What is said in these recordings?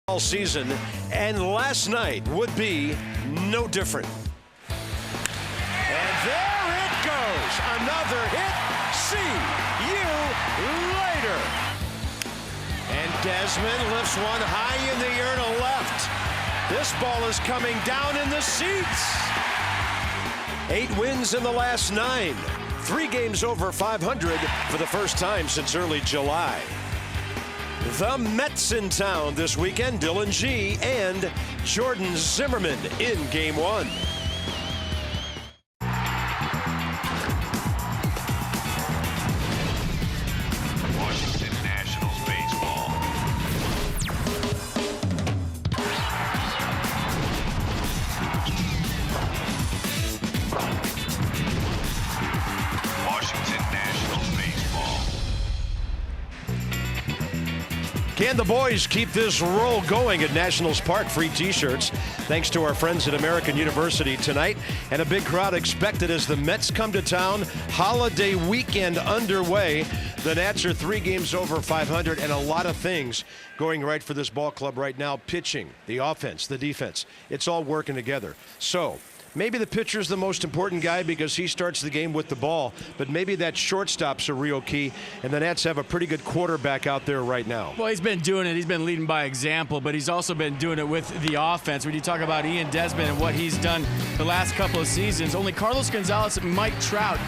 all season, and last night would be no different. And there it goes. Another hit. See you later. And Desmond lifts one high in the air to left. This ball is coming down in the seats. 8 wins in the last 9. 3 games over 500 for the first time since early July. The Mets in town this weekend. Dylan G and Jordan Zimmermann in Game 1. Washington Nationals baseball. Washington Nationals baseball. Can the boys keep this roll going at Nationals Park? Free t-shirts thanks to our friends at American University tonight, and a big crowd expected as the Mets come to town. Holiday weekend underway. The Nats are 3 games over 500, and a lot of things going right for this ball club right now. Pitching, the offense, the defense, it's all working together. So maybe the pitcher's the most important guy because he starts the game with the ball, but maybe that shortstop's a real key, and the Nats have a pretty good quarterback out there right now. Well, he's been doing it. He's been leading by example, but he's also been doing it with the offense. When you talk about Ian Desmond and what he's done the last couple of seasons, only Carlos Gonzalez and Mike Trout,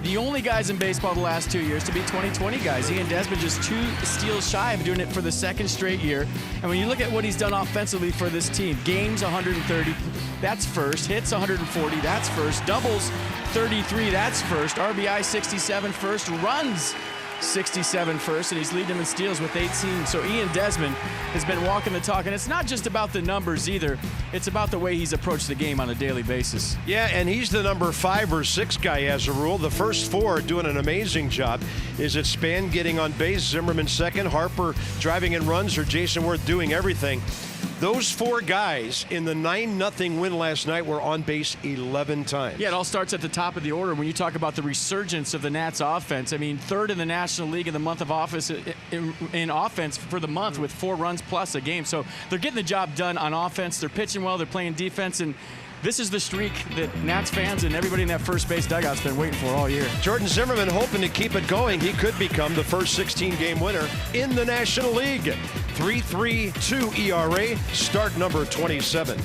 the only guys in baseball the last 2 years to be 20-20 guys. Ian Desmond just 2 steals shy of doing it for the 2nd straight year. And when you look at what he's done offensively for this team, games 130, that's first. Hits 140, that's first. Doubles 33, that's first. RBI 67 first. Runs 67 first, and he's leading them in steals with 18. So Ian Desmond has been walking the talk, and it's not just about the numbers either. It's about the way he's approached the game on a daily basis. Yeah, and he's the number 5 or 6 guy as a rule. The first 4 are doing an amazing job. Is it Span getting on base, Zimmerman second, Harper driving in runs, or Jason Worth doing everything? Those 4 guys in the 9-0 win last night were on base 11 times. Yeah, it all starts at the top of the order. When you talk about the resurgence of the Nats offense, I mean, 3rd in the National League in the month of office in offense for the month with 4 runs plus a game. So they're getting the job done on offense. They're pitching well. They're playing defense. And this is the streak that Nats fans and everybody in that first base dugout's been waiting for all year. Jordan Zimmermann hoping to keep it going. He could become the first 16-game winner in the National League. 3.32 ERA, start number 27.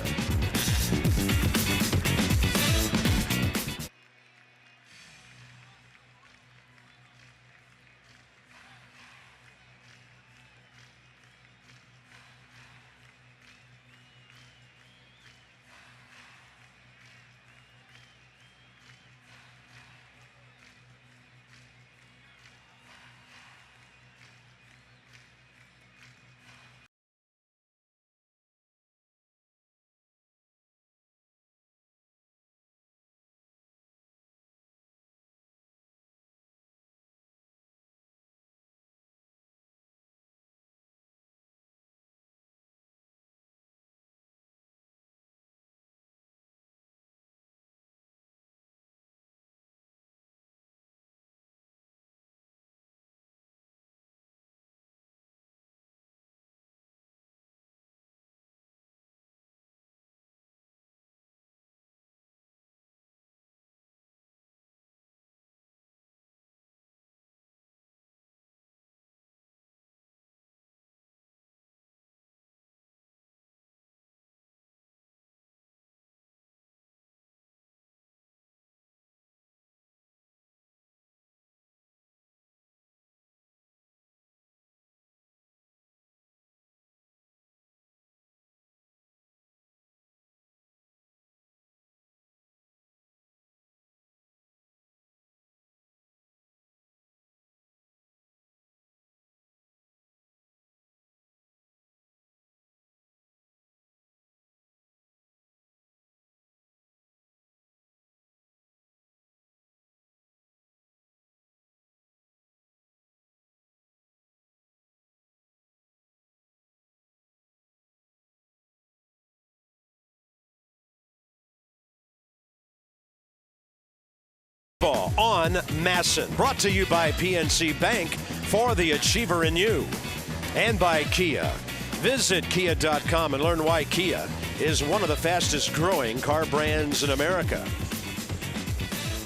On Masson, brought to you by PNC Bank, for the achiever in you, and by Kia. Visit Kia.com and learn why Kia is one of the fastest growing car brands in America.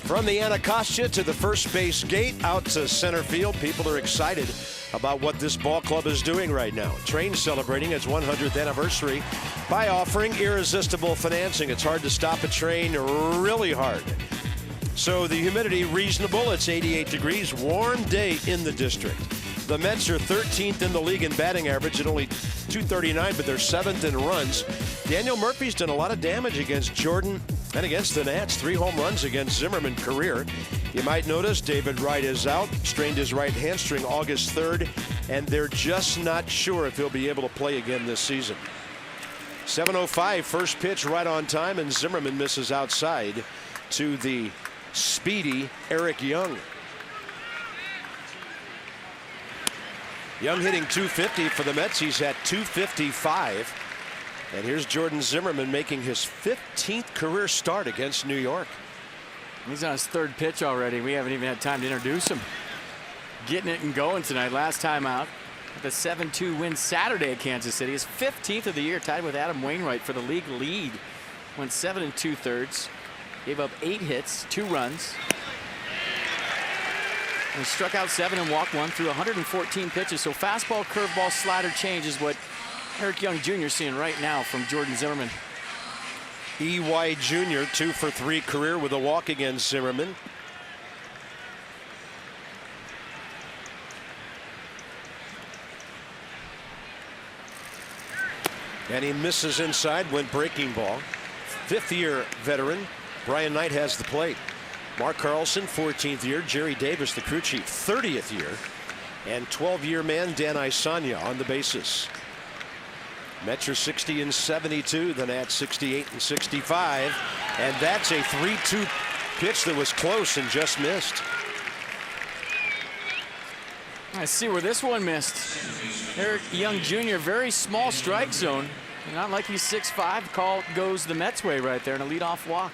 From the Anacostia to the first base gate out to center field, people are excited about what this ball club is doing right now. Train celebrating its 100th anniversary by offering irresistible financing. It's hard to stop a train, really hard. So the humidity reasonable. It's 88 degrees, warm day in the district. The Mets are 13th in the league in batting average at only .239, but they're 7th in runs. Daniel Murphy's done a lot of damage against Jordan and against the Nats. 3 home runs against Zimmerman career. You might notice David Wright is out, strained his right hamstring August 3rd, and they're just not sure if he'll be able to play again this season. 7:05, first pitch right on time, and Zimmerman misses outside to the speedy Eric Young. Young hitting .250 for the Mets. He's at .255. And here's Jordan Zimmerman making his 15th career start against New York. He's on his 3rd pitch already. We haven't even had time to introduce him. Getting it and going tonight. Last time out, the 7-2 win Saturday at Kansas City. His 15th of the year, tied with Adam Wainwright for the league lead. Went 7 2/3. Gave up 8 hits, 2 runs. And he struck out 7 and walked 1 through 114 pitches. So fastball, curveball, slider change is what Eric Young Jr. seeing right now from Jordan Zimmerman. EY Jr. 2 for 3 career with a walk against Zimmerman. And he misses inside, went breaking ball. 5th-year veteran Brian Knight has the plate. Mark Carlson, 14th year. Jerry Davis, the crew chief, 30th year. And 12-year man Dan Isanya on the bases. Mets are 60 and 72. The Nats 68 and 65. And that's a 3-2 pitch that was close and just missed. I see where this one missed. Eric Young Jr., very small strike zone. Not like he's 6'5". Call goes the Mets way right there, and a leadoff walk.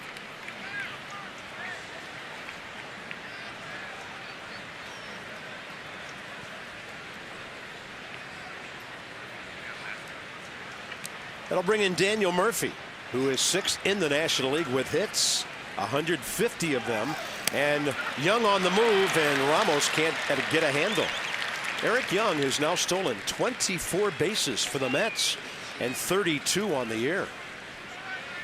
That'll bring in Daniel Murphy, who is 6th in the National League with hits, 150 of them. And Young on the move, and Ramos can't get a handle. Eric Young has now stolen 24 bases for the Mets and 32 on the year.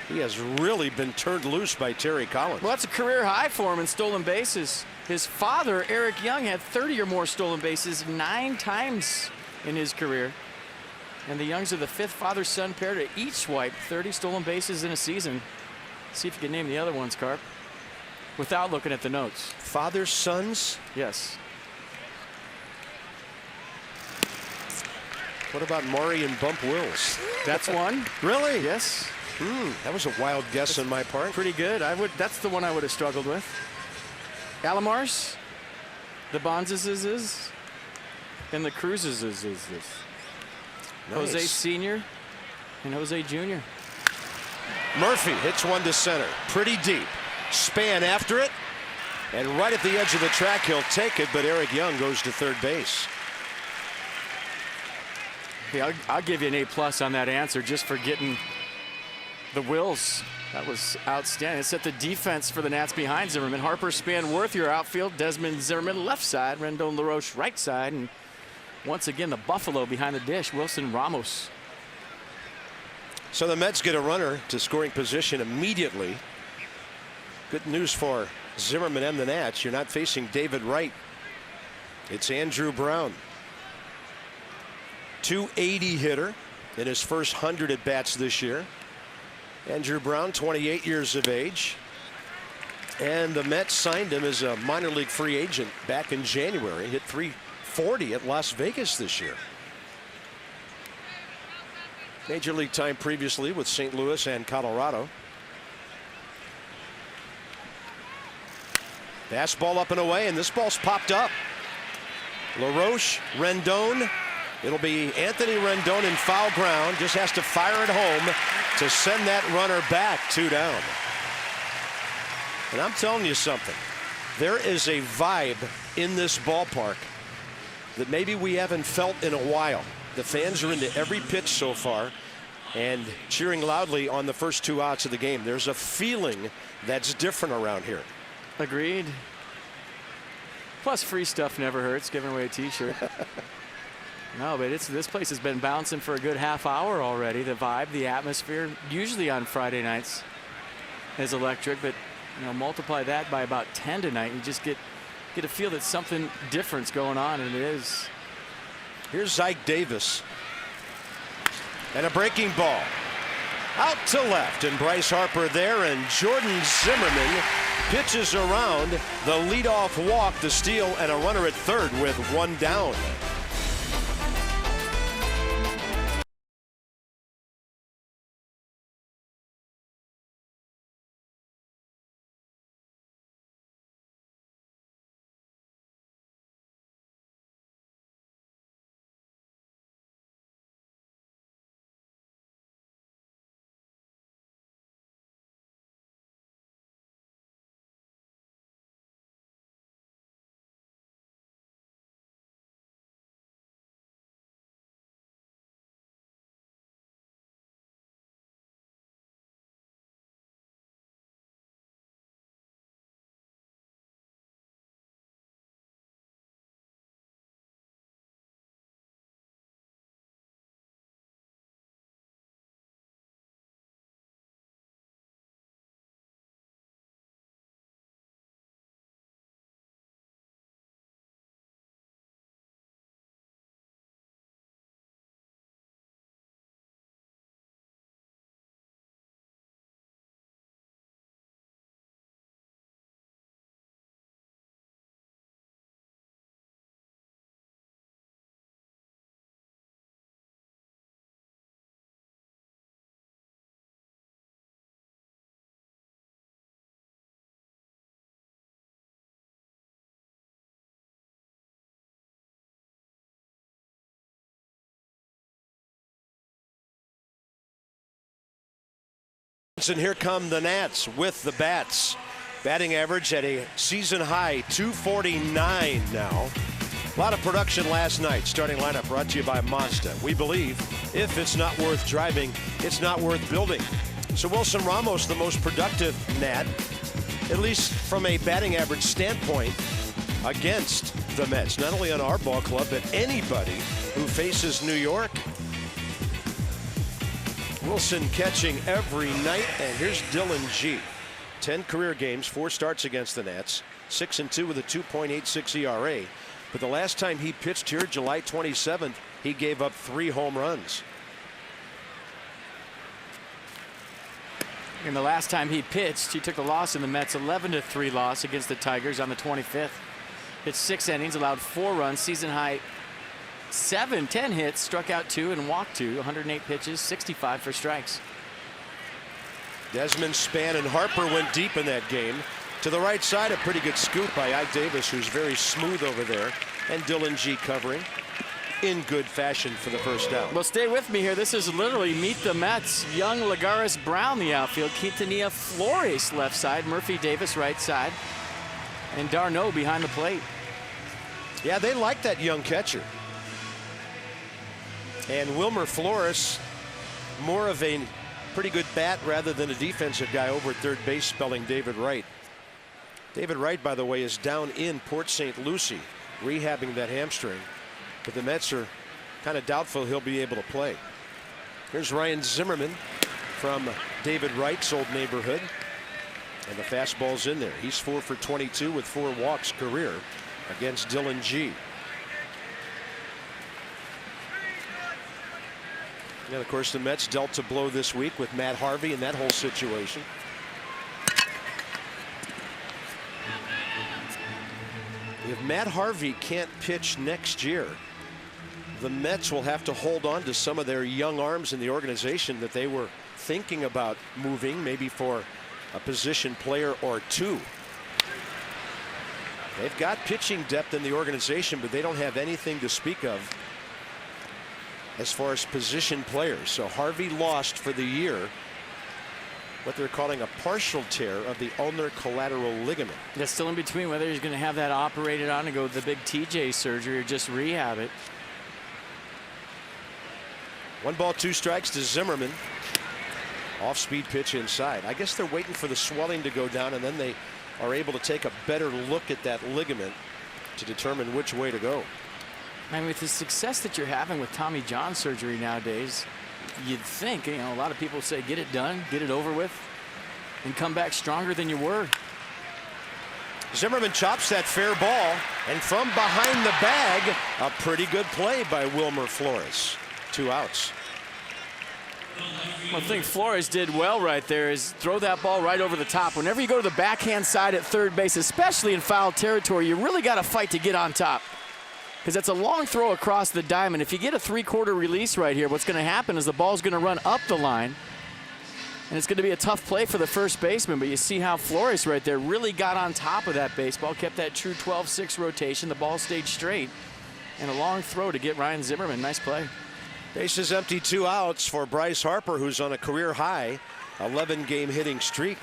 He has really been turned loose by Terry Collins. Well, that's a career high for him in stolen bases. His father, Eric Young, had 30 or more stolen bases 9 times in his career. And the Youngs are the 5th father-son pair to each swipe 30 stolen bases in a season. See if you can name the other ones, Carp, without looking at the notes. Father, sons? Yes. What about Maury and Bump Wills? That's one. Really? Yes. That was a wild guess on my part. Pretty good. That's the one I would have struggled with. Alomars, the Bonzes, and the Cruzes is this. Nice. Jose Sr. and Jose Jr. Murphy hits one to center. Pretty deep. Span after it. And right at the edge of the track, he'll take it, but Eric Young goes to 3rd base. Yeah, I'll give you an A+ on that answer just for getting the Wills. That was outstanding. It set the defense for the Nats behind Zimmerman. Harper, Span, Worth, your outfield. Desmond Zimmerman left side. Rendon LaRoche right side. And once again, the Buffalo behind the dish. Wilson Ramos. So the Mets get a runner to scoring position immediately. Good news for Zimmerman and the Nats. You're not facing David Wright. It's Andrew Brown. .280 hitter in his first 100 at bats this year. Andrew Brown, 28 years of age. And the Mets signed him as a minor league free agent back in January. Hit .340 at Las Vegas this year. Major league time previously with St. Louis and Colorado. Fastball up and away, and this ball's popped up. LaRoche, Rendon. It'll be Anthony Rendon in foul ground. Just has to fire it home to send that runner back 2 down. And I'm telling you something. There is a vibe in this ballpark that maybe we haven't felt in a while. The fans are into every pitch so far and cheering loudly on the first 2 outs of the game. There's a feeling that's different around here. Agreed. Plus, free stuff never hurts, giving away a T-shirt. No, but this place has been bouncing for a good half hour already. The vibe, the atmosphere, usually on Friday nights is electric, but multiply that by about 10 tonight, you just get a feel that something different's going on, and it is. Here's Zyke Davis. And a breaking ball. Out to left, and Bryce Harper there, and Jordan Zimmerman pitches around the leadoff walk, the steal, and a runner at third with 1 down. And here come the Nats with the bats. Batting average at a season high 249 now. A lot of production last night. Starting lineup brought to you by Mazda. We believe if it's not worth driving, it's not worth building. So Wilson Ramos, the most productive Nat, at least from a batting average standpoint, against the Mets. Not only on our ball club, but anybody who faces New York. Wilson catching every night, and here's Dylan G. 10 career games, 4 starts against the Nats, 6-2 with a 2.86 ERA. But the last time he pitched here, July 27th, he gave up 3 home runs. And the last time he pitched, he took the loss in the Mets' 11-3 loss against the Tigers on the 25th. Pitched 6 innings, allowed 4 runs, season high 10 hits, struck out 2 and walked 2, 108 pitches, 65 for strikes. Desmond, Span, and Harper went deep in that game. To the right side, a pretty good scoop by Ike Davis, who's very smooth over there, and Dylan G covering in good fashion for the first down. Well, stay with me here. This is literally meet the Mets. Young Lagares Brown, the outfield. Quintanilla Flores, left side. Murphy Davis, right side. And Darno behind the plate. Yeah, they like that young catcher. And Wilmer Flores, more of a pretty good bat rather than a defensive guy over at third base, spelling David Wright. David Wright, by the way, is down in Port St. Lucie, rehabbing that hamstring. But the Mets are kind of doubtful he'll be able to play. Here's Ryan Zimmerman from David Wright's old neighborhood. And the fastball's in there. He's 4 for 22 with 4 walks career against Dylan G. And of course, the Mets dealt to blow this week with Matt Harvey and that whole situation. If Matt Harvey can't pitch next year, the Mets will have to hold on to some of their young arms in the organization that they were thinking about moving, maybe for a position player or 2. They've got pitching depth in the organization, but they don't have anything to speak of as far as position players. So Harvey lost for the year what they're calling a partial tear of the ulnar collateral ligament. That's still in between whether he's going to have that operated on and go with the big TJ surgery or just rehab it. 1-2 to Zimmerman. Off-speed pitch inside. I guess they're waiting for the swelling to go down, and then they are able to take a better look at that ligament to determine which way to go. I mean, with the success that you're having with Tommy John surgery nowadays, you'd think, a lot of people say get it done, get it over with, and come back stronger than you were. Zimmerman chops that fair ball, and from behind the bag, a pretty good play by Wilmer Flores. 2 outs. One thing Flores did well right there is throw that ball right over the top. Whenever you go to the backhand side at third base, especially in foul territory, you really got to fight to get on top, because that's a long throw across the diamond. If you get a 3/4 release right here, what's going to happen is the ball's going to run up the line, and it's going to be a tough play for the first baseman. But you see how Flores right there really got on top of that baseball, kept that true 12-6 rotation. The ball stayed straight, and a long throw to get Ryan Zimmerman. Nice play. Bases empty, 2 outs for Bryce Harper, who's on a career high 11-game hitting streak.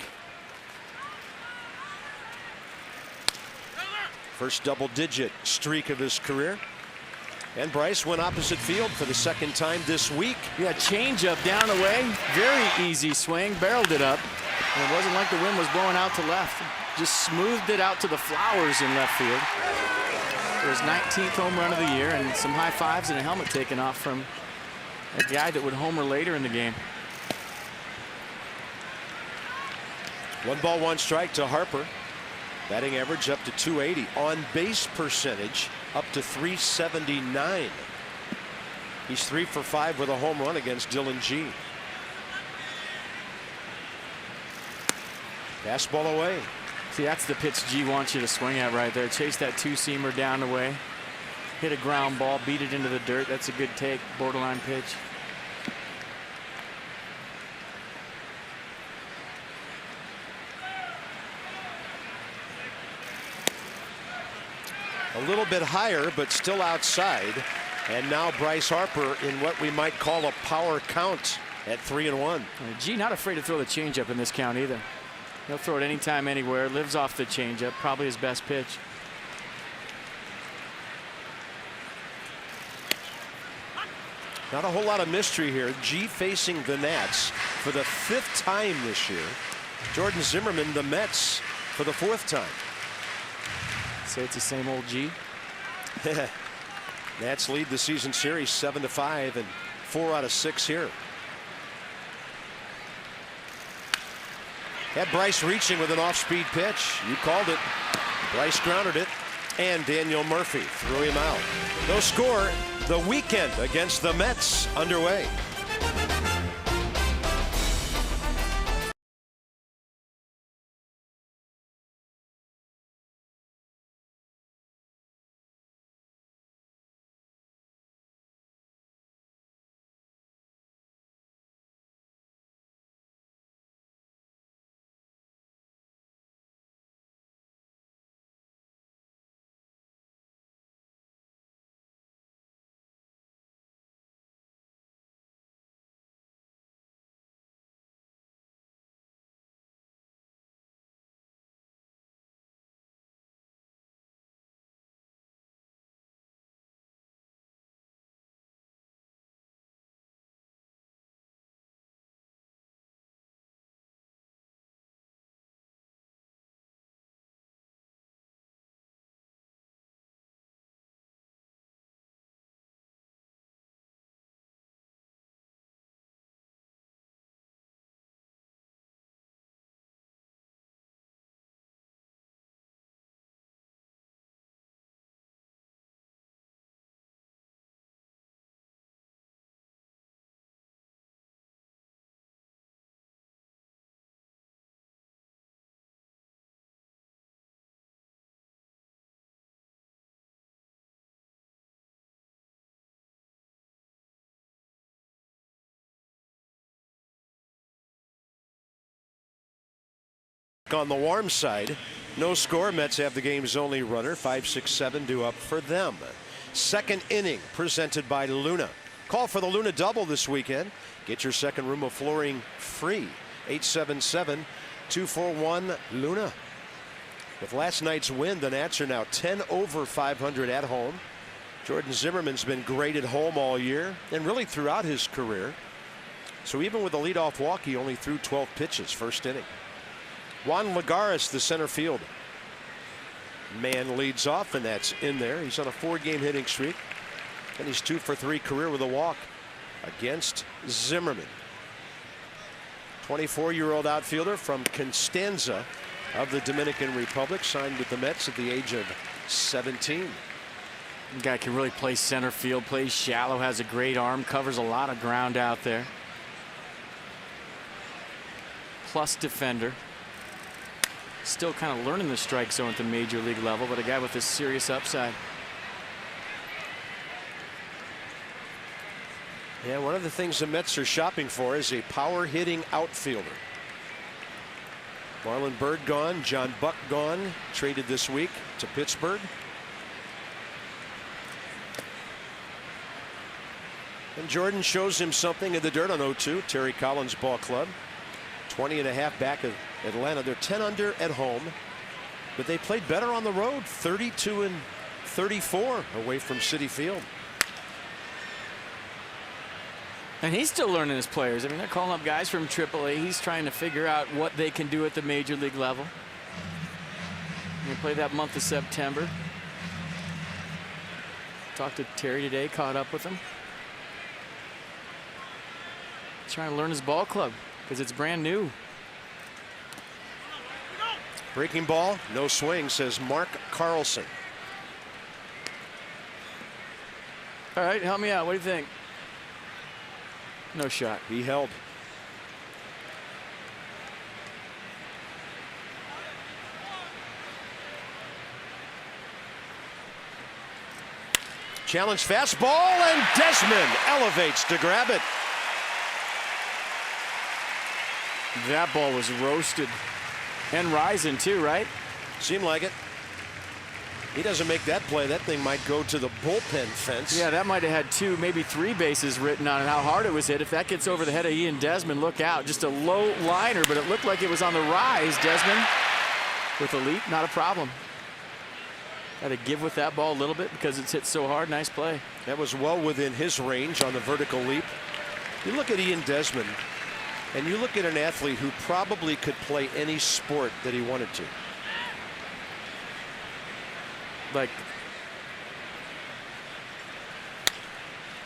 First double-digit streak of his career. And Bryce went opposite field for the second time this week. Yeah, changeup down away. Very easy swing. Barreled it up. And it wasn't like the wind was blowing out to left. Just smoothed it out to the flowers in left field. It was 19th home run of the year, and some high fives and a helmet taken off from a guy that would homer later in the game. 1-1 to Harper. Batting average up to 280. On base percentage up to 379. He's 3 for 5 with a home run against Dylan G. Fastball away. See, that's the pitch G wants you to swing at right there. Chase that 2-seamer down the way. Hit a ground ball, beat it into the dirt. That's a good take, borderline pitch. A little bit higher, but still outside. And now Bryce Harper in what we might call a power count at 3-1. G not afraid to throw the changeup in this count either. He'll throw it anytime, anywhere. Lives off the changeup. Probably his best pitch. Not a whole lot of mystery here. G facing the Nats for the 5th time this year. Jordan Zimmerman, the Mets, for the 4th time. Say it's the same old G. Nats lead the season series 7-5 and 4 out of 6 here. Had Bryce reaching with an off-speed pitch. You called it. Bryce grounded it, and Daniel Murphy threw him out. No score. The weekend against the Mets underway. On the warm side, no score. Mets have the game's only runner. 5-6-7 due up for them. Second inning presented by Luna. Call for the Luna double this weekend. Get your second room of flooring free. 877-241 Luna. With last night's win, the Nats are now 10 over 500 at home. Jordan Zimmerman's been great at home all year and really throughout his career. So even with a leadoff walk, he only threw 12 pitches first inning. Juan Lagares, the center fielder. Man leads off, and that's in there. He's on a 4-game hitting streak, and he's 2 for 3 career with a walk against Zimmerman. 24-year-old outfielder from Constanza of the Dominican Republic, signed with the Mets at the age of 17. The guy can really play center field, plays shallow, has a great arm, covers a lot of ground out there. Plus defender. Still kind of learning the strike zone at the major league level, but a guy with a serious upside. Yeah, one of the things the Mets are shopping for is a power hitting outfielder. Marlon Byrd gone, John Buck gone, traded this week to Pittsburgh. And Jordan shows him something in the dirt on 0-2, Terry Collins Ball Club. 20.5 back of Atlanta. They're 10 under at home, but they played better on the road, 32 and 34 away from Citi Field. And he's still learning his players. I mean, they're calling up guys from AAA. He's trying to figure out what they can do at the major league level. They play that month of September. Talked to Terry today, caught up with him. He's trying to learn his ball club because it's brand new. Breaking ball, no swing, says Mark Carlson. All right, help me out. What do you think? No shot. He held. Challenge fastball, and Desmond elevates to grab it. That ball was roasted. And rising too, right? Seemed like it. He doesn't make that play, that thing might go to the bullpen fence. Yeah, that might have had 2, maybe 3 bases written on it. How hard it was hit. If that gets over the head of Ian Desmond, look out. Just a low liner, but it looked like it was on the rise. Desmond with a leap, not a problem. Got to give with that ball a little bit because it's hit so hard. Nice play. That was well within his range on the vertical leap. You look at Ian Desmond, and you look at an athlete who probably could play any sport that he wanted to. Like,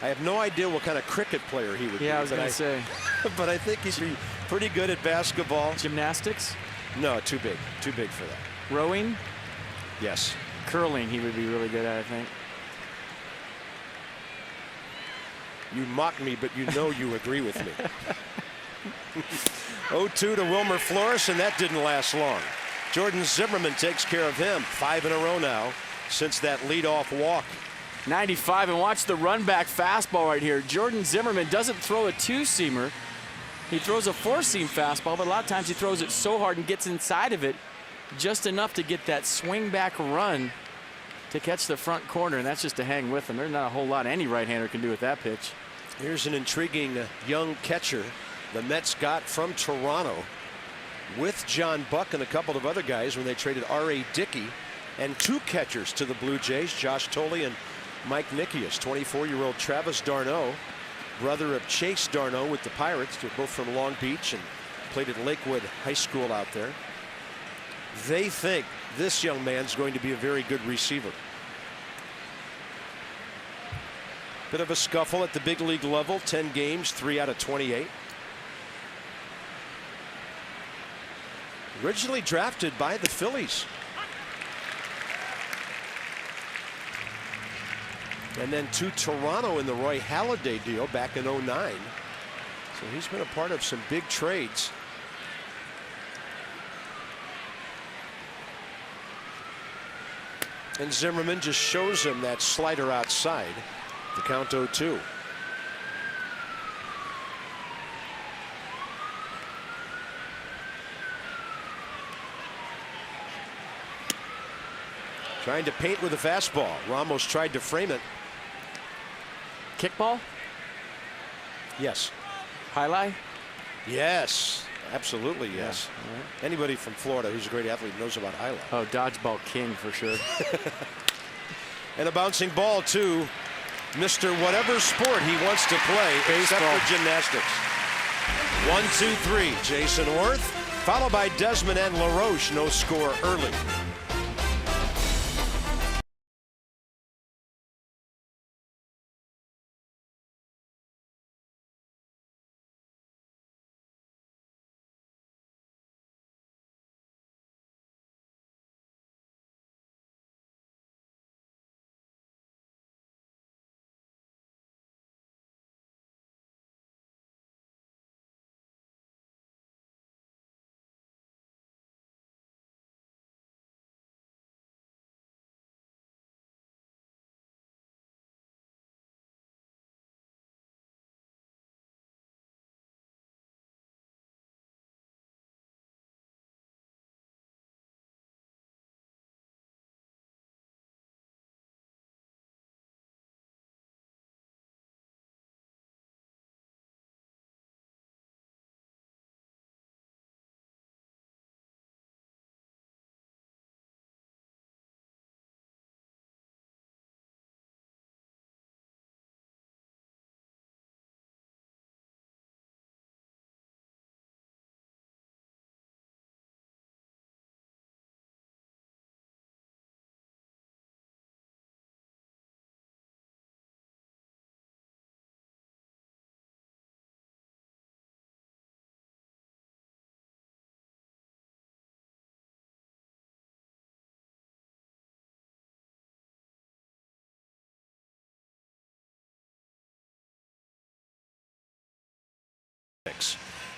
I have no idea what kind of cricket player he would be. Yeah, I was going to say. But I think he'd be pretty good at basketball. Gymnastics? No, too big. Too big for that. Rowing? Yes. Curling he would be really good at, I think. You mock me, but you know you agree with me. 0-2 to Wilmer Flores, and that didn't last long. Jordan Zimmerman takes care of him. 5 in a row now since that leadoff walk. 95, and watch the run back fastball right here. Jordan Zimmerman doesn't throw a 2-seamer. He throws a 4-seam fastball, but a lot of times he throws it so hard and gets inside of it just enough to get that swing back run to catch the front corner, and that's just to hang with him. There's not a whole lot any right-hander can do with that pitch. Here's an intriguing young catcher the Mets got from Toronto with John Buck and a couple of other guys when they traded R.A. Dickey, and 2 catchers to the Blue Jays, Josh Tolle and Mike Nickias. 24-year-old Travis d'Arnaud, brother of Chase d'Arnaud with the Pirates. They're both from Long Beach and played at Lakewood High School out there. They think this young man's going to be a very good receiver. Bit of a scuffle at the big league level. 10 games, 3 out of 28. Originally drafted by the Phillies. And then to Toronto in the Roy Halladay deal back in 09. So he's been a part of some big trades. And Zimmerman just shows him that slider outside. The count 0-2. Trying to paint with a fastball. Ramos tried to frame it. Kickball? Yes. Highlight? Yes. Absolutely, yes. Yeah. Right. Anybody from Florida who's a great athlete knows about highlight. Oh, dodgeball king for sure. And a bouncing ball to Mr. Whatever sport he wants to play, except for gymnastics. 1, 2, 3. Jason Worth, followed by Desmond and LaRoche. No score early.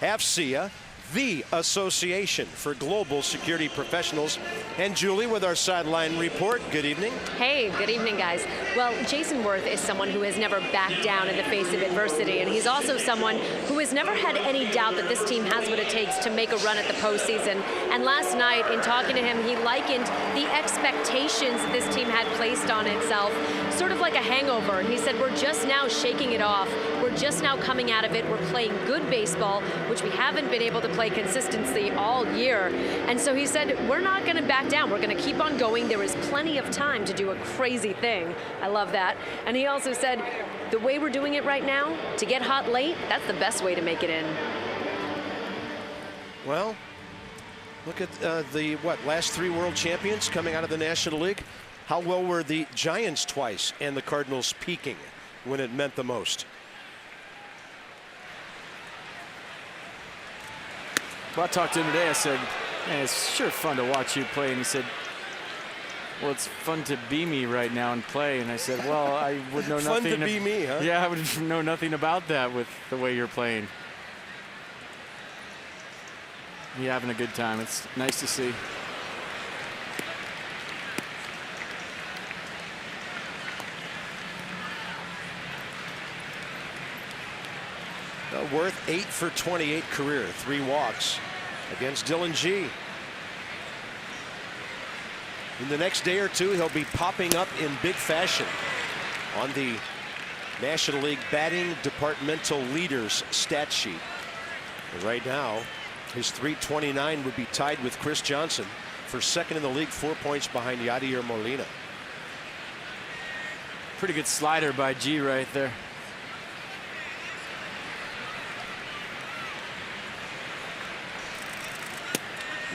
AFCEA, the Association for Global Security Professionals. And Julie with our sideline report. Good evening. Hey, good evening, guys. Well, Jason Worth is someone who has never backed down in the face of adversity, and he's also someone who has never had any doubt that this team has what it takes to make a run at the postseason. And last night, in talking to him, he likened the expectations that this team had placed on itself sort of like a hangover. He said, we're just now shaking it off. We're just now coming out of it. We're playing good baseball, which we haven't been able to play consistently all year. And so he said, we're not going to back down. We're going to keep on going. There is plenty of time to do a crazy thing. I love that. And he also said, the way we're doing it right now, to get hot late, that's the best way to make it in. Well, look at the last 3 world champions coming out of the National League. How well were the Giants twice and the Cardinals peaking when it meant the most? Well, I talked to him today. I said, man, it's sure fun to watch you play. And he said, well, it's fun to be me right now and play. And I said, well, I would know nothing. Fun to be me, huh? Yeah, I would know nothing about that with the way you're playing. You're having a good time. It's nice to see. Worth 8 for 28 career, 3 walks against Dylan G. In the next day or two, he'll be popping up in big fashion on the National League batting departmental leaders stat sheet. And right now, his .329 would be tied with Chris Johnson for second in the league, 4 points behind Yadier Molina. Pretty good slider by G right there.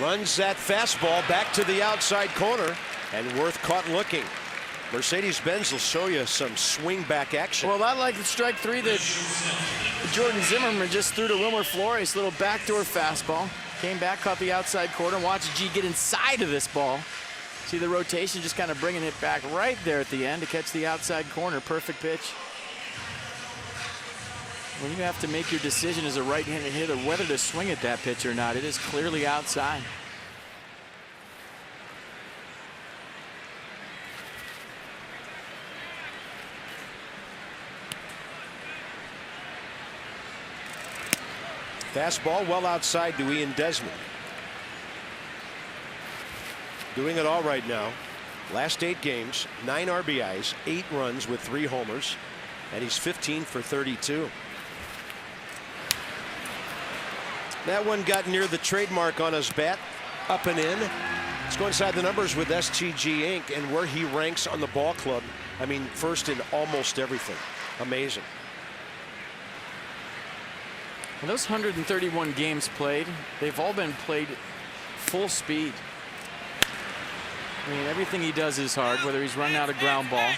Runs that fastball back to the outside corner, and Worth caught looking. Mercedes-Benz will show you some swing back action. Well, I like the strike 3 that Jordan Zimmerman just threw to Wilmer Flores. Little backdoor fastball. Came back, caught the outside corner. Watch G get inside of this ball. See the rotation, just kind of bringing it back right there at the end to catch the outside corner. Perfect pitch. When you have to make your decision as a right-handed hitter whether to swing at that pitch or not, it is clearly outside. Fastball well outside to Ian Desmond. Doing it all right now. Last 8 games, 9 RBIs, 8 runs with 3 homers, and he's 15 for 32. That one got near the trademark on his bat. Up and in. Let's go inside the numbers with STG Inc. and where he ranks on the ball club. I mean, first in almost everything. Amazing. Well, those 131 games played, they've all been played full speed. I mean, everything he does is hard, whether he's running out a ground ball,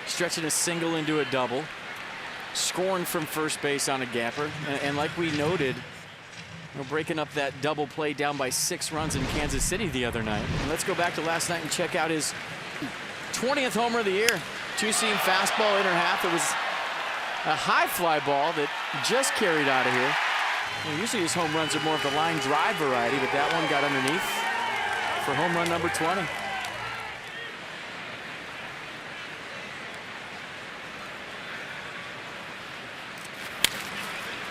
stretching a single into a double, scoring from first base on a gapper, and like we noted, breaking up that double play down by 6 runs in Kansas City the other night. And let's go back to last night and check out his 20th homer of the year. Two-seam fastball, inner half. It was a high fly ball that just carried out of here. Well, usually his home runs are more of the line drive variety, but that one got underneath for home run number 20.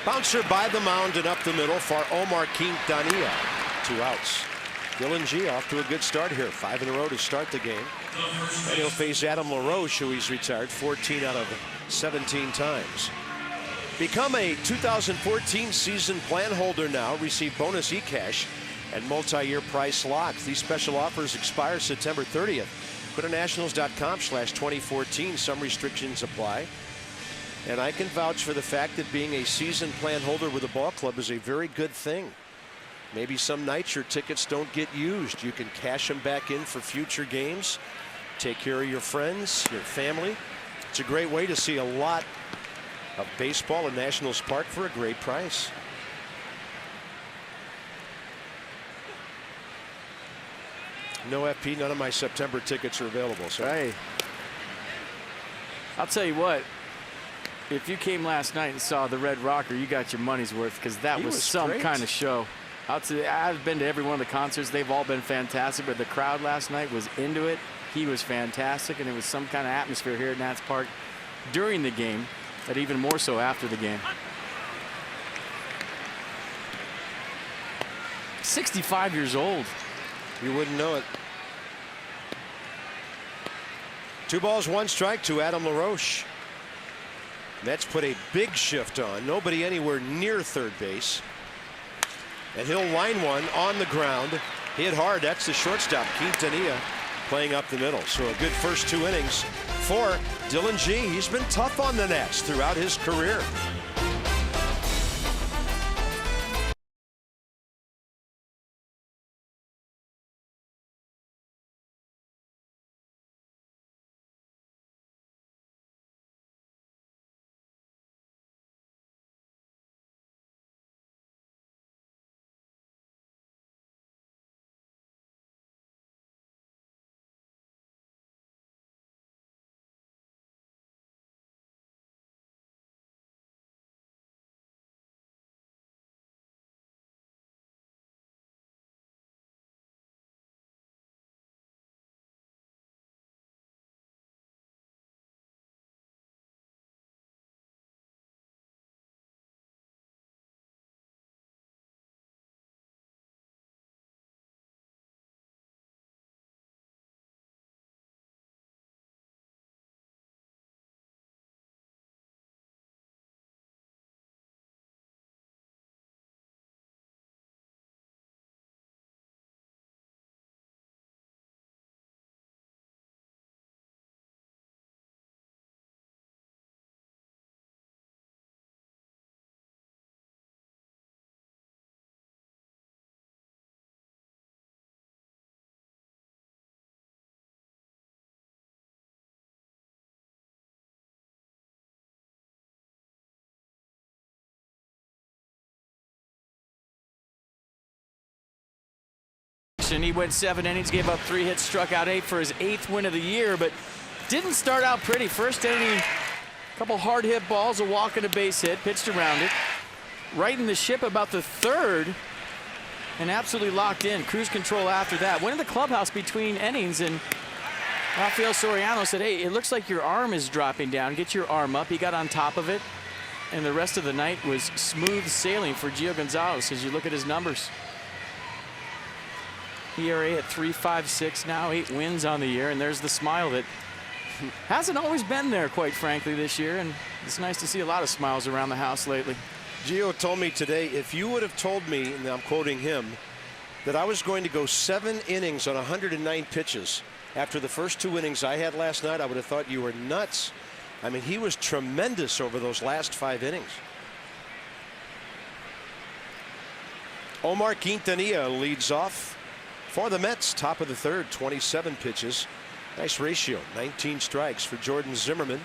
Bouncer by the mound and up the middle for Omar Quintanilla. 2 outs. Dylan G off to a good start here. 5 in a row to start the game. And he'll face Adam LaRoche, who he's retired 14 out of 17 times. Become a 2014 season plan holder now. Receive bonus e-cash and multi-year price locks. These special offers expire September 30th. Go to nationals.com/2014. Some restrictions apply. And I can vouch for the fact that being a season plan holder with a ball club is a very good thing. Maybe some nights your tickets don't get used. You can cash them back in for future games. Take care of your friends, your family. It's a great way to see a lot of baseball in Nationals Park for a great price. No FP, none of my September tickets are available. So hey, I'll tell you what. If you came last night and saw the Red Rocker, you got your money's worth, because that was some great. kind of show. I've been to every one of the concerts. They've all been fantastic, but the crowd last night was into it. He was fantastic, and it was some kind of atmosphere here at Nats Park during the game, but even more so after the game. 65 years old. You wouldn't know it. 2 balls, 1 strike to Adam LaRoche. Mets put a big shift on. Nobody anywhere near third base. And he'll line one on the ground. Hit hard. That's the shortstop, Quintanilla, playing up the middle. So a good first 2 innings for Dylan G. He's been tough on the Nats throughout his career. And he went 7 innings, gave up 3 hits, struck out 8 for his 8th win of the year, but didn't start out pretty. First inning, a couple hard hit balls, a walk and a base hit, pitched around it. Right in the ship about the 3rd, and absolutely locked in. Cruise control after that. Went in the clubhouse between innings, and Rafael Soriano said, hey, it looks like your arm is dropping down. Get your arm up. He got on top of it, and the rest of the night was smooth sailing for Gio Gonzalez as you look at his numbers. ERA at 3.56 now, 8 wins on the year, and there's the smile that hasn't always been there, quite frankly, this year, and it's nice to see a lot of smiles around the house lately. Gio told me today, if you would have told me, and I'm quoting him, that I was going to go 7 innings on 109 pitches. After the first 2 innings I had last night, I would have thought you were nuts. I mean, he was tremendous over those last 5 innings. Omar Quintanilla leads off for the Mets, top of the 3rd, 27 pitches. Nice ratio, 19 strikes for Jordan Zimmerman.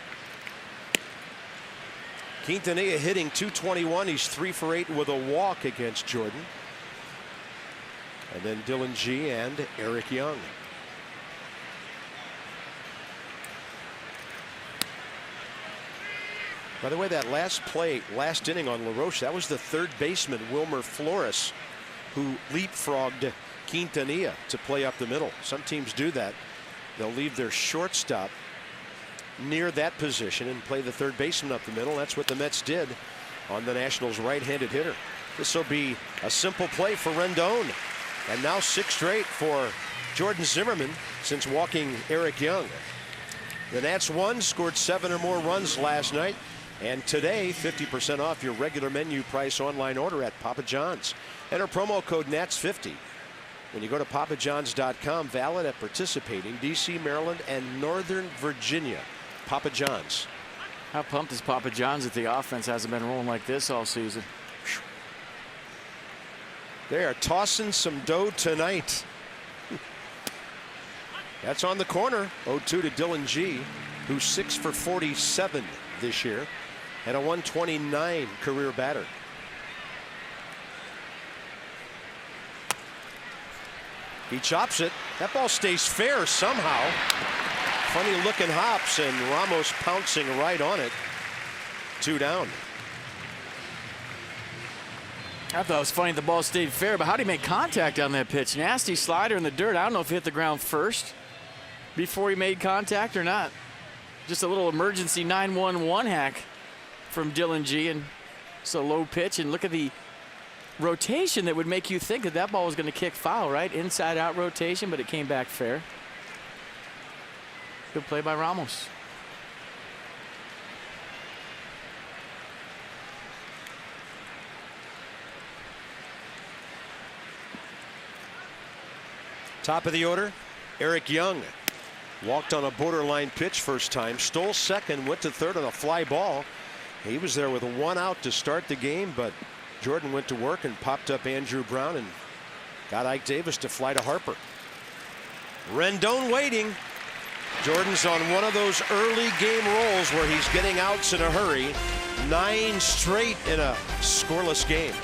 Quintanilla hitting .221. He's 3 for 8 with a walk against Jordan. And then Dylan G and Eric Young. By the way, that last inning on LaRoche, that was the 3rd baseman, Wilmer Flores, who leapfrogged Quintanilla to play up the middle. Some teams do that. They'll leave their shortstop near that position and play the 3rd baseman up the middle. That's what the Mets did on the Nationals' right-handed hitter. This will be a simple play for Rendon. And now 6 straight for Jordan Zimmerman since walking Eric Young. The Nats won, scored 7 or more runs last night. And today, 50% off your regular menu price online order at Papa John's. Enter promo code NATS50 when you go to papajohns.com. Valid at participating D.C., Maryland, and Northern Virginia. Papa John's. How pumped is Papa John's that the offense hasn't been rolling like this all season? They are tossing some dough tonight. That's on the corner. 0-2 to Dylan G, who's 6 for 47 this year and a 129 career batter. He chops it. That ball stays fair somehow. Funny looking hops, and Ramos pouncing right on it. 2 down. I thought it was funny the ball stayed fair, but how did he make contact on that pitch? Nasty slider in the dirt. I don't know if he hit the ground first before he made contact or not. Just a little emergency 9-1-1 hack from Dylan G, and it's a low pitch. And look at the rotation that would make you think that that ball was going to kick foul, right? Inside out rotation, but it came back fair. Good play by Ramos. Top of the order, Eric Young. Walked on a borderline pitch first time, stole second, went to third on a fly ball. He was there with 1 out to start the game, but Jordan went to work and popped up Andrew Brown and got Ike Davis to fly to Harper. Rendon waiting. Jordan's on one of those early game rolls where he's getting outs in a hurry. 9 straight in a scoreless game.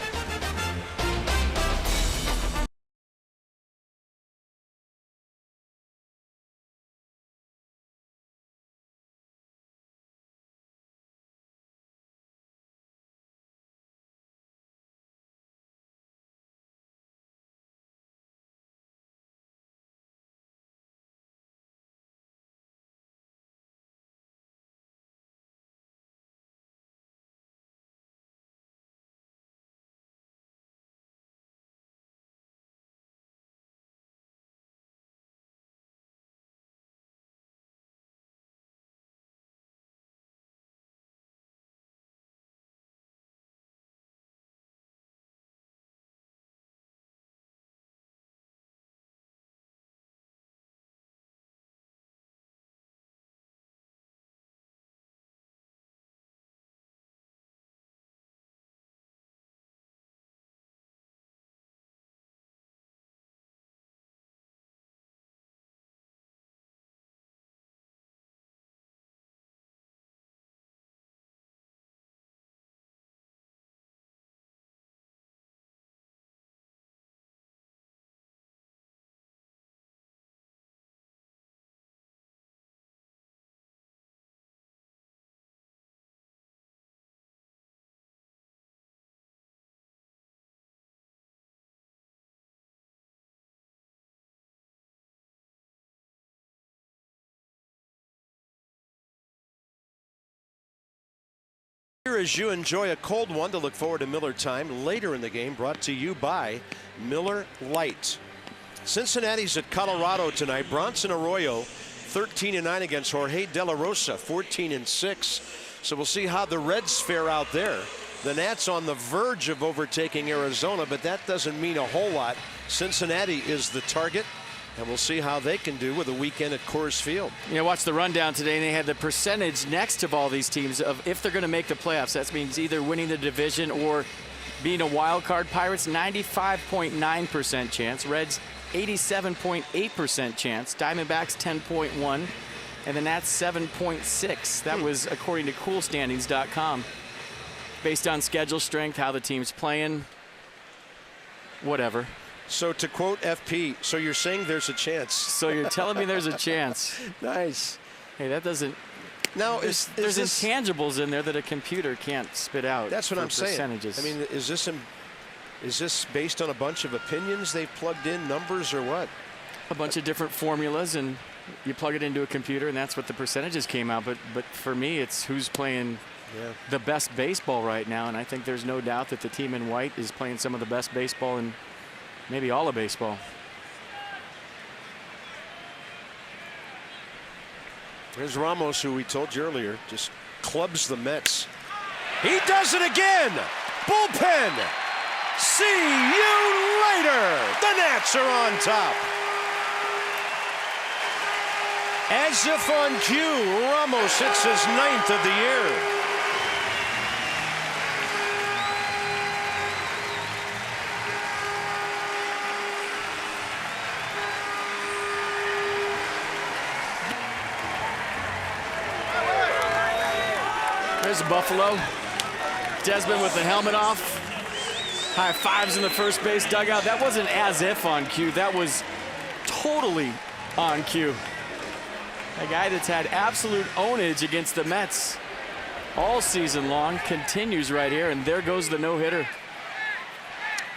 As you enjoy a cold one to look forward to Miller time later in the game, brought to you by Miller Lite. Cincinnati's at Colorado tonight. Bronson Arroyo 13-9 against Jorge De La Rosa, 14-6. So we'll see how the Reds fare out there. The Nats on the verge of overtaking Arizona, but that doesn't mean a whole lot. Cincinnati is the target, and we'll see how they can do with a weekend at Coors Field. You know, watch the rundown today, and they had the percentage next to all these teams of if they're going to make the playoffs. That means either winning the division or being a wild card. Pirates 95.9% chance, Reds 87.8% chance, Diamondbacks 10.1, and the Nats 7.6. That was according to coolstandings.com. Based on schedule strength, how the team's playing, whatever. So to quote FP, so you're saying there's a chance. So you're telling me there's a chance. Nice. Hey, that doesn't. Now, there's this, intangibles in there that a computer can't spit out. That's what I'm saying. Percentages. I mean, is this based on a bunch of opinions they've plugged in, numbers, or what? A bunch of different formulas, and you plug it into a computer, and that's what the percentages came out. But for me, it's who's playing the best baseball right now, and I think there's no doubt that the team in white is playing some of the best baseball in maybe all of baseball. Here's Ramos, who we told you earlier, just clubs the Mets. He does it again! Bullpen! See you later! The Nats are on top. As if on cue, Ramos hits his 9th of the year. There's Buffalo. Desmond with the helmet off. High fives in the first base dugout. That wasn't as if on cue. That was totally on cue. A guy that's had absolute ownage against the Mets all season long continues right here, and there goes the no-hitter.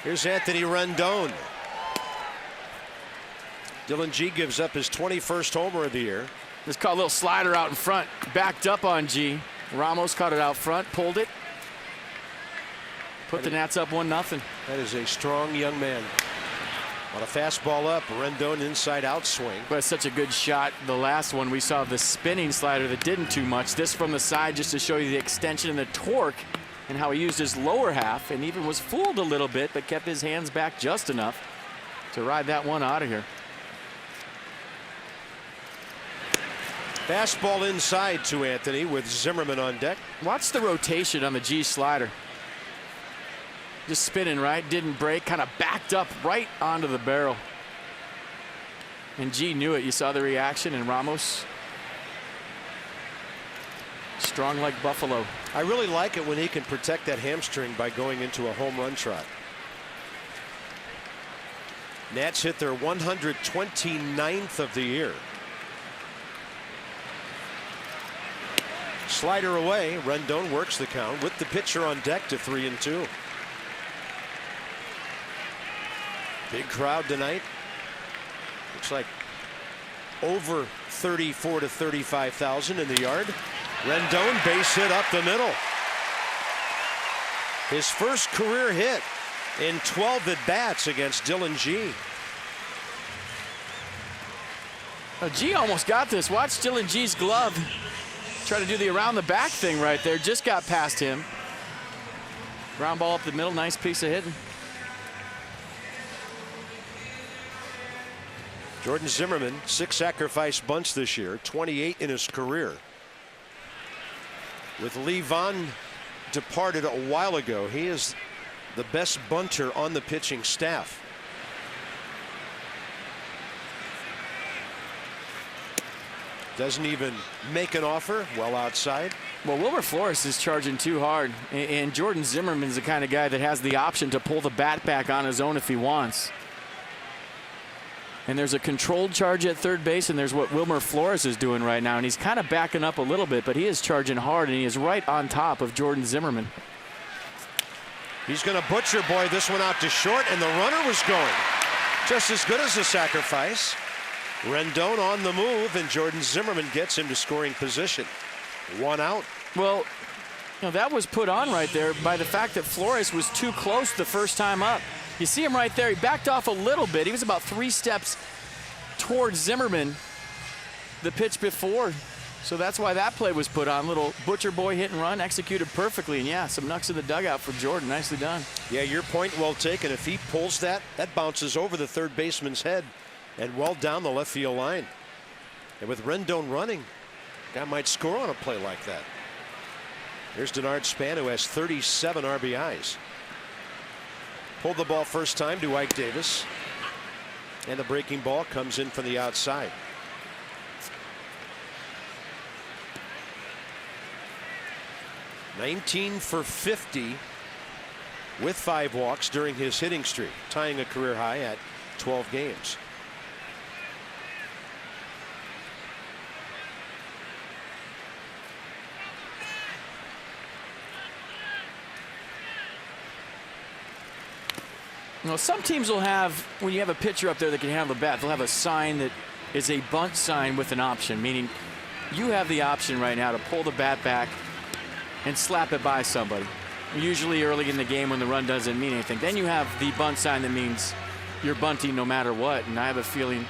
Here's Anthony Rendon. Dylan G gives up his 21st homer of the year. Just caught a little slider out in front, backed up on G. Ramos caught it out front, pulled it, put the Nats up 1-0. That is a strong young man. On a fastball up, Rendon inside out swing. But such a good shot. The last one we saw the spinning slider that didn't too much. This from the side just to show you the extension and the torque and how he used his lower half and even was fooled a little bit, but kept his hands back just enough to ride that one out of here. Fastball inside to Anthony with Zimmerman on deck. Watch the rotation on the G slider. Just spinning right, didn't break, kind of backed up right onto the barrel. And G knew it. You saw the reaction, and Ramos strong like Buffalo. I really like it when he can protect that hamstring by going into a home run trot. Nats hit their 129th of the year. Slider away. Rendon works the count with the pitcher on deck to 3-2. Big crowd tonight. Looks like over 34 to 35,000 in the yard. Rendon base hit up the middle. His first career hit in 12 at-bats against Dylan G. G almost got this. Watch Dylan G's glove. Try to do the around the back thing right there. Just got past him. Ground ball up the middle. Nice piece of hitting. Jordan Zimmerman, 6 sacrifice bunts this year, 28 in his career. With Lee Vaughn departed a while ago, he is the best bunter on the pitching staff. Doesn't even make an offer. Well outside. Well, Wilmer Flores is charging too hard, and Jordan Zimmerman's the kind of guy that has the option to pull the bat back on his own if he wants. And there's a controlled charge at third base, and there's what Wilmer Flores is doing right now, and he's kind of backing up a little bit, but he is charging hard, and he is right on top of Jordan Zimmerman. He's going to butcher boy this one out to short, and the runner was going. Just as good as a sacrifice. Rendon on the move, and Jordan Zimmerman gets him to scoring position. 1 out. Well, you know, that was put on right there by the fact that Flores was too close the first time up. You see him right there. He backed off a little bit. He was about 3 steps towards Zimmerman the pitch before. So that's why that play was put on. Little butcher boy hit and run, executed perfectly. And yeah, some knucks in the dugout for Jordan. Nicely done. Yeah, your point well taken. If he pulls that, that bounces over the third baseman's head and well down the left field line. And with Rendon running, guy might score on a play like that. Here's Denard Span, who has 37 RBIs. Pulled the ball first time to Ike Davis. And the breaking ball comes in from the outside. $19 for 50 with 5 walks during his hitting streak, tying a career high at 12 games. You know, some teams will have, when you have a pitcher up there that can handle the bat, they'll have a sign that is a bunt sign with an option, meaning you have the option right now to pull the bat back and slap it by somebody. Usually early in the game when the run doesn't mean anything. Then you have the bunt sign that means you're bunting no matter what. And I have a feeling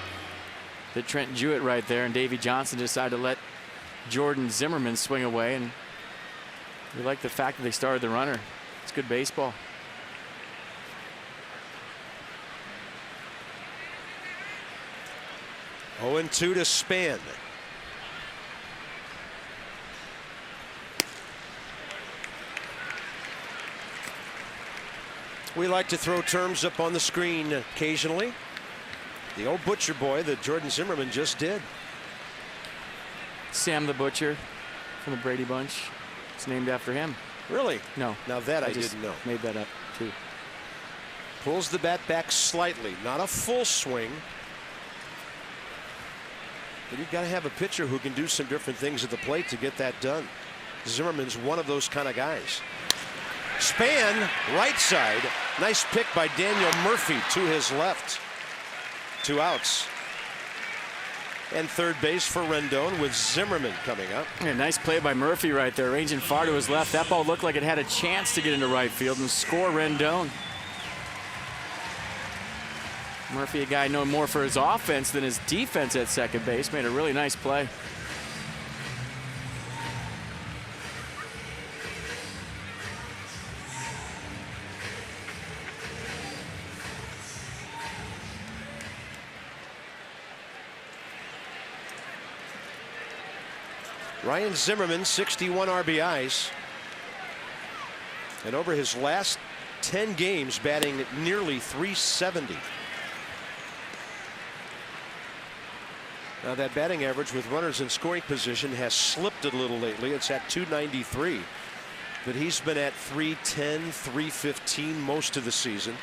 that Trent Jewett right there and Davey Johnson decided to let Jordan Zimmerman swing away. And we like the fact that they started the runner. It's good baseball. Oh, 0-2 to Span. We like to throw terms up on the screen occasionally. The old butcher boy that Jordan Zimmerman just did. Sam the Butcher from the Brady Bunch. It's named after him. Really? No. Now that I didn't know. Made that up too. Pulls the bat back slightly, not a full swing. But you've got to have a pitcher who can do some different things at the plate to get that done. Zimmerman's one of those kind of guys. Span, right side. Nice pick by Daniel Murphy to his left. 2 outs. And third base for Rendon with Zimmerman coming up. Yeah, nice play by Murphy right there, ranging far to his left. That ball looked like it had a chance to get into right field and score Rendon. Murphy, a guy known more for his offense than his defense at second base, made a really nice play. Ryan Zimmerman, 61 RBIs. And over his last 10 games, batting nearly .370. Now that batting average with runners in scoring position has slipped a little lately. It's at .293. But he's been at .310, .315 most of the season.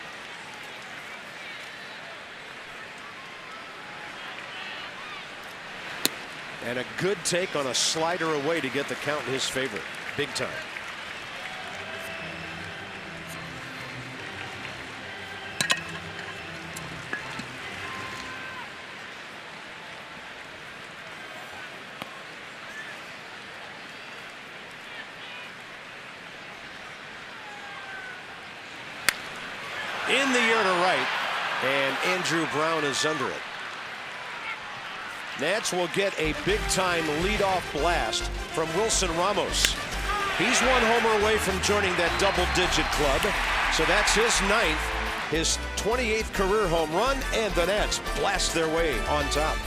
And a good take on a slider away to get the count in his favor. Big time. In the air to right, and Andrew Brown is under it. Nats will get a big-time leadoff blast from Wilson Ramos. He's 1 homer away from joining that double-digit club. So that's his 9th, his 28th career home run, and the Nats blast their way on top.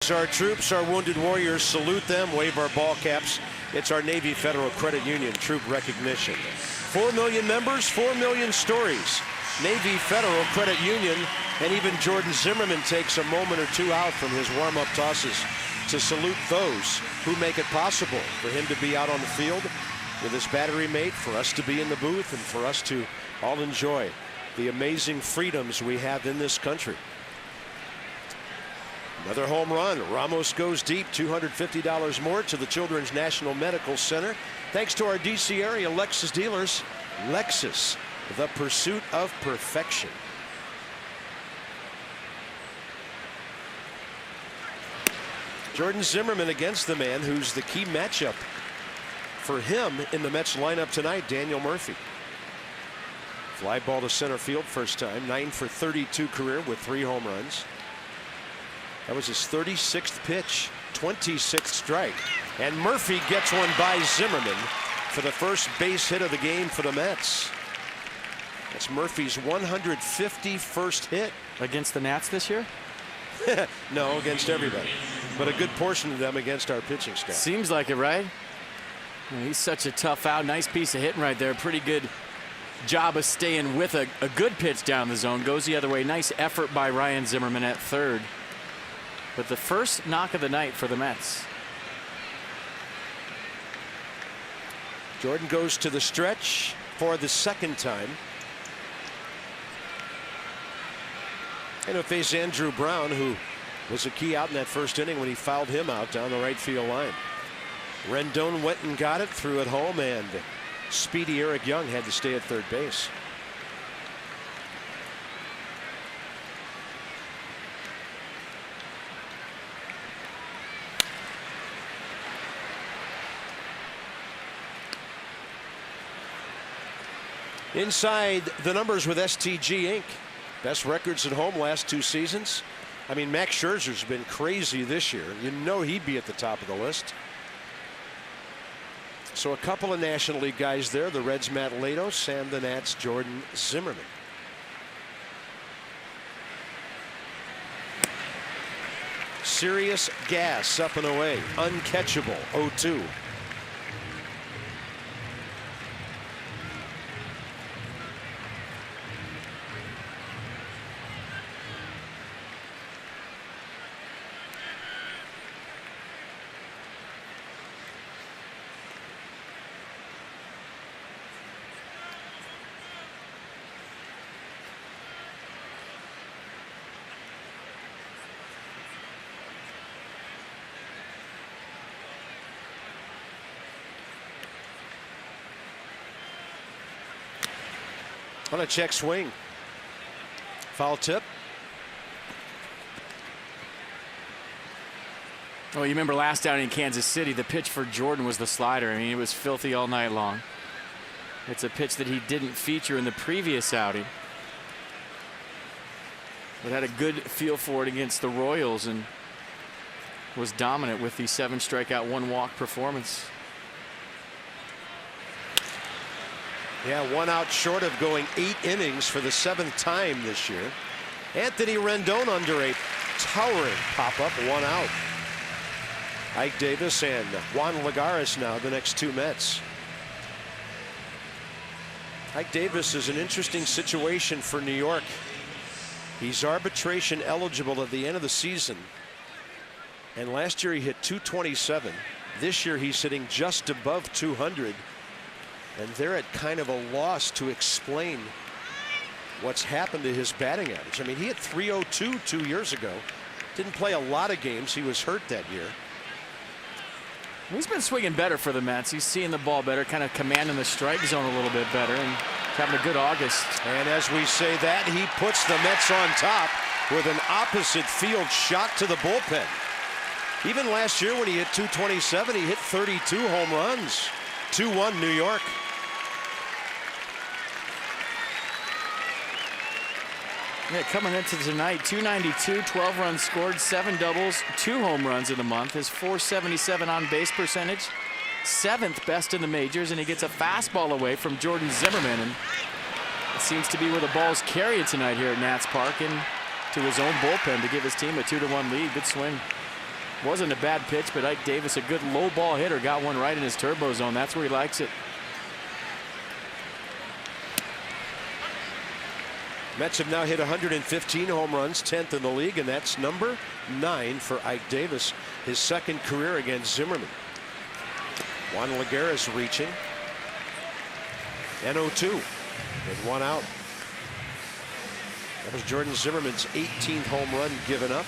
as our troops, our wounded warriors, salute them, wave our ball caps. It's our Navy Federal Credit Union troop recognition. 4 million members, 4 million stories. Navy Federal Credit Union, and even Jordan Zimmerman takes a moment or two out from his warm-up tosses to salute those who make it possible for him to be out on the field with his battery mate, for us to be in the booth, and for us to all enjoy the amazing freedoms we have in this country. Another home run. Ramos goes deep. $250 more to the Children's National Medical Center. Thanks to our D.C. area Lexus dealers. Lexus, the pursuit of perfection. Jordan Zimmerman against the man who's the key matchup for him in the Mets lineup tonight, Daniel Murphy. Fly ball to center field first time. 9 for 32 career with 3 home runs. That was his 36th pitch, 26th strike. And Murphy gets one by Zimmerman for the first base hit of the game for the Mets. That's Murphy's 151st hit. Against the Nats this year? No, against everybody. But a good portion of them against our pitching staff. Seems like it, right? He's such a tough out. Nice piece of hitting right there. Pretty good job of staying with a good pitch down the zone. Goes the other way. Nice effort by Ryan Zimmerman at third. But the first knock of the night for the Mets. Jordan goes to the stretch for the second time. And he'll face Andrew Brown, who was a key out in that first inning when he fouled him out down the right field line. Rendon went and got it, threw it home, and speedy Eric Young had to stay at third base. Inside the numbers with STG Inc. Best records at home last 2 seasons. I mean, Max Scherzer's been crazy this year. You know he'd be at the top of the list. So a couple of National League guys there. The Reds' Matt Latos and the Nats' Jordan Zimmerman. Serious gas up and away. Uncatchable. 0-2. On a check swing. Foul tip. Oh, you remember last outing in Kansas City, the pitch for Jordan was the slider. I mean, it was filthy all night long. It's a pitch that he didn't feature in the previous outing, but had a good feel for it against the Royals and was dominant with the 7 strikeout, 1 walk performance. Yeah, 1 out short of going 8 innings for the 7th time this year. Anthony Rendon under a towering pop-up, 1 out. Ike Davis and Juan Lagares now the next 2 Mets. Ike Davis is an interesting situation for New York. He's arbitration eligible at the end of the season. And last year he hit .227. This year he's hitting just above 200. And they're at kind of a loss to explain what's happened to his batting average. I mean, he hit .302 2 years ago. Didn't play a lot of games. He was hurt that year. He's been swinging better for the Mets. He's seeing the ball better, kind of commanding the strike zone a little bit better, and having a good August. And as we say that, he puts the Mets on top with an opposite field shot to the bullpen. Even last year when he hit .227, he hit 32 home runs. 2-1 New York. Yeah, coming into tonight, 292, 12 runs scored, 7 doubles, 2 home runs in the month. His .477 on base percentage, 7th best in the majors, and he gets a fastball away from Jordan Zimmerman. And it seems to be where the ball's carried tonight here at Nats Park, and to his own bullpen to give his team a 2-1 lead. Good swing. Wasn't a bad pitch, but Ike Davis, a good low ball hitter, got one right in his turbo zone. That's where he likes it. Mets have now hit 115 home runs, 10th in the league, and that's number 9 for Ike Davis, his second career against Zimmerman. Juan Lagares reaching. NO2 with 1 out. That was Jordan Zimmerman's 18th home run given up.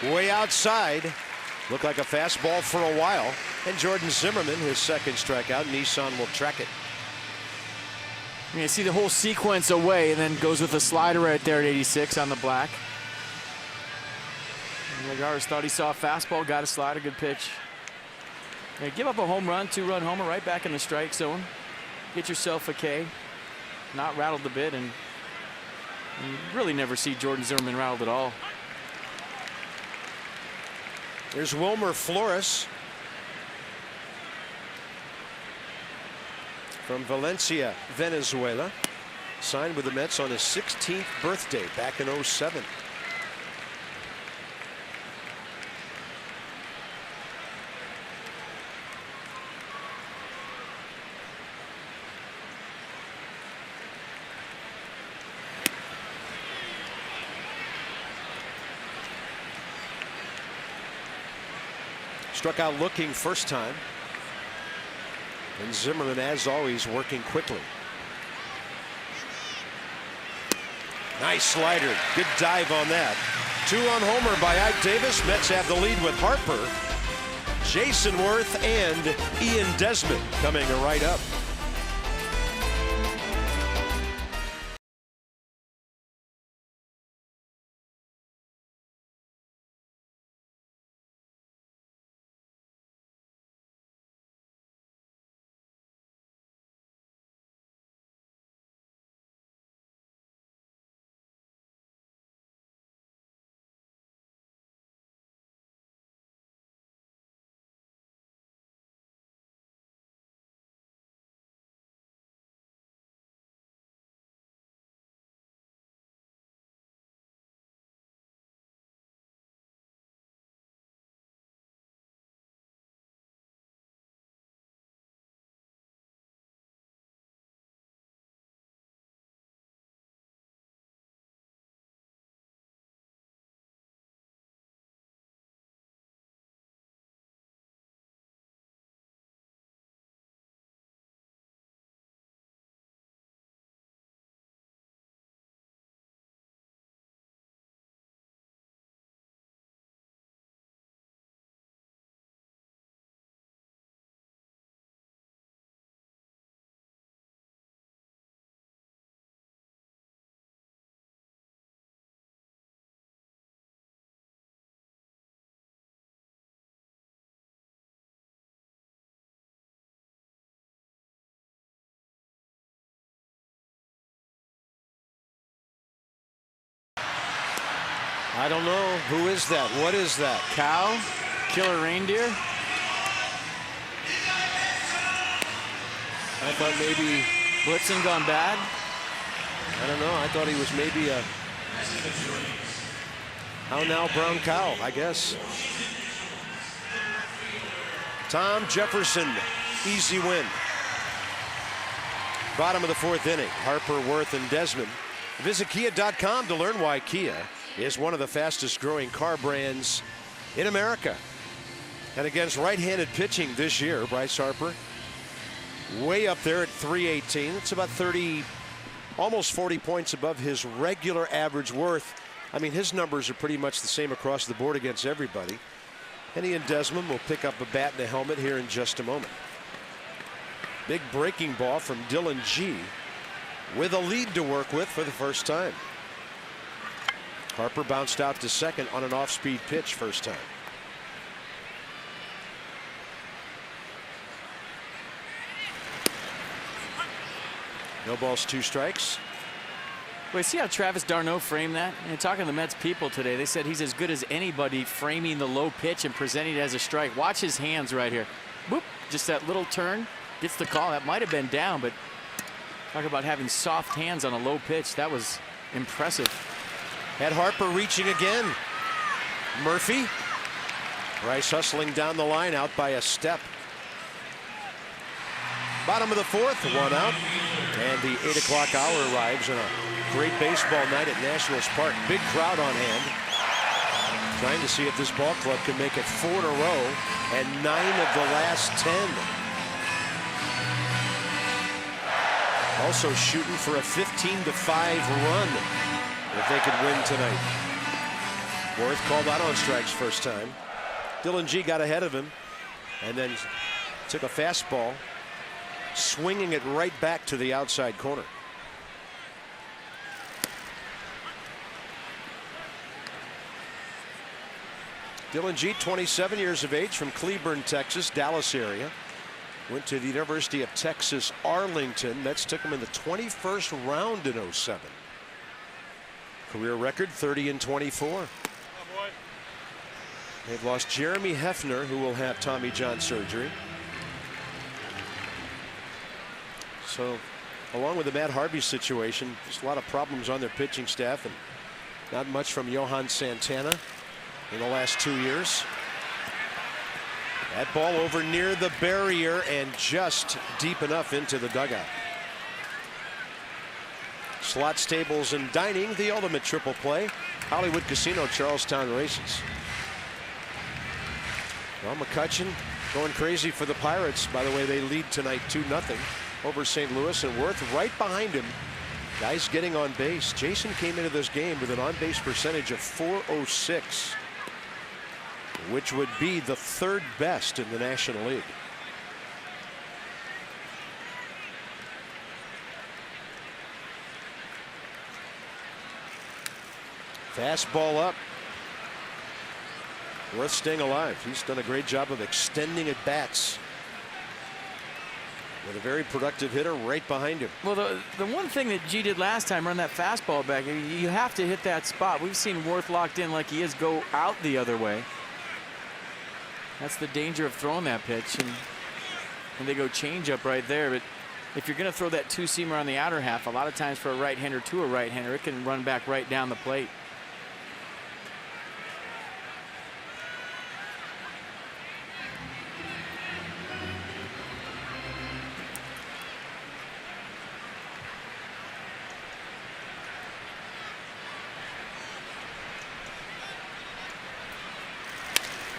Way outside. Looked like a fastball for a while. And Jordan Zimmerman, his second strikeout. Nissan will track it. You see the whole sequence away and then goes with a slider right there at 86 on the black. And Lagares thought he saw a fastball, got a slider, good pitch. Give up a home run, 2-run homer right back in the strike zone. Get yourself a K. Not rattled a bit, and you really never see Jordan Zimmerman rattled at all. There's Wilmer Flores from Valencia, Venezuela. Signed with the Mets on his 16th birthday back in '07. Struck out looking first time. And Zimmerman, as always, working quickly. Nice slider. Good dive on that. 2-run homer by Ike Davis. Mets have the lead with Harper, Jason Worth, and Ian Desmond coming right up. I don't know. Who is that? What is that? Cow? Killer reindeer? I thought maybe Blitzen gone bad? I don't know. I thought he was maybe a how now brown cow, I guess. Tom Jefferson, easy win. Bottom of the 4th inning. Harper, Worth, and Desmond. Visit Kia.com to learn why Kia is one of the fastest growing car brands in America. And against right-handed pitching this year, Bryce Harper way up there at 318. It's about 30, almost 40 points above his regular average Worth. I mean, his numbers are pretty much the same across the board against everybody. And Ian Desmond will pick up a bat and a helmet here in just a moment. Big breaking ball from Dylan G with a lead to work with for the first time. Harper bounced out to second on an off-speed pitch first time. No balls, 2 strikes. Wait, see how Travis d'Arnaud framed that? And talking to the Mets people today, they said he's as good as anybody framing the low pitch and presenting it as a strike. Watch his hands right here. Boop, just that little turn, gets the call. That might have been down, but talk about having soft hands on a low pitch. That was impressive. Had Harper reaching again. Murphy. Rice hustling down the line, out by a step. Bottom of the 4th, 1 out. And the 8 o'clock hour arrives in a great baseball night at Nationals Park. Big crowd on hand. Trying to see if this ball club can make it 4 in a row and 9 of the last 10. Also shooting for a 15-5 run if they could win tonight. Worth called out on strikes first time. Dylan G got ahead of him and then took a fastball, swinging it right back to the outside corner. Dylan G, 27 years of age, from Cleburne, Texas, Dallas area. Went to the University of Texas, Arlington. Mets took him in the 21st round in '07. Career record 30-24. They've lost Jeremy Hefner, who will have Tommy John surgery. So, along with the Matt Harvey situation, there's a lot of problems on their pitching staff, and not much from Johan Santana in the last 2 years. That ball over near the barrier and just deep enough into the dugout. Slots, tables, and dining, the ultimate triple play. Hollywood Casino, Charlestown Races. Well, McCutchen going crazy for the Pirates. By the way, they lead tonight 2-0 over St. Louis, and Worth right behind him. Guys getting on base. Jason came into this game with an on-base percentage of .406, which would be the 3rd best in the National League. Fastball up. Worth staying alive. He's done a great job of extending at bats with a very productive hitter right behind him. Well, the one thing that G did last time, run that fastball back, you have to hit that spot. We've seen Worth locked in like he is go out the other way. That's the danger of throwing that pitch, and they go change up right there. But if you're going to throw that 2-seamer on the outer half, a lot of times for a right-hander to a right-hander, it can run back right down the plate.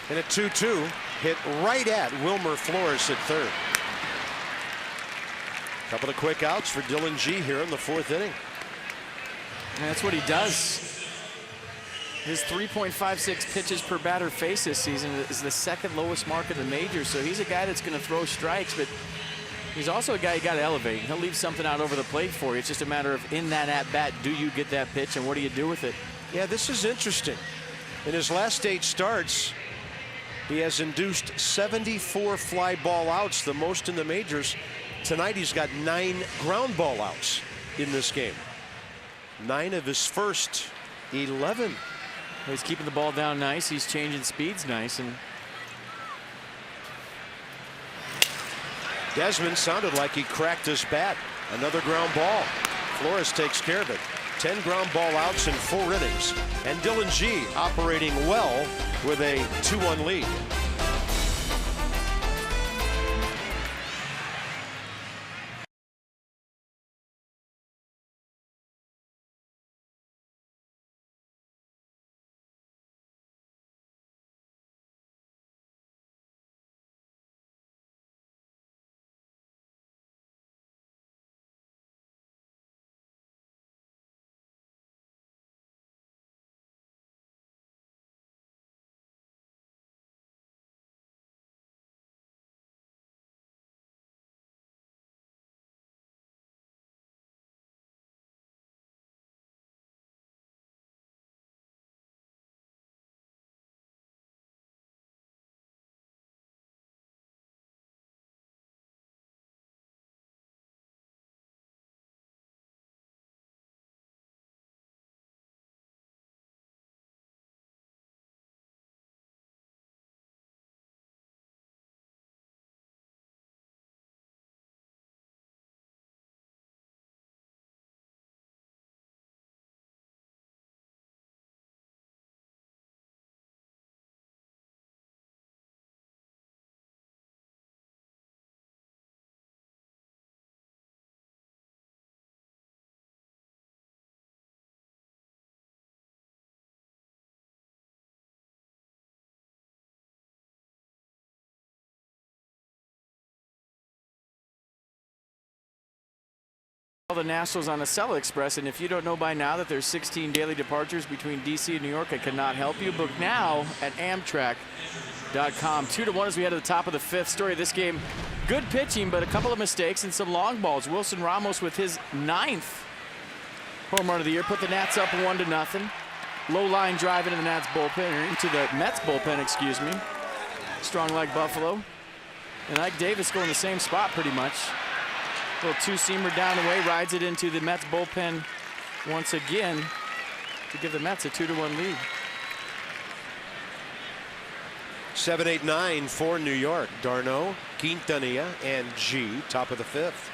And a 2-2 hit right at Wilmer Flores at third. Couple of quick outs for Dylan G here in the 4th inning. And that's what he does. His 3.56 pitches per batter face this season is the 2nd lowest mark in the majors. So he's a guy that's going to throw strikes, but he's also a guy you got to elevate. He'll leave something out over the plate for you. It's just a matter of, in that at-bat, do you get that pitch and what do you do with it? Yeah, this is interesting. In his last 8 starts, he has induced 74 fly ball outs, the most in the majors. Tonight he's got 9 ground ball outs in this game. 9 of his first 11. He's keeping the ball down nice. He's changing speeds nice. And Desmond sounded like he cracked his bat. Another ground ball. Flores takes care of it. 10 ground ball outs in 4 innings. And Dylan G operating well with a 2-1 lead. The Nationals on the Acela Express, and if you don't know by now that there's 16 daily departures between DC and New York, I cannot help you. Book now at Amtrak.com. 2-1 as we head to the top of the fifth. Story of this game, good pitching, but a couple of mistakes and some long balls. Wilson Ramos with his 9th home run of the year put the Nats up 1-0. Low line drive into the Nats bullpen, or into the Mets bullpen, excuse me. Strong like Buffalo. And Ike Davis going the same spot pretty much. Little two-seamer down the way, rides it into the Mets bullpen once again to give the Mets a 2-1 lead. 7-8-9 for New York. Darno, Quintanilla, and G, top of the fifth.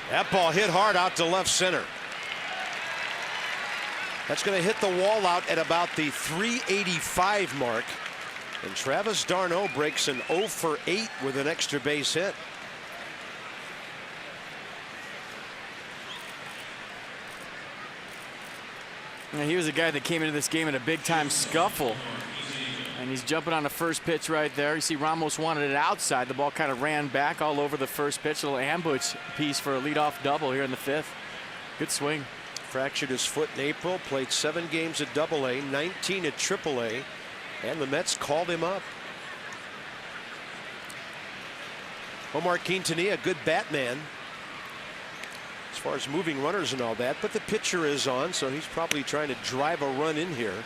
That ball hit hard out to left center. That's going to hit the wall out at about the 385 mark. And Travis d'Arnaud breaks an 0 for 8 with an extra base hit. Yeah, he was a guy that came into this game in a big-time scuffle. And he's jumping on the first pitch right there. You see Ramos wanted it outside. The ball kind of ran back all over the first pitch. A little ambush piece for a leadoff double here in the fifth. Good swing. Fractured his foot in April. Played 7 games at AA, 19 at AAA. And the Mets called him up. Omar Quintanilla, good Batman as far as moving runners and all that, but the pitcher is on, so he's probably trying to drive a run in here.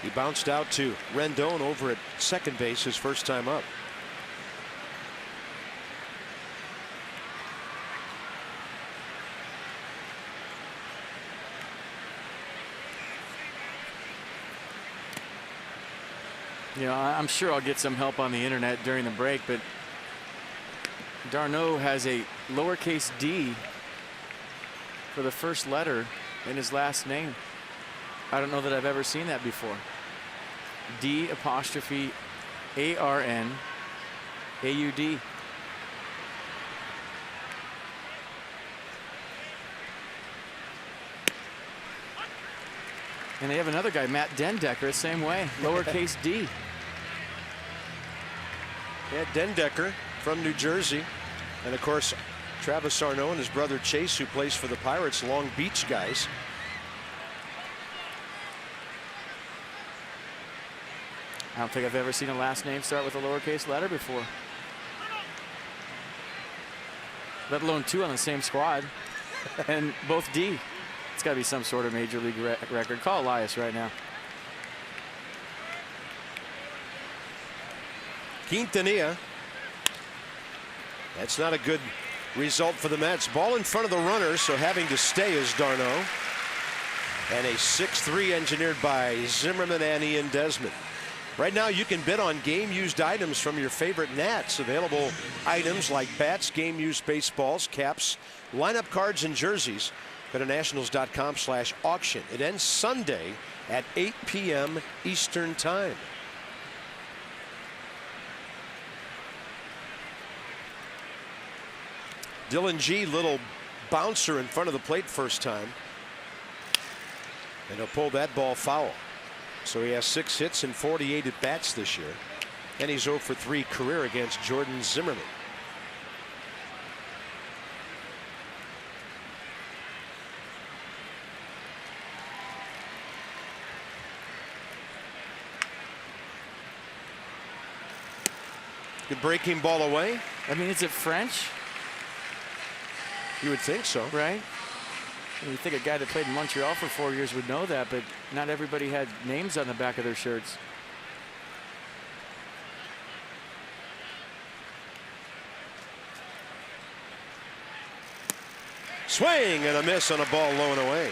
He bounced out to Rendon over at second base his first time up. You know, I'm sure I'll get some help on the internet during the break, but d'Arnaud has a lowercase d for the first letter in his last name. I don't know that I've ever seen that before. D apostrophe A-R-N-A-U-D. And they have another guy, Matt Dendecker, same way, lowercase d. Yeah, Dendecker from New Jersey. And of course, Travis d'Arnaud and his brother Chase, who plays for the Pirates, Long Beach guys. I don't think I've ever seen a last name start with a lowercase letter before. Let alone 2 on the same squad. And both D. It's got to be some sort of major league record. Call Elias right now. Quintanilla. That's not a good result for the Mets. Ball in front of the runner, so having to stay is d'Arnaud. And a 6-3 engineered by Zimmerman and Ian Desmond. Right now you can bid on game-used items from your favorite Nats. Available items like bats, game-used baseballs, caps, lineup cards, and jerseys. Go to nationals.com/auction. It ends Sunday at 8 p.m. Eastern Time. Dylan G, little bouncer in front of the plate first time. And he'll pull that ball foul. So he has 6 hits and 48 at bats this year. And he's 0 for 3 career against Jordan Zimmerman. Good breaking ball away. I mean, is it French? You would think so. Right? You think a guy that played in Montreal for 4 years would know that, but not everybody had names on the back of their shirts. Swing and a miss on a ball low and away.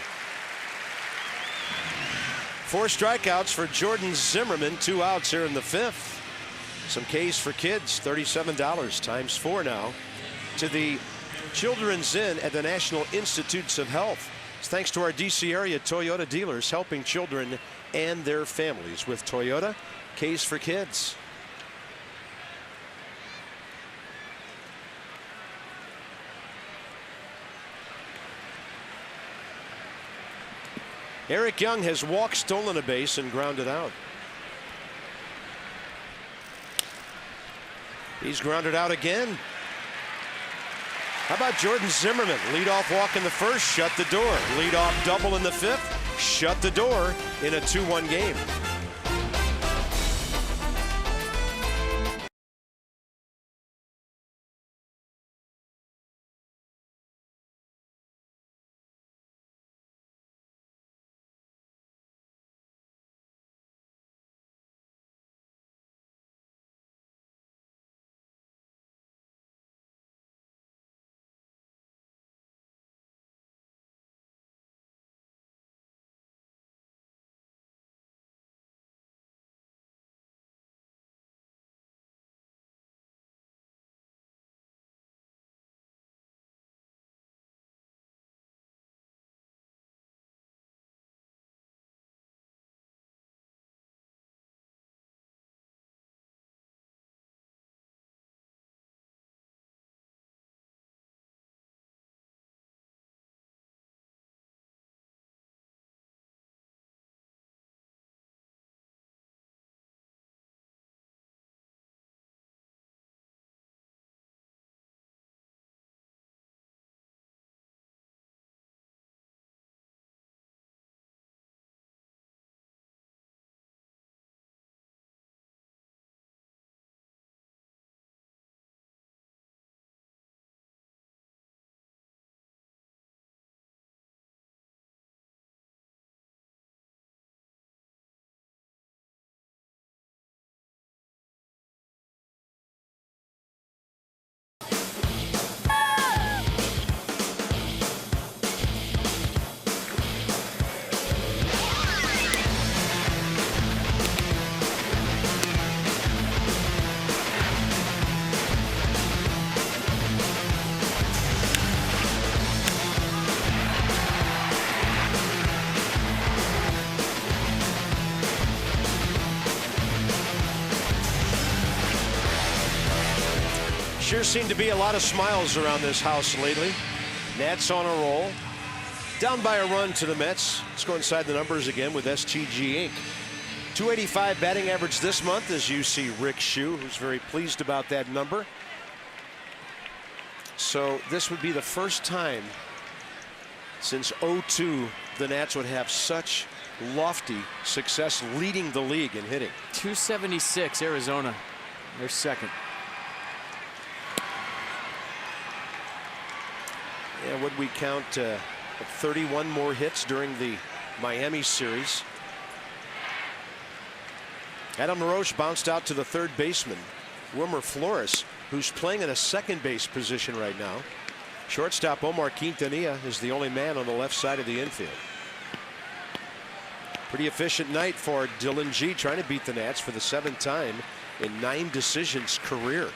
4 strikeouts for Jordan Zimmerman, 2 outs here in the fifth. Some K's for kids, $37 times 4 now to the Children's Inn at the National Institutes of Health. It's thanks to our DC area Toyota dealers helping children and their families with Toyota. K's for kids. Eric Young has walked, stolen a base, and grounded out. He's grounded out again. How about Jordan Zimmerman? Leadoff walk in the first, shut the door. Leadoff double in the fifth, shut the door in a 2-1 game. Sure seem to be a lot of smiles around this house lately. Nats on a roll. Down by a run to the Mets. Let's go inside the numbers again with STG Inc. 285 batting average this month, as you see Rick Shue, who's very pleased about that number. So this would be the first time since '02 the Nats would have such lofty success leading the league in hitting. 276, Arizona. They're second. Yeah, would we count 31 more hits during the Miami series? Adam LaRoche bounced out to the third baseman, Wilmer Flores, who's playing in a second base position right now. Shortstop Omar Quintanilla is the only man on the left side of the infield. Pretty efficient night for Dylan G, trying to beat the Nats for the 7th time in 9 decisions career.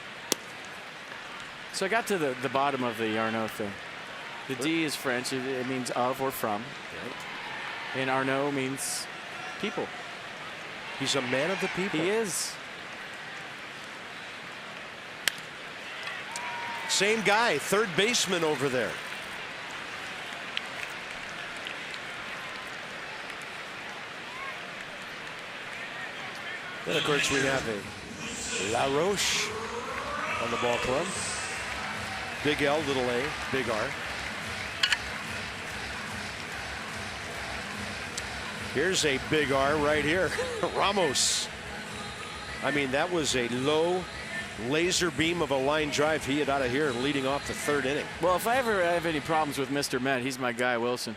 So I got to the bottom of the Arnaud thing. The D is French. It means of or from. Right. And Arnaud means people. He's a man of the people. He is. Same guy, third baseman over there. Then, of course, we have a LaRoche on the ball club. Big L, little a, big R. Here's a big R right here. Ramos. I mean, that was a low laser beam of a line drive he had out of here leading off the 3rd inning. Well, if I ever have any problems with Mr. Met, he's my guy, Wilson,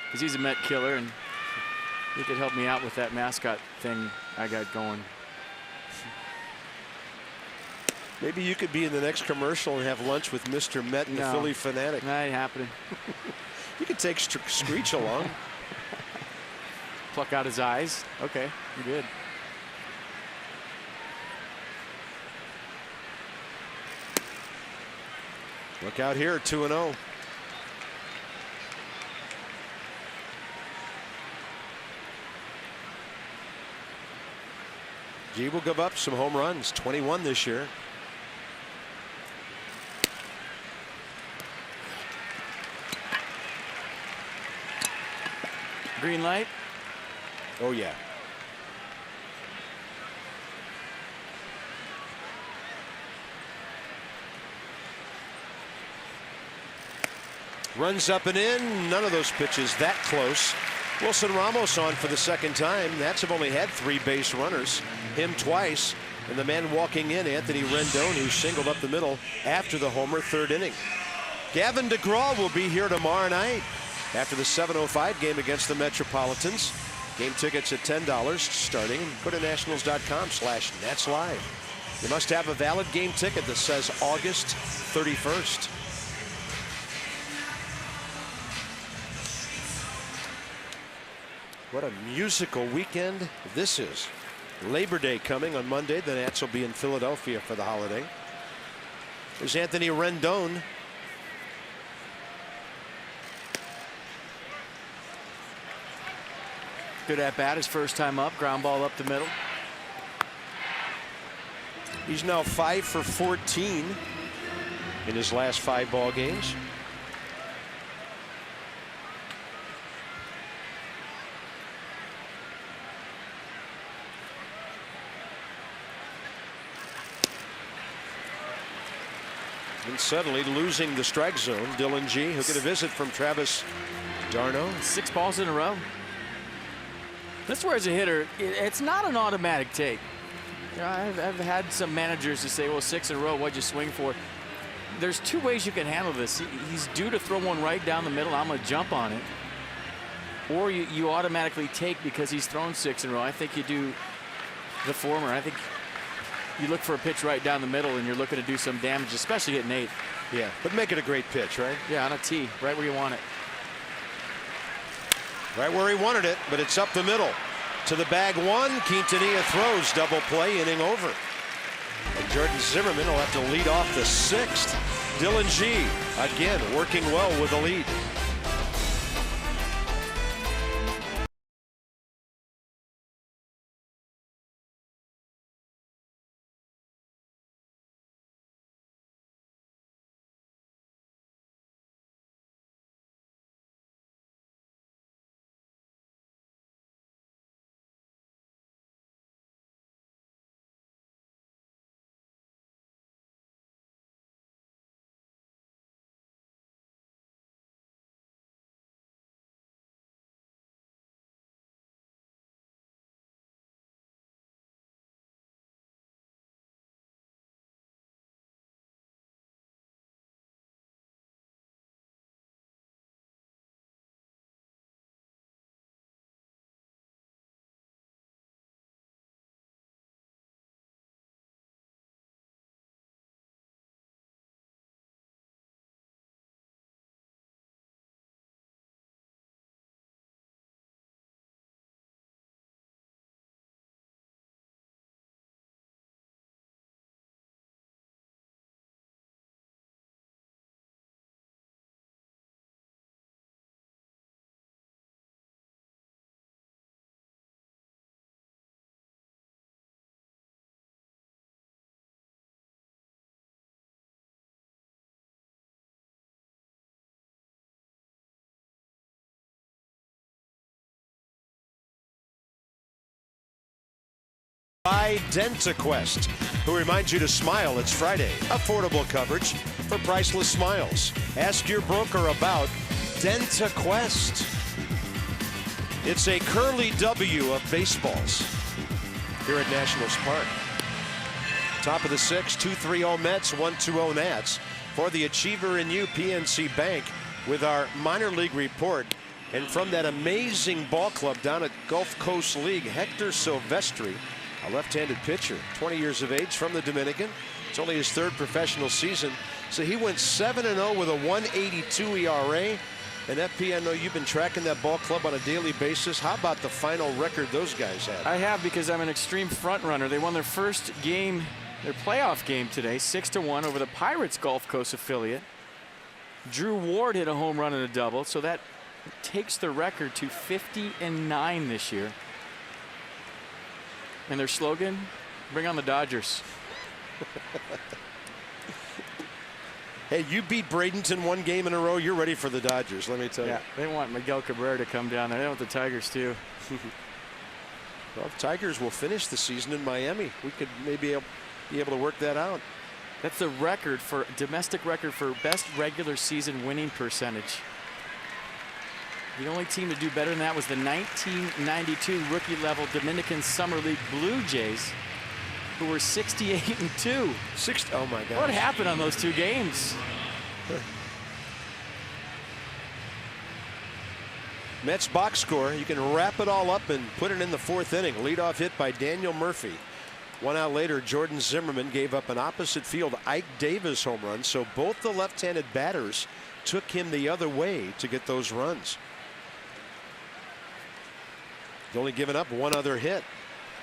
because he's a Met killer, and he could help me out with that mascot thing I got going. Maybe you could be in the next commercial and have lunch with Mr. Met and the Philly Fanatic. That ain't happening. You could take Screech along. Pluck out his eyes. Okay, you're good. Look out here, 2-0. G will give up some home runs, 21 this year. Green light. Oh, yeah. Runs up and in. None of those pitches that close. Wilson Ramos on for the second time. Nats have only had 3 base runners. Him twice. And the man walking in, Anthony Rendon, who singled up the middle after the homer, 3rd inning. Gavin DeGraw will be here tomorrow night after the 7:05 game against the Metropolitans. Game tickets at $10 starting. Go to nationals.com/Nats Live. You must have a valid game ticket that says August 31st. What a musical weekend this is. Labor Day coming on Monday. The Nats will be in Philadelphia for the holiday. There's Anthony Rendon. Good at bat, his first time up, ground ball up the middle. He's now 5 for 14 in his last 5 ball games. And suddenly losing the strike zone, Dylan G, who get a visit from Travis d'Arnaud. 6 balls in a row. That's where, as a hitter, it's not an automatic take. You know, I've had some managers who say, well, 6 in a row, what'd you swing for? There's 2 ways you can handle this. He's due to throw one right down the middle. I'm going to jump on it. Or you automatically take because he's thrown 6 in a row. I think you do the former. I think you look for a pitch right down the middle and you're looking to do some damage, especially hitting 8. Yeah, but make it a great pitch, right? Yeah, on a tee, right where you want it. Right where he wanted it, but it's up the middle. To the bag 1, Quintanilla throws, double play, inning over. And Jordan Zimmerman will have to lead off the 6th. Dylan G, again, working well with the lead. By DentaQuest, who reminds you to smile. It's Friday. Affordable coverage for priceless smiles. Ask your broker about DentaQuest. It's a curly W of baseballs here at Nationals Park. Top of the 6th, 2-3-0 Mets, 1-2-0 Nats. For the Achiever in You, PNC Bank, with our minor league report. And from that amazing ball club down at Gulf Coast League, Hector Silvestri, a left-handed pitcher, 20 years of age, from the Dominican. It's only his 3rd professional season. So he went 7-0 with a 1.82 ERA. And FP, I know you've been tracking that ball club on a daily basis. How about the final record those guys had? I have, because I'm an extreme front runner. They won their first game, their playoff game today, 6-1 over the Pirates Gulf Coast affiliate. Drew Ward hit a home run and a double, so that takes the record to 50-9 this year. And their slogan, bring on the Dodgers. Hey, you beat Bradenton 1 game in a row. You're ready for the Dodgers, let me tell you. They want Miguel Cabrera to come down there. They want the Tigers, too. Well, if Tigers will finish the season in Miami, we could maybe be able to work that out. That's the record for domestic record for best regular season winning percentage. The only team to do better than that was the 1992 rookie level Dominican Summer League Blue Jays, who were 68-2. Oh my God. What happened on those 2 games? Mets box score. You can wrap it all up and put it in the 4th inning. Leadoff hit by Daniel Murphy. 1 out later, Jordan Zimmerman gave up an opposite field Ike Davis home run. So both the left-handed batters took him the other way to get those runs. He's only given up 1 other hit.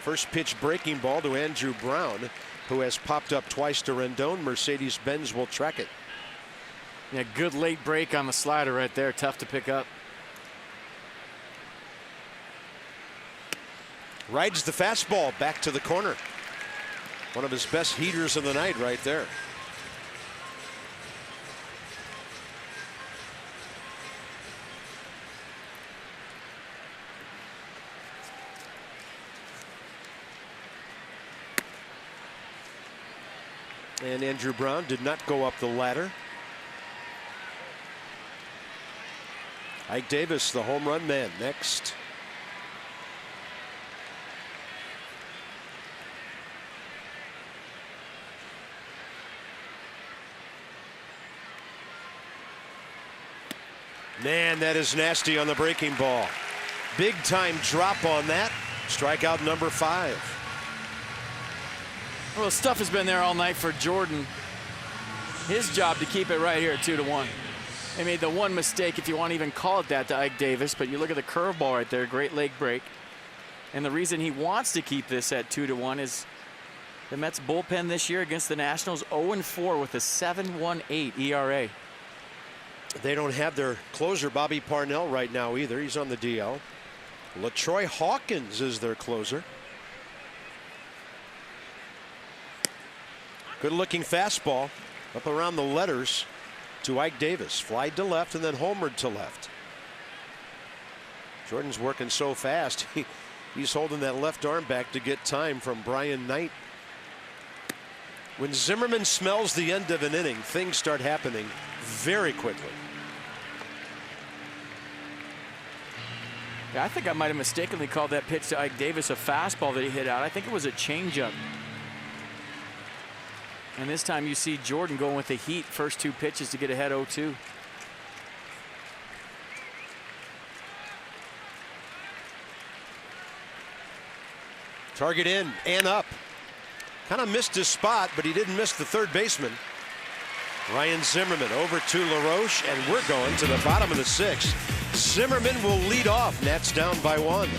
First pitch breaking ball to Andrew Brown, who has popped up twice to Rendon. Mercedes-Benz will track it. Yeah, good late break on the slider right there. Tough to pick up. Rides the fastball back to the corner. One of his best heaters of the night right there. And Andrew Brown did not go up the ladder. Ike Davis, the home run man, next. Man, that is nasty on the breaking ball. Big time drop on that. Strikeout number 5. Well, stuff has been there all night for Jordan. His job to keep it right here at 2-1. They made the one mistake, if you want to even call it that, to Ike Davis, but you look at the curveball right there, great leg break. And the reason he wants to keep this at 2-1 is the Mets bullpen this year against the Nationals 0-4 with a 7.18 ERA. They don't have their closer, Bobby Parnell, right now either. He's on the DL. LaTroy Hawkins is their closer. Good looking fastball up around the letters to Ike Davis. Flied to left and then homered to left. Jordan's working so fast. He's holding that left arm back to get time from Brian Knight. When Zimmerman smells the end of an inning, things start happening very quickly. Yeah, I think I might have mistakenly called that pitch to Ike Davis a fastball that he hit out. I think it was a changeup. And this time you see Jordan going with the heat, first 2 pitches to get ahead 0-2. Target in and up. Kind of missed his spot, but he didn't miss the third baseman. Ryan Zimmerman over to LaRoche, and we're going to the bottom of the 6th. Zimmerman will lead off. Nats down by 1.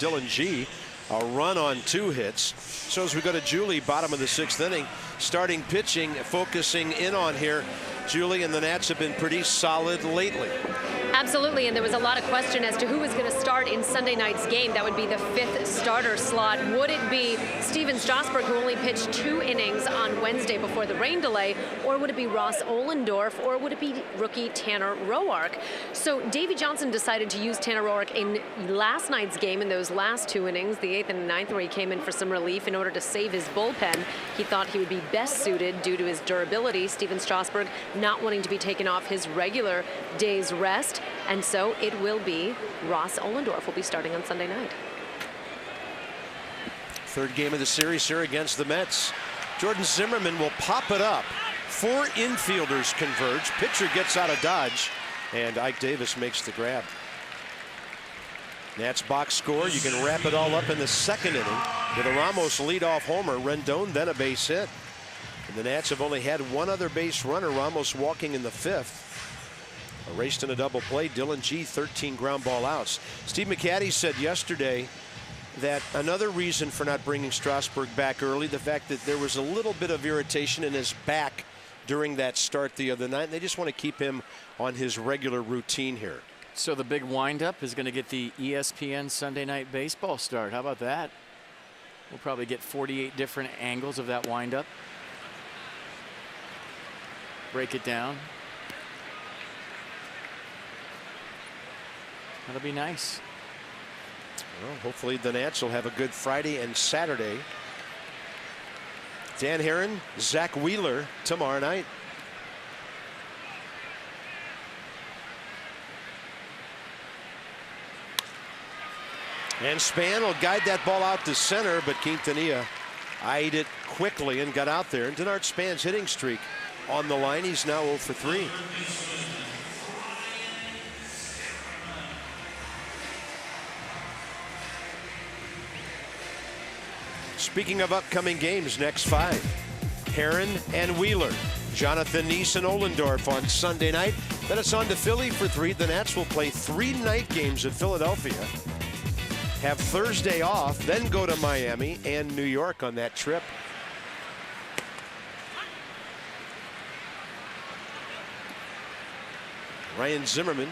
Dylan G, a run on 2 hits. So as we go to Julie, bottom of the 6th inning, starting pitching, focusing in on here. Julie, and the Nats have been pretty solid lately. Absolutely, and there was a lot of question as to who was going to start in Sunday night's game. That would be the 5th starter slot. Would it be Steven Strasburg, who only pitched 2 innings on Wednesday before the rain delay, or would it be Ross Ollendorf, or would it be rookie Tanner Roark? So Davey Johnson decided to use Tanner Roark in last night's game in those last 2 innings, the 8th and 9th, where he came in for some relief in order to save his bullpen. He thought he would be best suited due to his durability. Steven Strasburg not wanting to be taken off his regular day's rest. And so it will be Ross Ollendorf will be starting on Sunday night. 3rd game of the series here against the Mets. Jordan Zimmerman will pop it up. 4 infielders converge. Pitcher gets out of dodge, and Ike Davis makes the grab. Nats box score. You can wrap it all up in the 2nd inning with a Ramos leadoff homer. Rendon then a base hit. And the Nats have only had 1 other base runner, Ramos walking in the 5th. Erased in a double play. Dylan G, 13 ground ball outs. Steve McCaddy said yesterday that another reason for not bringing Strasburg back early, the fact that there was a little bit of irritation in his back during that start the other night. And they just want to keep him on his regular routine here. So the big windup is going to get the ESPN Sunday Night Baseball start. How about that? We'll probably get 48 different angles of that windup. Break it down. That'll be nice. Well, hopefully the Nats will have a good Friday and Saturday. Dan Herron, Zach Wheeler tomorrow night. And Span will guide that ball out to center, but Quintanilla eyed it quickly and got out there. And Denard Span's hitting streak on the line. He's now 0 for 3. Speaking of upcoming games, next 5. Herron and Wheeler. Jonathan Neese and Ollendorf on Sunday night. Then it's on to Philly for 3. The Nats will play 3 night games at Philadelphia. Have Thursday off, then go to Miami and New York on that trip. Ryan Zimmerman.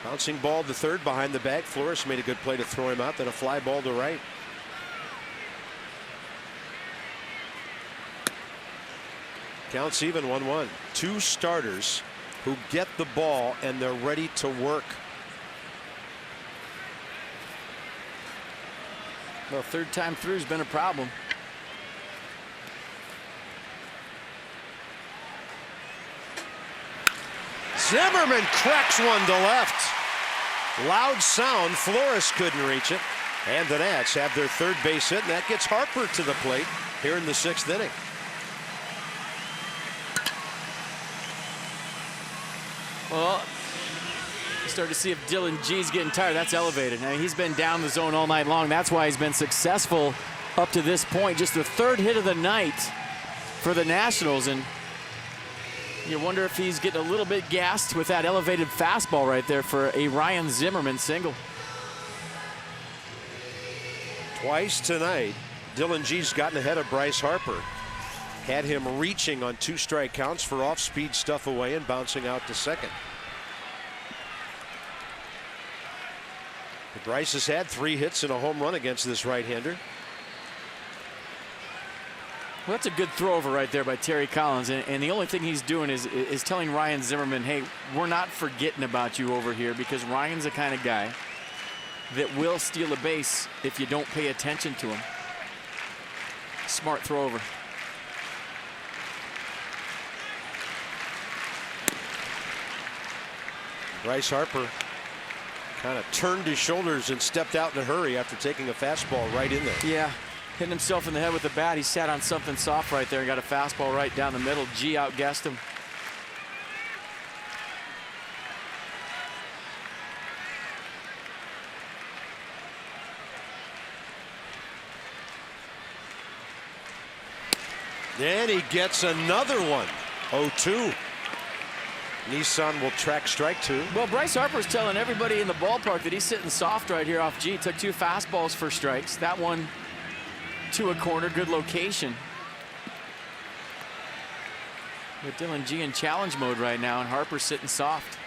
Bouncing ball to 3rd behind the bag. Flores made a good play to throw him out, then a fly ball to right. Counts even 1-1. 2 starters who get the ball and they're ready to work. Well, 3rd time through has been a problem. Zimmerman cracks one to left. Loud sound. Flores couldn't reach it. And the Nats have their 3rd base hit, and that gets Harper to the plate here in the 6th inning. Well, you start to see if Dylan G's getting tired. That's elevated. Now, he's been down the zone all night long. That's why he's been successful up to this point. Just the 3rd hit of the night for the Nationals. And you wonder if he's getting a little bit gassed with that elevated fastball right there for a Ryan Zimmerman single. Twice tonight, Dylan G's gotten ahead of Bryce Harper. Had him reaching on 2 strike counts for off-speed stuff away and bouncing out to 2nd. But Bryce has had 3 hits and a home run against this right-hander. Well, that's a good throw over right there by Terry Collins. And the only thing he's doing is telling Ryan Zimmerman, hey, we're not forgetting about you over here, because Ryan's the kind of guy that will steal a base if you don't pay attention to him. Smart throw over. Bryce Harper kind of turned his shoulders and stepped out in a hurry after taking a fastball right in there. Yeah, hitting himself in the head with the bat. He sat on something soft right there and got a fastball right down the middle. G outguessed him. And he gets another one. 0-2. Nissan will track strike 2. Well, Bryce Harper's telling everybody in the ballpark that he's sitting soft right here off G. Took 2 fastballs for strikes. That one to a corner, good location. With Dylan G in challenge mode right now, and Harper sitting soft.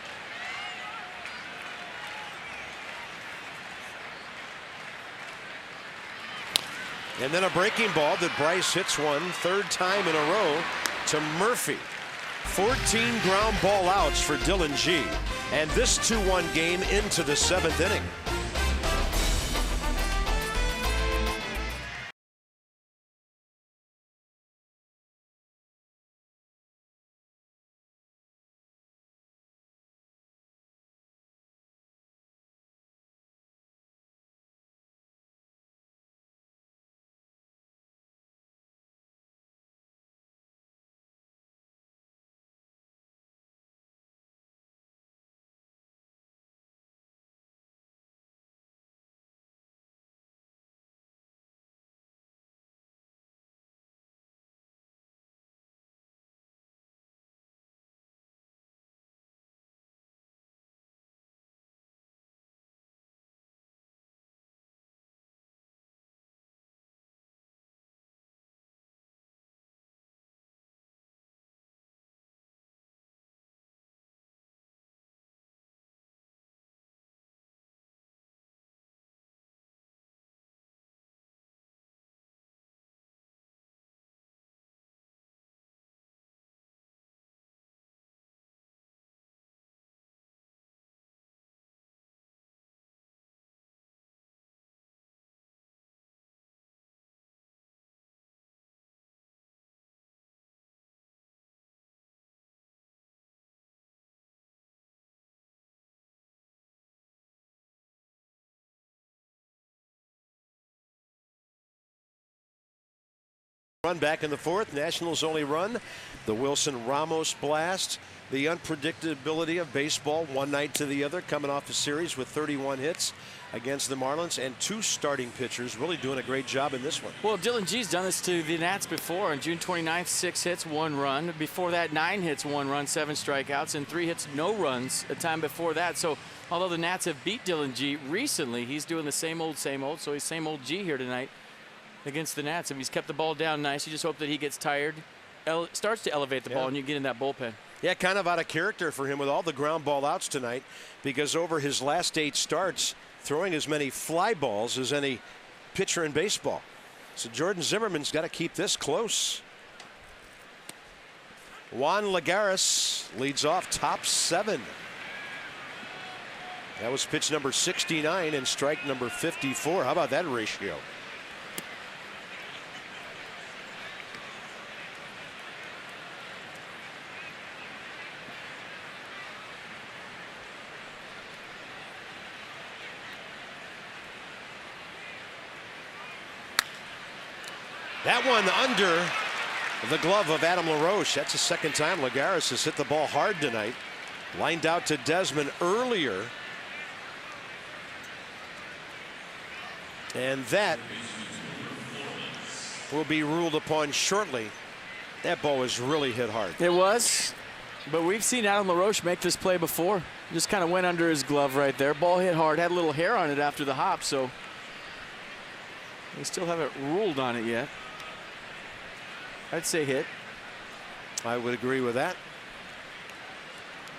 And then a breaking ball that Bryce hits one third time in a row to Murphy. 14 ground ball outs for Dylan G. And this 2-1 game into the 7th inning. Run back in the 4th. Nationals only run. The Wilson Ramos blast. The unpredictability of baseball one night to the other, coming off a series with 31 hits against the Marlins, and 2 starting pitchers really doing a great job in this one. Well, Dylan G's done this to the Nats before. On June 29th, 6 hits, 1 run. Before that, 9 hits, 1 run, 7 strikeouts, and 3 hits, no runs a time before that. So although the Nats have beat Dylan G recently, he's doing the same old, so he's same old G here tonight against the Nats. If he's kept the ball down nice, you just hope that he gets tired, starts to elevate the ball, and you get in that bullpen. Yeah, kind of out of character for him with all the ground ball outs tonight, because over his last 8 starts, throwing as many fly balls as any pitcher in baseball. So Jordan Zimmerman's got to keep this close. Juan Lagares leads off, top 7. That was pitch number 69 and strike number 54. How about that ratio? That one under the glove of Adam LaRoche. That's the 2nd time Lagares has hit the ball hard tonight. Lined out to Desmond earlier. And that will be ruled upon shortly. That ball was really hit hard. It was, but we've seen Adam LaRoche make this play before. Just kind of went under his glove right there. Ball hit hard, had a little hair on it after the hop, so they still haven't ruled on it yet. I'd say hit. I would agree with that.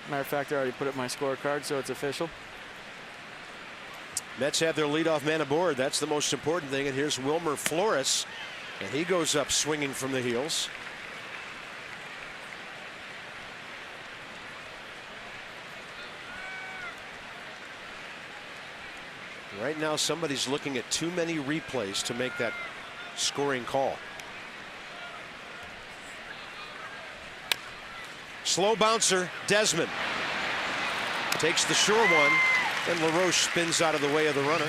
Matter of fact, I already put up my scorecard, so it's official. Mets have their leadoff man aboard. That's the most important thing. And here's Wilmer Flores, and he goes up swinging from the heels. Right now, somebody's looking at too many replays to make that scoring call. Slow bouncer, Desmond takes the sure one, and LaRoche spins out of the way of the runner.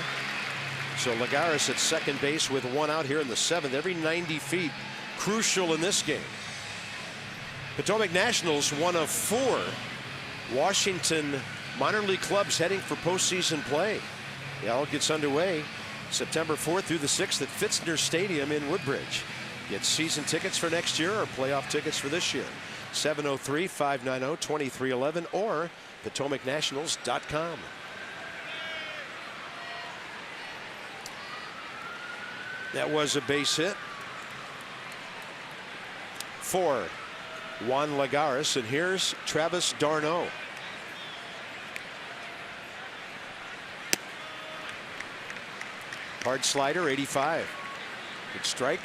So Lagares at 2nd base with 1 out here in the 7th. Every 90 feet, crucial in this game. Potomac Nationals, 1 of 4 Washington minor league clubs heading for postseason play. It all gets underway September 4th through the 6th at Fitzner Stadium in Woodbridge. Get season tickets for next year or playoff tickets for this year. 703-590-2311 or PotomacNationals.com. That was a base hit for Juan Lagares, and here's Travis d'Arnaud. Hard slider, 85. Good strike.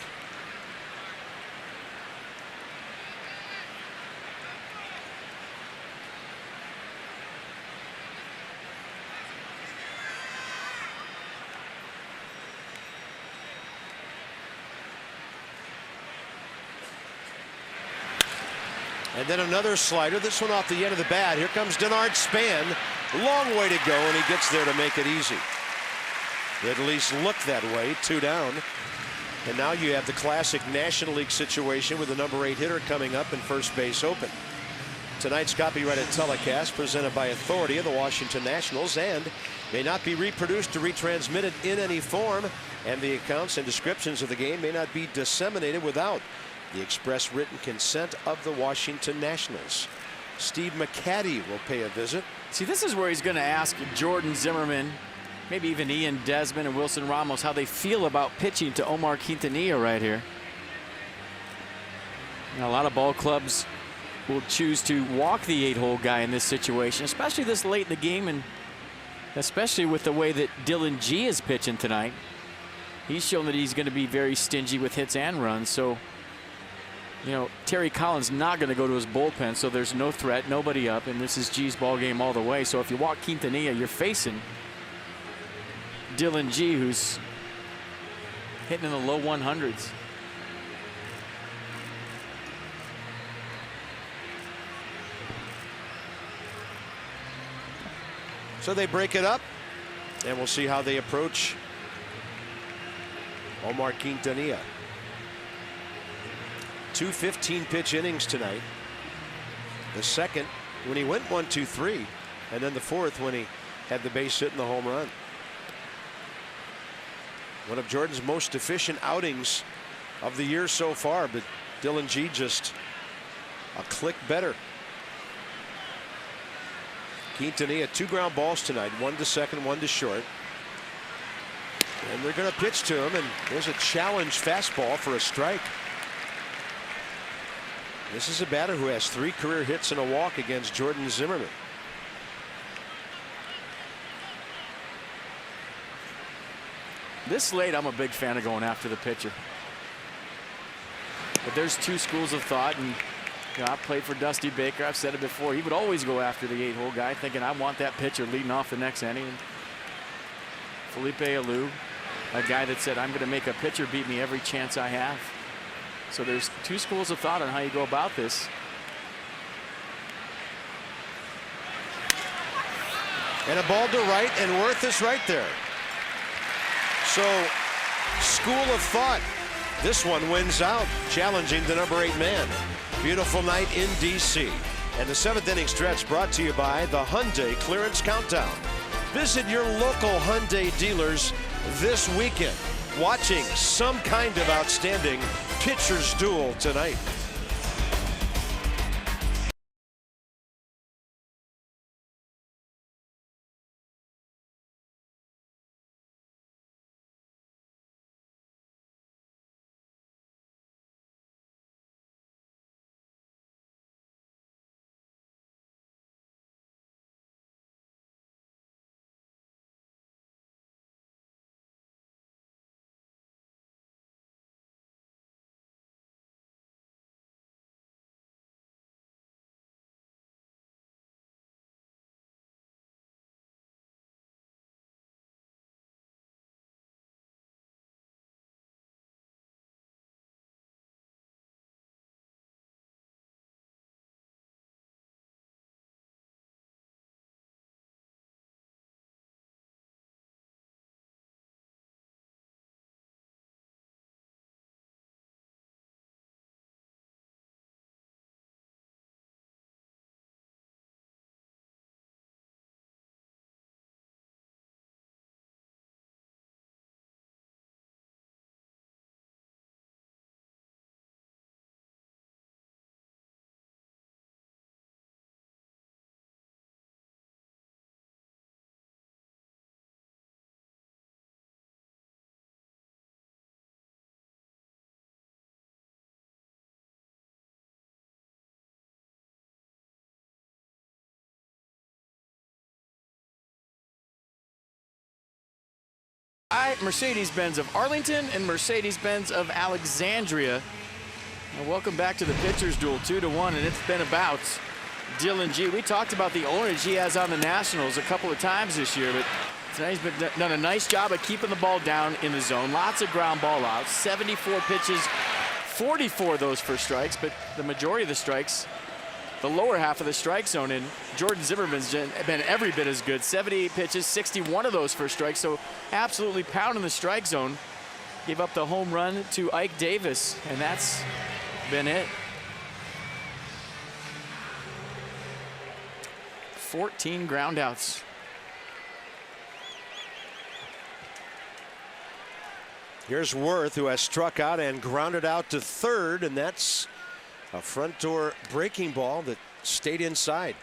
And then another slider, this one off the end of the bat. Here comes Denard Span. Long way to go, and he gets there to make it easy. At least look that way, 2 down. And now you have the classic National League situation with the number 8 hitter coming up and first base open. Tonight's copyrighted telecast presented by authority of the Washington Nationals and may not be reproduced or retransmitted in any form, and the accounts and descriptions of the game may not be disseminated without the express written consent of the Washington Nationals. Steve McCaddy will pay a visit. See, this is where he's going to ask Jordan Zimmerman, maybe even Ian Desmond and Wilson Ramos, how they feel about pitching to Omar Quintanilla right here. You know, a lot of ball clubs will choose to walk the 8-hole guy in this situation, especially this late in the game, and especially with the way that Dylan G is pitching tonight. He's shown that he's going to be very stingy with hits and runs. So, you know, Terry Collins not going to go to his bullpen, so there's no threat, nobody up, and this is G's ball game all the way. So if you walk Quintanilla, you're facing Dylan G, who's hitting in the low 100s. So they break it up, and we'll see how they approach Omar Quintanilla. 2 15-pitch innings tonight. The second when he went 1-2-3, and then the fourth when he had the base hit and the home run. One of Jordan's most efficient outings of the year so far, but Dylan G just a click better. Quintanilla 2 ground balls tonight, 1 to second, 1 to short. And they're going to pitch to him, and there's a challenge fastball for a strike. This is a batter who has 3 career hits and a walk against Jordan Zimmerman. This late, I'm a big fan of going after the pitcher. But there's 2 schools of thought, and you know, I played for Dusty Baker. I've said it before. He would always go after the 8-hole guy, thinking I want that pitcher leading off the next inning. Felipe Alou, a guy that said I'm going to make a pitcher beat me every chance I have. So there's 2 schools of thought on how you go about this. And a ball to right, and Worth is right there. So, school of thought. This one wins out, challenging the number 8 man. Beautiful night in D.C. And the 7th inning stretch brought to you by the Hyundai Clearance Countdown. Visit your local Hyundai dealers this weekend, watching some kind of outstanding pitcher's duel tonight. Mercedes-Benz of Arlington and Mercedes-Benz of Alexandria. And welcome back to the pitchers duel, 2-1, and it's been about Dylan G. We talked about the ownage he has on the Nationals a couple of times this year, but tonight he's done a nice job of keeping the ball down in the zone. Lots of ground ball outs, 74 pitches, 44 of those for strikes, but the majority of the strikes, the lower half of the strike zone, and Jordan Zimmerman's been every bit as good. 78 pitches, 61 of those for strikes, so absolutely pounding the strike zone. Gave up the home run to Ike Davis, and that's been it. 14 groundouts. Here's Worth, who has struck out and grounded out to third, and that's a front door breaking ball that stayed inside.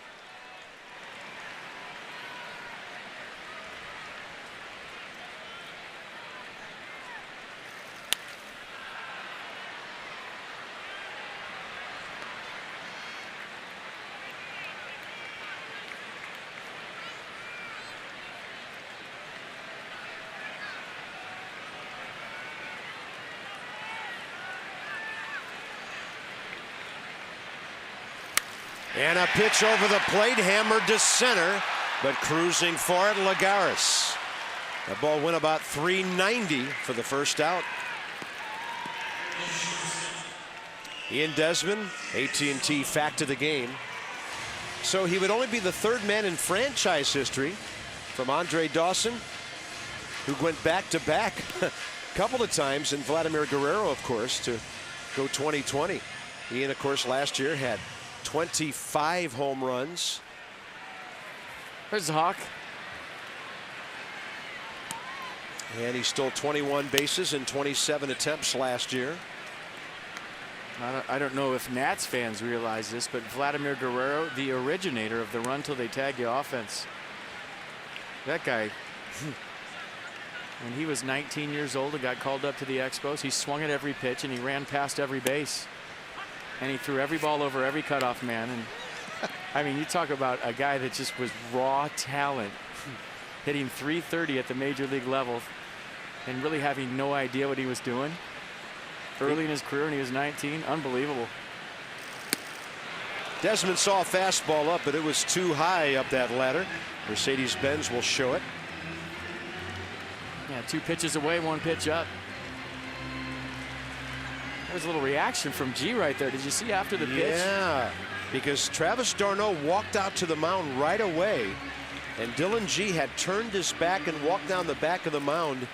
And a pitch over the plate, hammered to center, but cruising for it, Lagares. That ball went about 390 for the first out. Ian Desmond, AT&T fact of the game. So he would only be the third man in franchise history from Andre Dawson, who went back-to-back a couple of times, and Vladimir Guerrero, of course, to go 2020. Ian, of course, last year had 25 home runs. There's the Hawk. And he stole 21 bases in 27 attempts last year. I don't know if Nats fans realize this, but Vladimir Guerrero, the originator of the run till they tag you offense. That guy, when he was 19 years old and got called up to the Expos, he swung at every pitch and he ran past every base. And he threw every ball over every cutoff man. And I mean, you talk about a guy that just was raw talent, hitting .330 at the major league level and really having no idea what he was doing early in his career, and he was 19. Unbelievable. Desmond saw a fastball up, but it was too high up that ladder. Mercedes-Benz will show it. Yeah, 2 pitches away, 1 pitch up. There's a little reaction from G right there. Did you see after the pitch? Yeah, because Travis d'Arnaud walked out to the mound right away, and Dylan G had turned his back and walked down the back of the mound.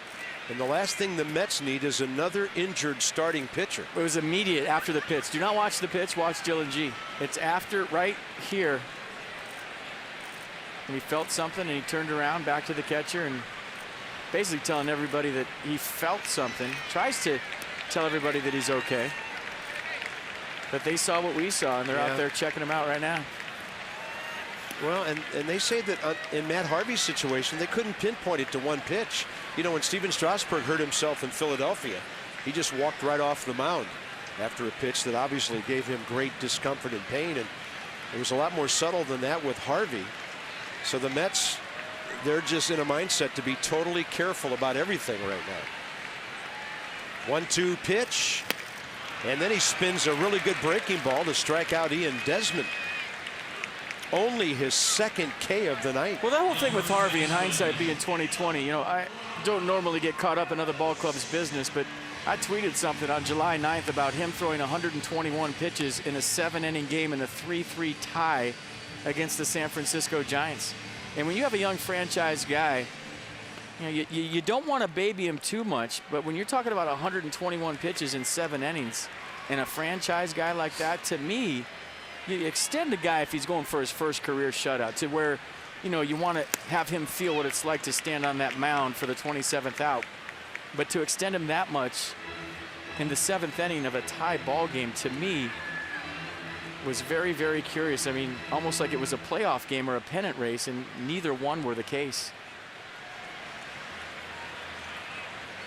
And the last thing the Mets need is another injured starting pitcher. It was immediate after the pitch. Do not watch the pitch, watch Dylan G. It's after, right here. And he felt something and he turned around back to the catcher and basically telling everybody that he felt something. Tries to tell everybody that he's okay. But they saw what we saw, and they're out there checking him out right now. Well, and they say that in Matt Harvey's situation, they couldn't pinpoint it to one pitch. You know, when Steven Strasburg hurt himself in Philadelphia, he just walked right off the mound after a pitch that obviously gave him great discomfort and pain. And it was a lot more subtle than that with Harvey. So the Mets, they're just in a mindset to be totally careful about everything right now. 1-2 pitch, and then he spins a really good breaking ball to strike out Ian Desmond. Only his second K of the night. Well, that whole thing with Harvey, in hindsight being 2020, you know, I don't normally get caught up in other ball clubs' business, but I tweeted something on July 9th about him throwing 121 pitches in a 7-inning game in a 3-3 tie against the San Francisco Giants. And when you have a young franchise guy, you know, you don't want to baby him too much, but when you're talking about 121 pitches in 7 innings and a franchise guy like that, to me, you extend a guy if he's going for his first career shutout to where, you know, you want to have him feel what it's like to stand on that mound for the 27th out. But to extend him that much in the 7th inning of a tie ball game, to me, was very, very curious. I mean, almost like it was a playoff game or a pennant race, and neither one were the case.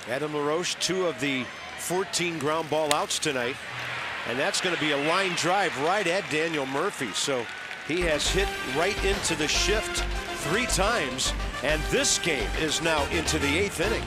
Adam LaRoche, 2 of the 14 ground ball outs tonight. And that's going to be a line drive right at Daniel Murphy. So he has hit right into the shift 3 times. And this game is now into the 8th inning.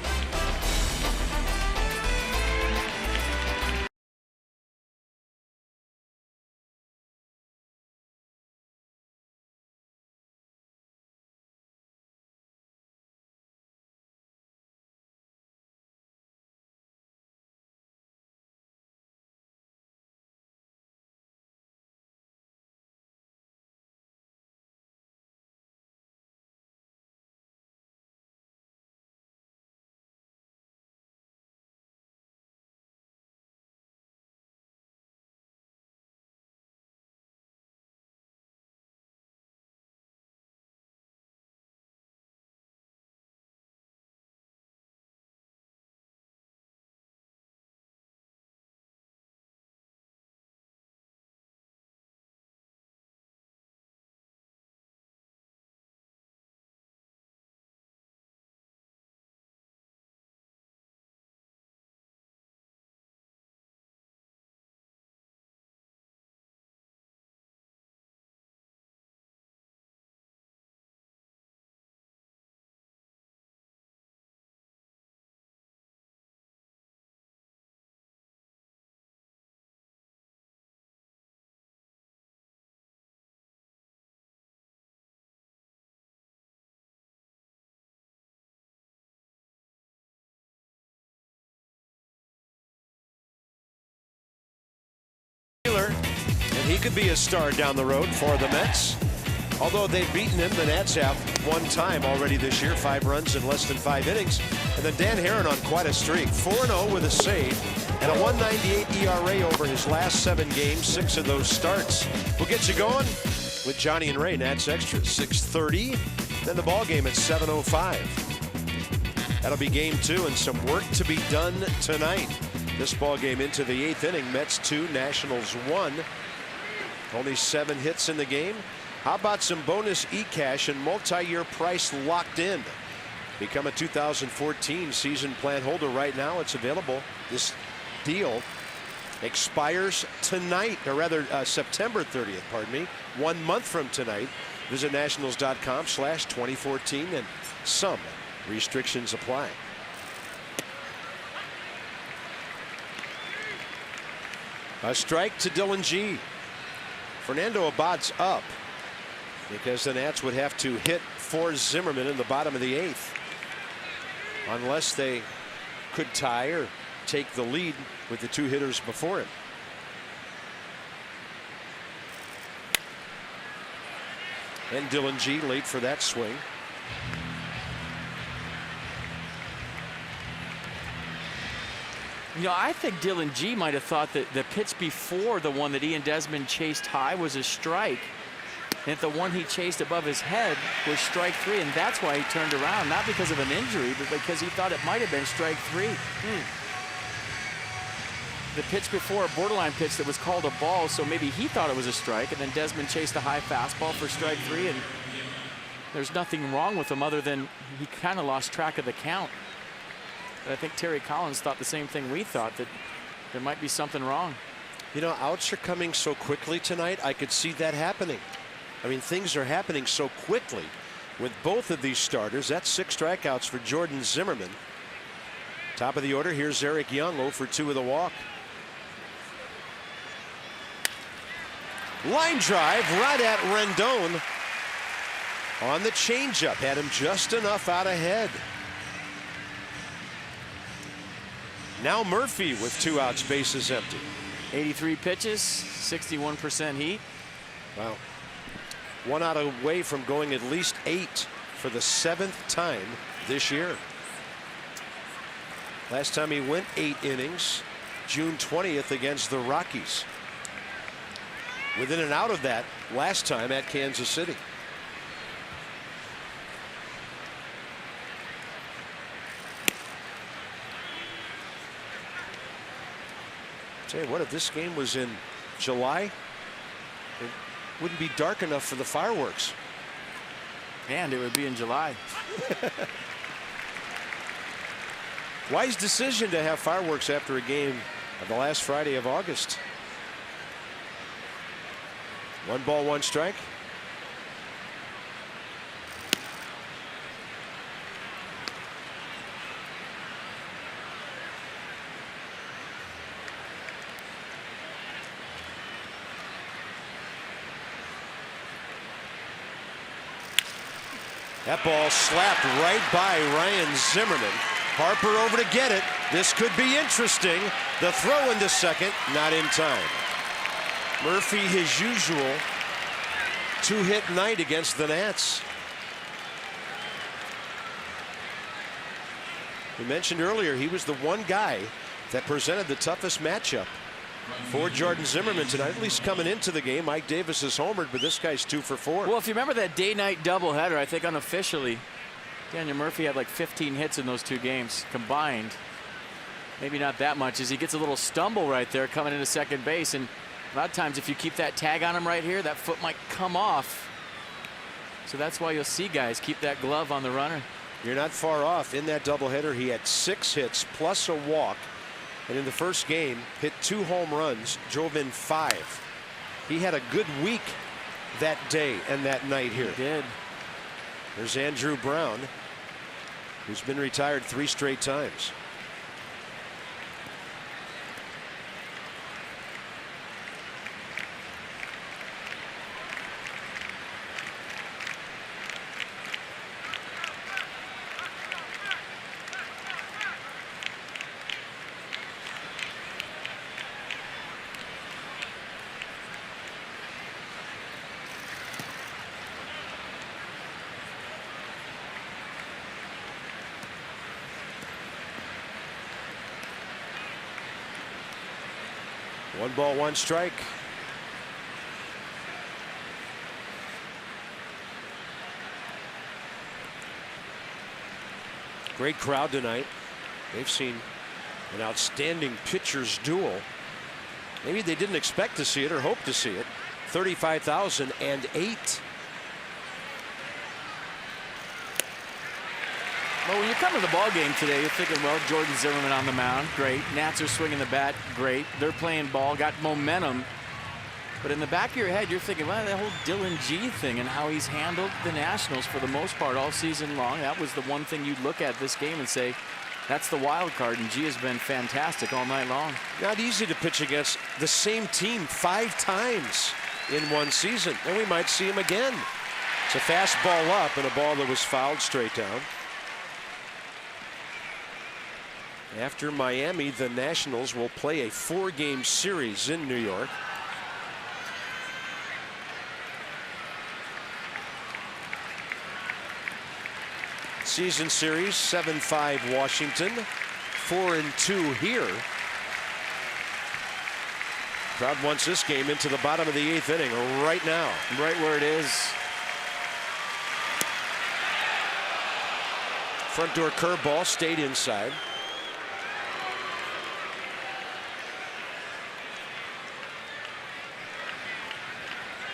could be a star down the road for the Mets. Although they've beaten him, the Nats have one time already this year, 5 runs in less than 5 innings. And then Dan Herron on quite a streak, 4-0 with a save and a 1.98 ERA over his last 7 games, 6 of those starts. We'll get you going with Johnny and Ray, Nats Extra, 6:30. Then the ball game at 7:05. That'll be game 2 and some work to be done tonight. This ball game into the 8th inning. Mets 2, Nationals 1. Only 7 hits in the game. How about some bonus e-cash and multi-year price locked in? Become a 2014 season plan holder right now. It's available. This deal expires tonight, or rather September 30th, pardon me, 1 month from tonight. Visit nationals.com/2014 and some restrictions apply. A strike to Dylan G. Fernando Abad's up because the Nats would have to hit for Zimmerman in the bottom of the 8th unless they could tie or take the lead with the 2 hitters before him. And Dylan G late for that swing. You know, I think Dylan G might have thought that the pitch before the one that Ian Desmond chased high was a strike. And the one he chased above his head was strike 3, and that's why he turned around, not because of an injury, but because he thought it might have been strike 3. The pitch before, a borderline pitch that was called a ball, so maybe he thought it was a strike, and then Desmond chased a high fastball for strike 3, and there's nothing wrong with him other than he kind of lost track of the count. But I think Terry Collins thought the same thing we thought, that there might be something wrong. You know, outs are coming so quickly tonight. I could see that happening. I mean, things are happening so quickly with both of these starters. That's 6 strikeouts for Jordan Zimmerman. Top of the order, here's Eric Young, 0 for 2 with a walk. Line drive right at Rendon on the changeup. Had him just enough out ahead. Now Murphy with 2 outs, bases empty. 83 pitches, 61% heat. Wow. 1 out away from going at least 8 for the 7th time this year. Last time he went 8 innings, June 20th against the Rockies. Within and out of that last time at Kansas City. Tell you what, if this game was in July, it wouldn't be dark enough for the fireworks. And it would be in July. Wise decision to have fireworks after a game of the last Friday of August. 1 ball, 1 strike. That ball slapped right by Ryan Zimmerman. Harper over to get it. This could be interesting. The throw into second, not in time. Murphy, his usual 2-hit night against the Nats. We mentioned earlier he was the one guy that presented the toughest matchup for Jordan Zimmerman tonight, at least coming into the game. Mike Davis is homered, but this guy's 2 for 4. Well, if you remember that day-night doubleheader, I think unofficially, Daniel Murphy had like 15 hits in those 2 games combined. Maybe not that much, as he gets a little stumble right there coming into second base. And a lot of times if you keep that tag on him right here, that foot might come off. So that's why you'll see guys keep that glove on the runner. You're not far off. In that doubleheader, he had 6 hits plus a walk. And in the first game, hit 2 home runs, drove in 5. He had a good week that day and that night here. He did. There's Andrew Brown, who's been retired 3 straight times. One ball, one strike. Great crowd tonight. They've seen an outstanding pitcher's duel. Maybe they didn't expect to see it or hope to see it. 35,008. Well, when you come to the ball game today, you're thinking, well, Jordan Zimmerman on the mound, great. Nats are swinging the bat, great. They're playing ball, got momentum. But in the back of your head, you're thinking, well, that whole Dylan G thing and how he's handled the Nationals for the most part all season long. That was the one thing you'd look at this game and say, that's the wild card, and G has been fantastic all night long. Not easy to pitch against the same team 5 times in one season, and we might see him again. It's a fastball up and a ball that was fouled straight down. After Miami, the Nationals will play a 4-game series in New York. Season series 7-5 Washington, 4-2 here. Crowd wants this game into the bottom of the 8th inning right now. Right where it is. Front door curveball stayed inside.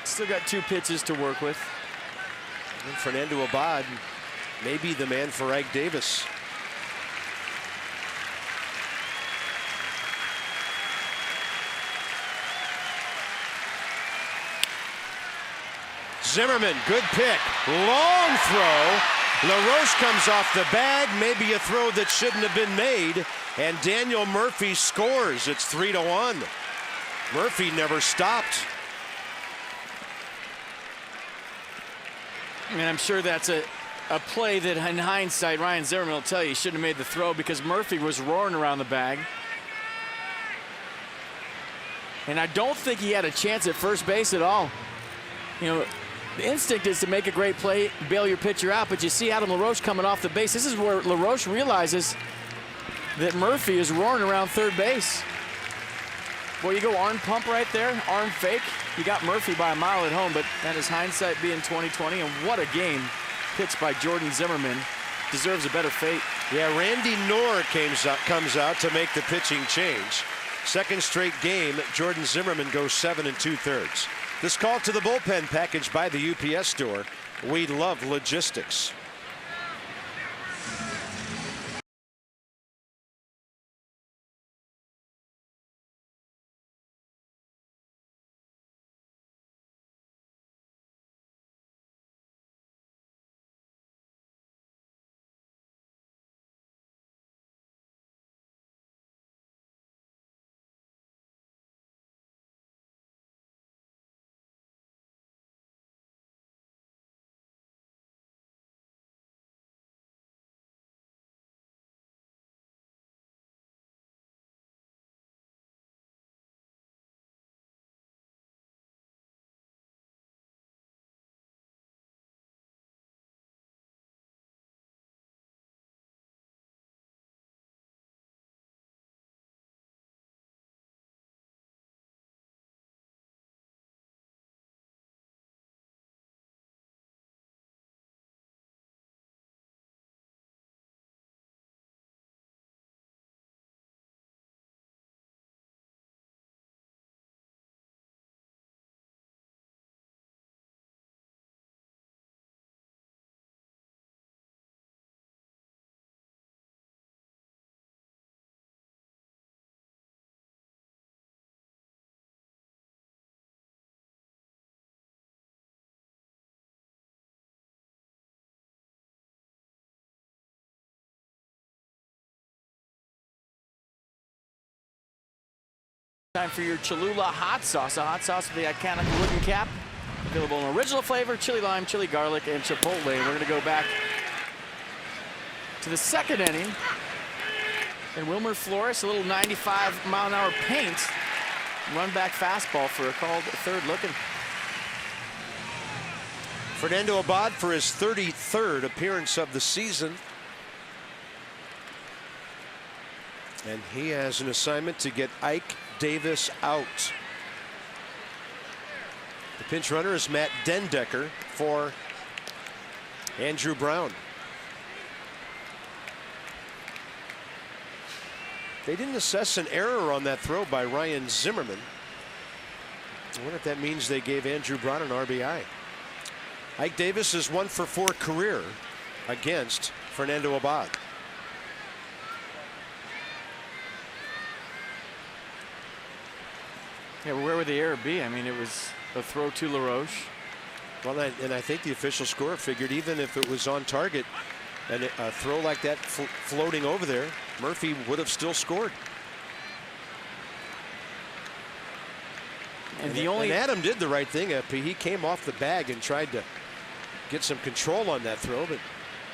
Still got 2 pitches to work with. And Fernando Abad may be the man for Ike Davis. Zimmerman, good pick. Long throw. LaRoche comes off the bag. Maybe a throw that shouldn't have been made. And Daniel Murphy scores. It's 3-1. Murphy never stopped. And I'm sure that's a play that in hindsight, Ryan Zimmerman will tell you he shouldn't have made the throw because Murphy was roaring around the bag. And I don't think he had a chance at first base at all. You know, the instinct is to make a great play, bail your pitcher out, but you see Adam LaRoche coming off the base. This is where LaRoche realizes that Murphy is roaring around third base. Well, you go arm pump right there, arm fake. You got Murphy by a mile at home, but that is hindsight being 20/20, and what a game pitched by Jordan Zimmerman. Deserves a better fate. Yeah, Randy Knorr comes out to make the pitching change. Second straight game, Jordan Zimmerman goes 7 2/3. This call to the bullpen packaged by the UPS store. We love logistics. Time for your Cholula hot sauce. A hot sauce with the iconic wooden cap. Available in original flavor, chili lime, chili garlic, and chipotle. We're going to go back to the second inning. And Wilmer Flores, a little 95-mile-an-hour paint. Run back fastball for a called third looking. Fernando Abad for his 33rd appearance of the season. And he has an assignment to get Ike Davis out. The pinch runner is Matt Dendecker for Andrew Brown. They didn't assess an error on that throw by Ryan Zimmerman. I wonder if that means they gave Andrew Brown an RBI. Ike Davis is 1 for 4 career against Fernando Abad. Yeah, well, where would the error be? I mean, it was a throw to LaRoche. Well, and I think the official score figured even if it was on target and a throw like that floating over there, Murphy would have still scored. And And Adam did the right thing. He came off the bag and tried to get some control on that throw, but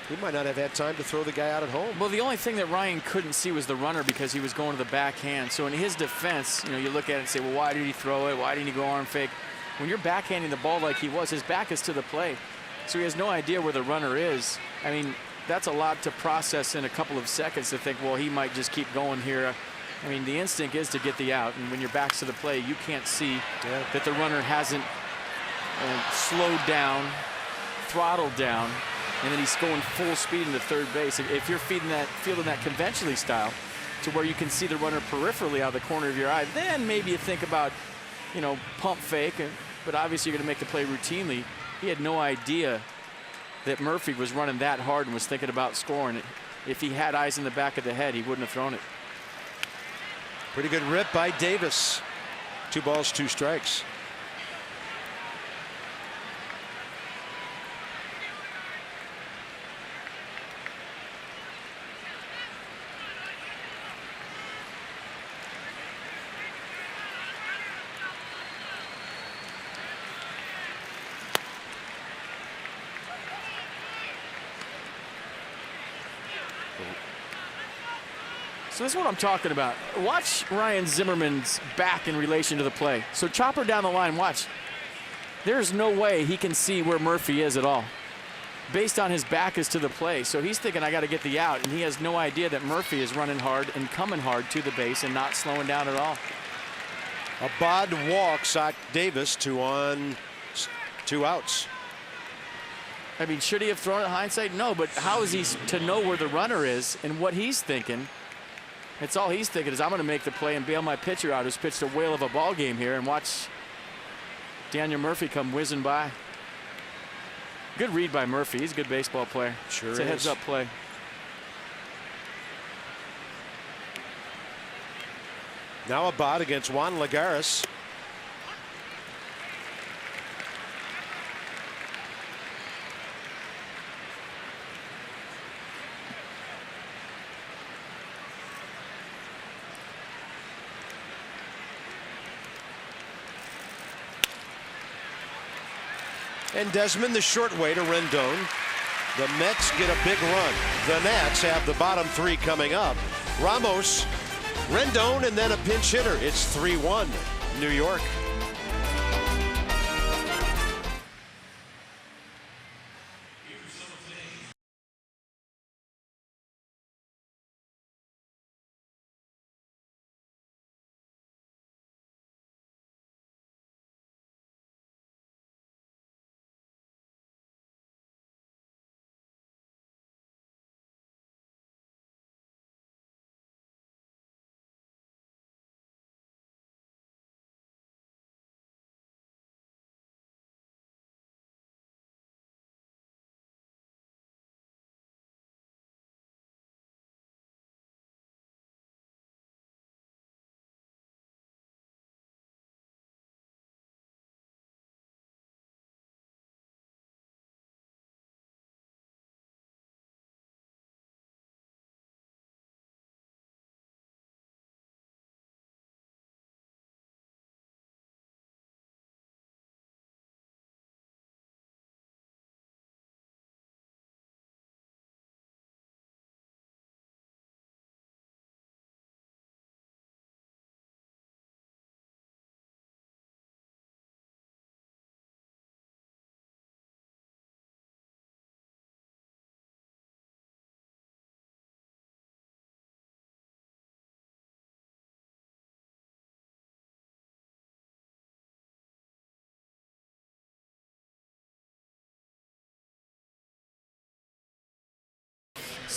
he might not have had time to throw the guy out at home. Well, the only thing that Ryan couldn't see was the runner because he was going to the backhand. So in his defense, you know, you look at it and say, well, why did he throw it? Why didn't he go arm fake? When you're backhanding the ball like he was, his back is to the play. So he has no idea where the runner is. I mean, that's a lot to process in a couple of seconds to think, well, he might just keep going here. I mean, the instinct is to get the out, and when your back's to the play, you can't see that the runner hasn't slowed down, throttled down, and then he's going full speed into third base. If you're fielding that conventionally style to where you can see the runner peripherally out of the corner of your eye, then maybe you think about, you know, pump fake, but obviously you're going to make the play routinely. He had no idea that Murphy was running that hard and was thinking about scoring it. If he had eyes in the back of the head, he wouldn't have thrown it. Pretty good rip by Davis. 2 balls, 2 strikes. So this is what I'm talking about. Watch Ryan Zimmerman's back in relation to the play. So chopper down the line, watch. There's no way he can see where Murphy is at all, based on his back is to the play. So he's thinking, I got to get the out, and he has no idea that Murphy is running hard and coming hard to the base and not slowing down at all. Abad walks Ike Davis to on 2 outs. I mean, should he have thrown it hindsight? No, but how is he to know where the runner is and what he's thinking? It's all he's thinking is, I'm going to make the play and bail my pitcher out who's pitched a whale of a ball game here, and watch Daniel Murphy come whizzing by. Good read by Murphy. He's a good baseball player. Sure it's a heads-up play. Now Abad against Juan Lagares. And Desmond the short way to Rendon. The Mets get a big run. The Nats have the bottom 3 coming up. Ramos, Rendon, and then a pinch hitter. It's 3-1 New York.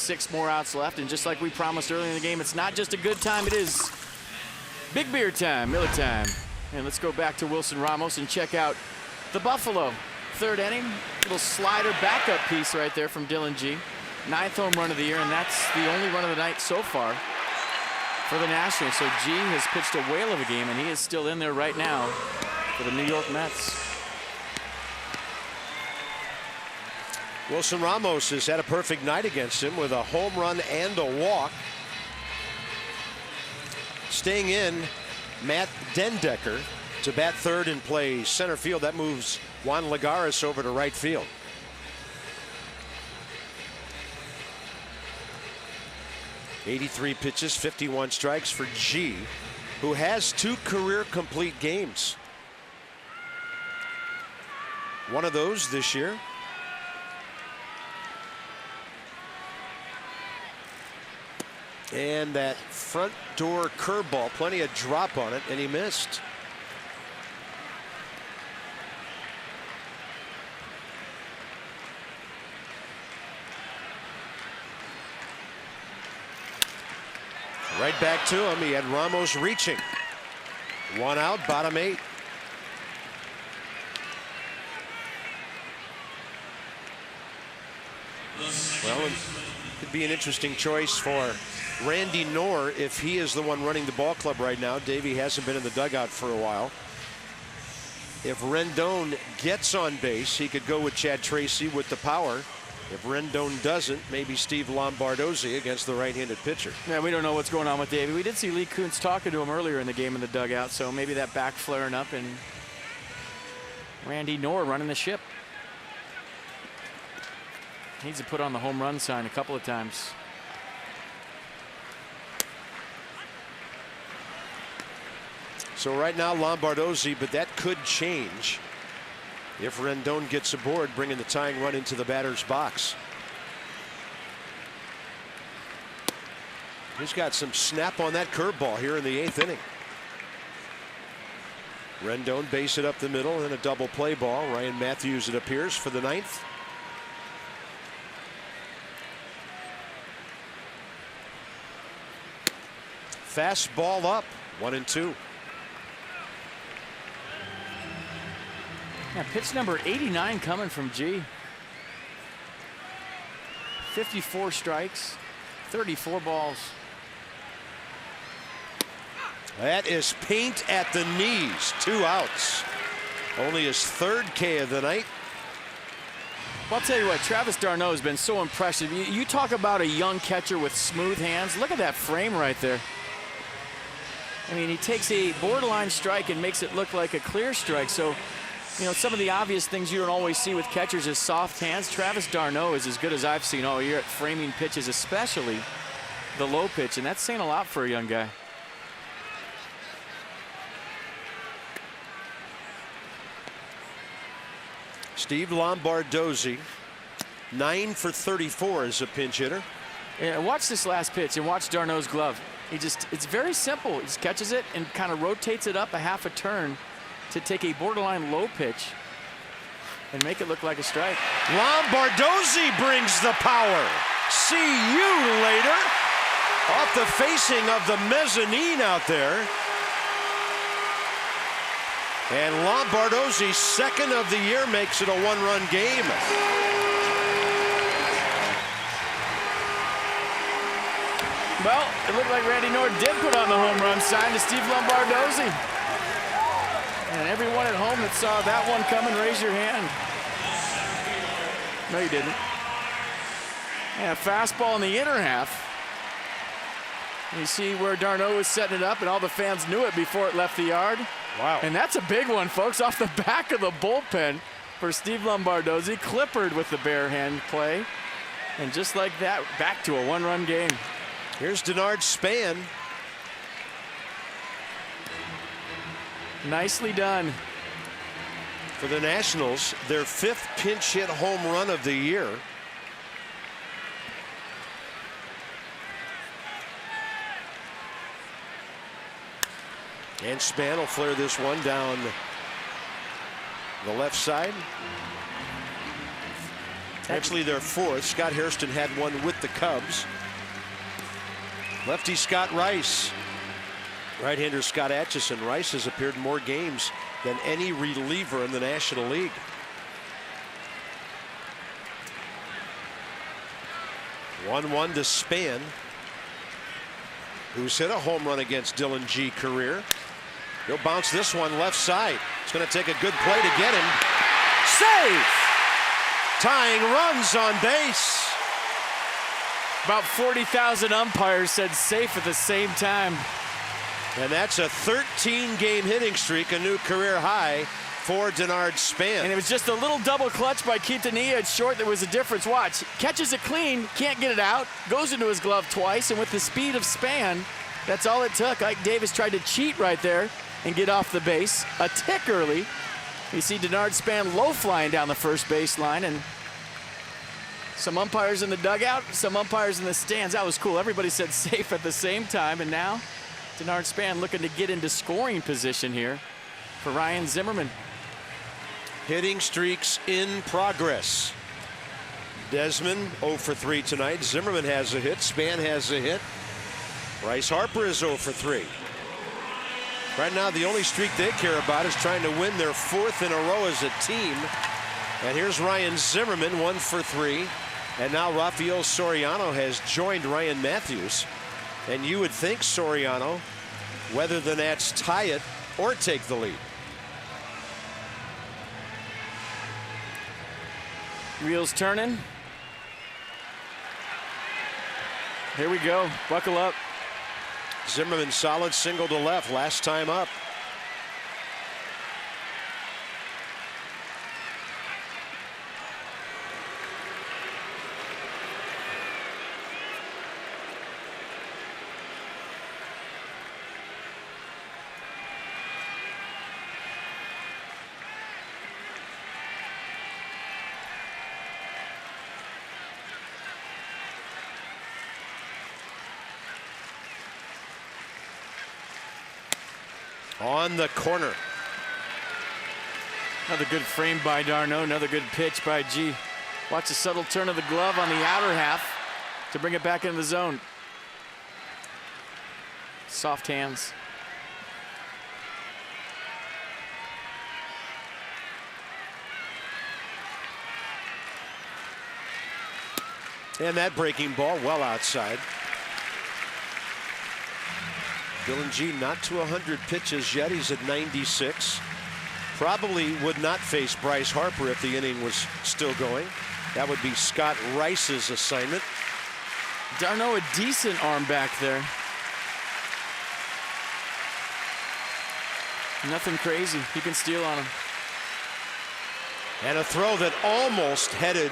6 more outs left, and just like we promised earlier in the game, it's not just a good time, it is big beer time, Miller time. And let's go back to Wilson Ramos and check out the Buffalo. 3rd inning, little slider backup piece right there from Dylan G. 9th home run of the year, and that's the only run of the night so far for the Nationals. So G has pitched a whale of a game, and he is still in there right now for the New York Mets. Wilson Ramos has had a perfect night against him with a home run and a walk. Staying in, Matt Dendecker to bat 3rd and play center field. That moves Juan Lagares over to right field. '83 pitches, 51 strikes for G, who has 2 career complete games. One of those this year. And that front door curveball, plenty of drop on it, and he missed. Right back to him. He had Ramos reaching. 1 out, bottom 8. Well, it could be an interesting choice for Randy Knorr if he is the one running the ball club right now. Davey hasn't been in the dugout for a while. If Rendon gets on base, he could go with Chad Tracy with the power. If Rendon doesn't, maybe Steve Lombardozzi against the right-handed pitcher. Yeah, we don't know what's going on with Davey. We did see Lee Kuntz talking to him earlier in the game in the dugout, so maybe that back flaring up and Randy Knorr running the ship. Needs to put on the home run sign a couple of times. So right now Lombardozzi, but that could change if Rendon gets aboard, bringing the tying run into the batter's box. He's got some snap on that curveball here in the 8th inning. Rendon base it up the middle and a double play ball. Ryan Matthews, it appears, for the 9th. Fastball up, 1-2. Yeah, pitch number 89 coming from G. 54 strikes, 34 balls. That is paint at the knees. 2 outs. Only his 3rd K of the night. Well, I'll tell you what, Travis d'Arnaud has been so impressive. You talk about a young catcher with smooth hands. Look at that frame right there. I mean, he takes a borderline strike and makes it look like a clear strike. So, you know, some of the obvious things you don't always see with catchers is soft hands. Travis d'Arnaud is as good as I've seen all year at framing pitches, especially the low pitch, and that's saying a lot for a young guy. Steve Lombardozzi, 9 for 34 as a pinch hitter. Yeah, watch this last pitch and watch d'Arnaud's glove. It's very simple. He just catches it and kind of rotates it up a half a turn to take a borderline low pitch and make it look like a strike. Lombardozzi brings the power. See you later. Off the facing of the mezzanine out there. And Lombardozzi's 2nd of the year makes it a 1-run game. Well, it looked like Randy Knorr did put on the home run sign to Steve Lombardozzi. And everyone at home that saw that one coming, raise your hand. No, you didn't. Yeah, fastball in the inner half. You see where d'Arnaud was setting it up, and all the fans knew it before it left the yard. Wow. And that's a big one, folks, off the back of the bullpen for Steve Lombardozzi. Clippard with the bare hand play. And just like that, back to a 1-run game. Here's Denard Span. Nicely done. For the Nationals, their 5th pinch hit home run of the year. And Span will flare this one down the left side. Actually, their fourth. Scott Hairston had one with the Cubs. Lefty Scott Rice. Right-hander Scott Atchison. Rice has appeared in more games than any reliever in the National League. One to Span, who's hit a home run against Dylan G. career. He'll bounce this one left side. It's going to take a good play to get him. Save! Tying runs on base. About 40,000 umpires said safe at the same time. And that's a 13-game hitting streak, a new career high for Denard Span. And it was just a little double clutch by Quintanilla at short that was the difference. Watch, catches it clean, can't get it out, goes into his glove twice, and with the speed of Span, that's all it took. Ike Davis tried to cheat right there and get off the base a tick early. You see Denard Span low flying down the first baseline, and some umpires in the dugout, some umpires in the stands. That was cool. Everybody said safe at the same time, and now Denard Span looking to get into scoring position here for Ryan Zimmerman. Hitting streaks in progress. Desmond 0 for 3 tonight. Zimmerman has a hit. Span has a hit. Bryce Harper is 0 for 3. Right now, the only streak they care about is trying to win their fourth in a row as a team. And here's Ryan Zimmerman, 1 for 3. And now Rafael Soriano has joined Ryan Matthews. And you would think Soriano, whether the Nats tie it or take the lead. Wheels turning. Here we go. Buckle up. Zimmerman solid single to left last time up. On the corner. Another good frame by d'Arnaud, another good pitch by G. Watch the subtle turn of the glove on the outer half to bring it back into the zone. Soft hands. And that breaking ball well outside. Dylan G not to 100 pitches yet. He's at 96. Probably would not face Bryce Harper if the inning was still going. That would be Scott Rice's assignment. d'Arnaud, a decent arm back there. Nothing crazy. He can steal on him. And a throw that almost headed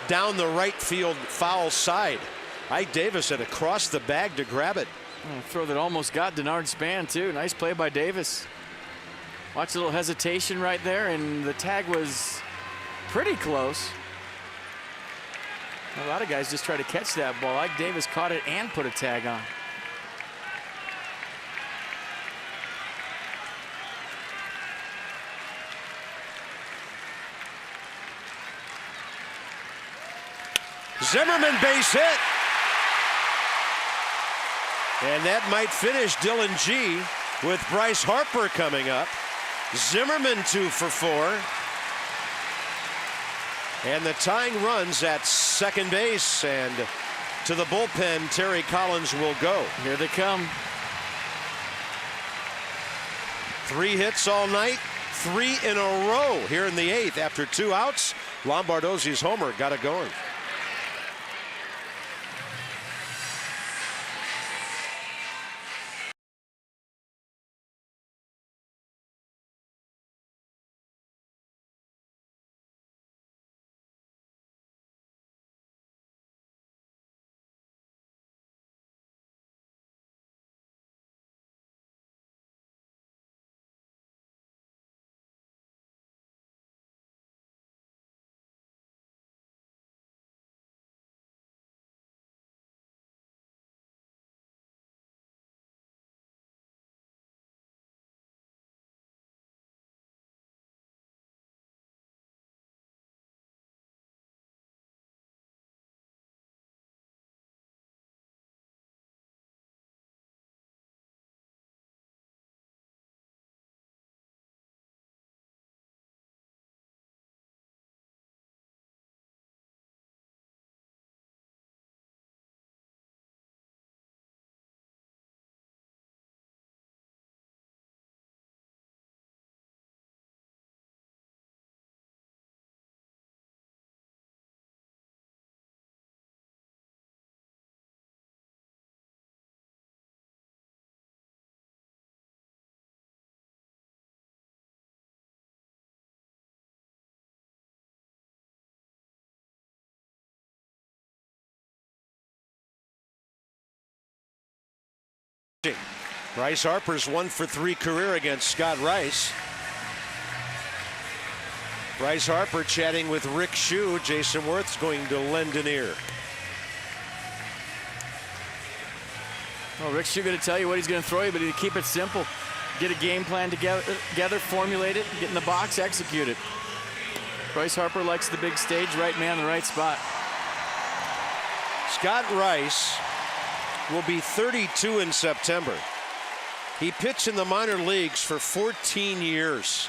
down the right field foul side. Ike Davis had to cross the bag to grab it. A throw that almost got Denard Span, too. Nice play by Davis. Watch a little hesitation right there, and the tag was pretty close. A lot of guys just try to catch that ball. Ike Davis caught it and put a tag on. Zimmerman base hit. And that might finish Dylan G with Bryce Harper coming up. Zimmerman 2 for 4. And the tying runs at second base, and to the bullpen Terry Collins will go. Here they come. 3 hits all night, 3 in a row here in the 8th. After 2 outs, Lombardozzi's homer got it going. Bryce Harper's 1 for 3 career against Scott Rice. Bryce Harper chatting with Rick Shue. Jason Worth's going to lend an ear. Well, Rick Shue going to tell you what he's going to throw you, but he'll keep it simple. Get a game plan together, formulate it, get in the box, execute it. Bryce Harper likes the big stage, right man in the right spot. Scott Rice will be 32 in September. He pitched in the minor leagues for 14 years.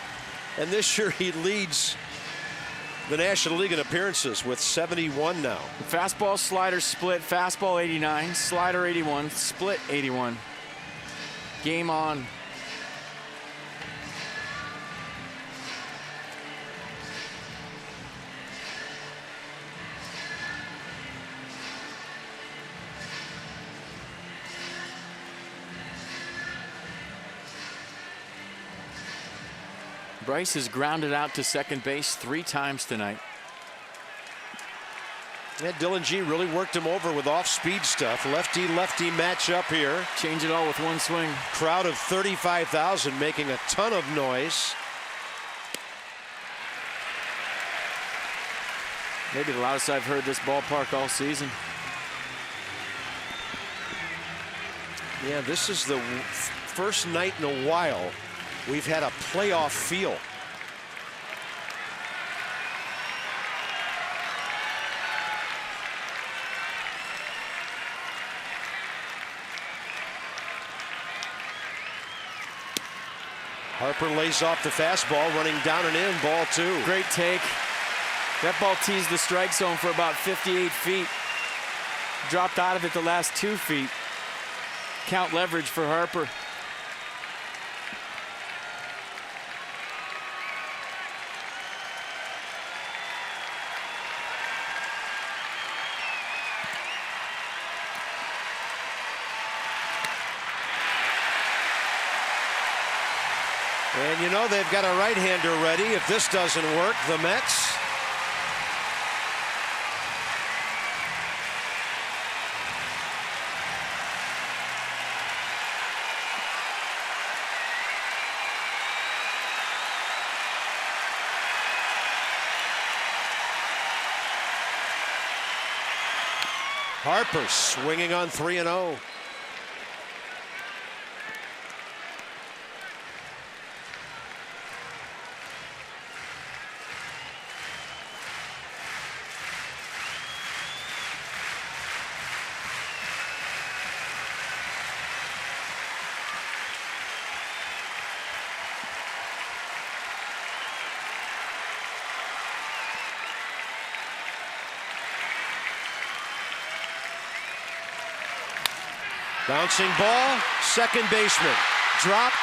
And this year he leads the National League in appearances with 71 now. Fastball, slider split, fastball 89, slider 81, split 81. Game on. Bryce has grounded out to second base 3 times tonight. Yeah, Dylan G really worked him over with off-speed stuff. Lefty-lefty matchup here. Change it all with one swing. Crowd of 35,000 making a ton of noise. Maybe the loudest I've heard this ballpark all season. Yeah, this is the first night in a while we've had a playoff feel. Harper lays off the fastball, running down and in, ball 2. Great take. That ball teased the strike zone for about 58 feet. Dropped out of it the last 2 feet. Count leverage for Harper. And you know they've got a right-hander ready if this doesn't work, the Mets. Harper swinging on 3-0. Bouncing ball, second baseman. Dropped.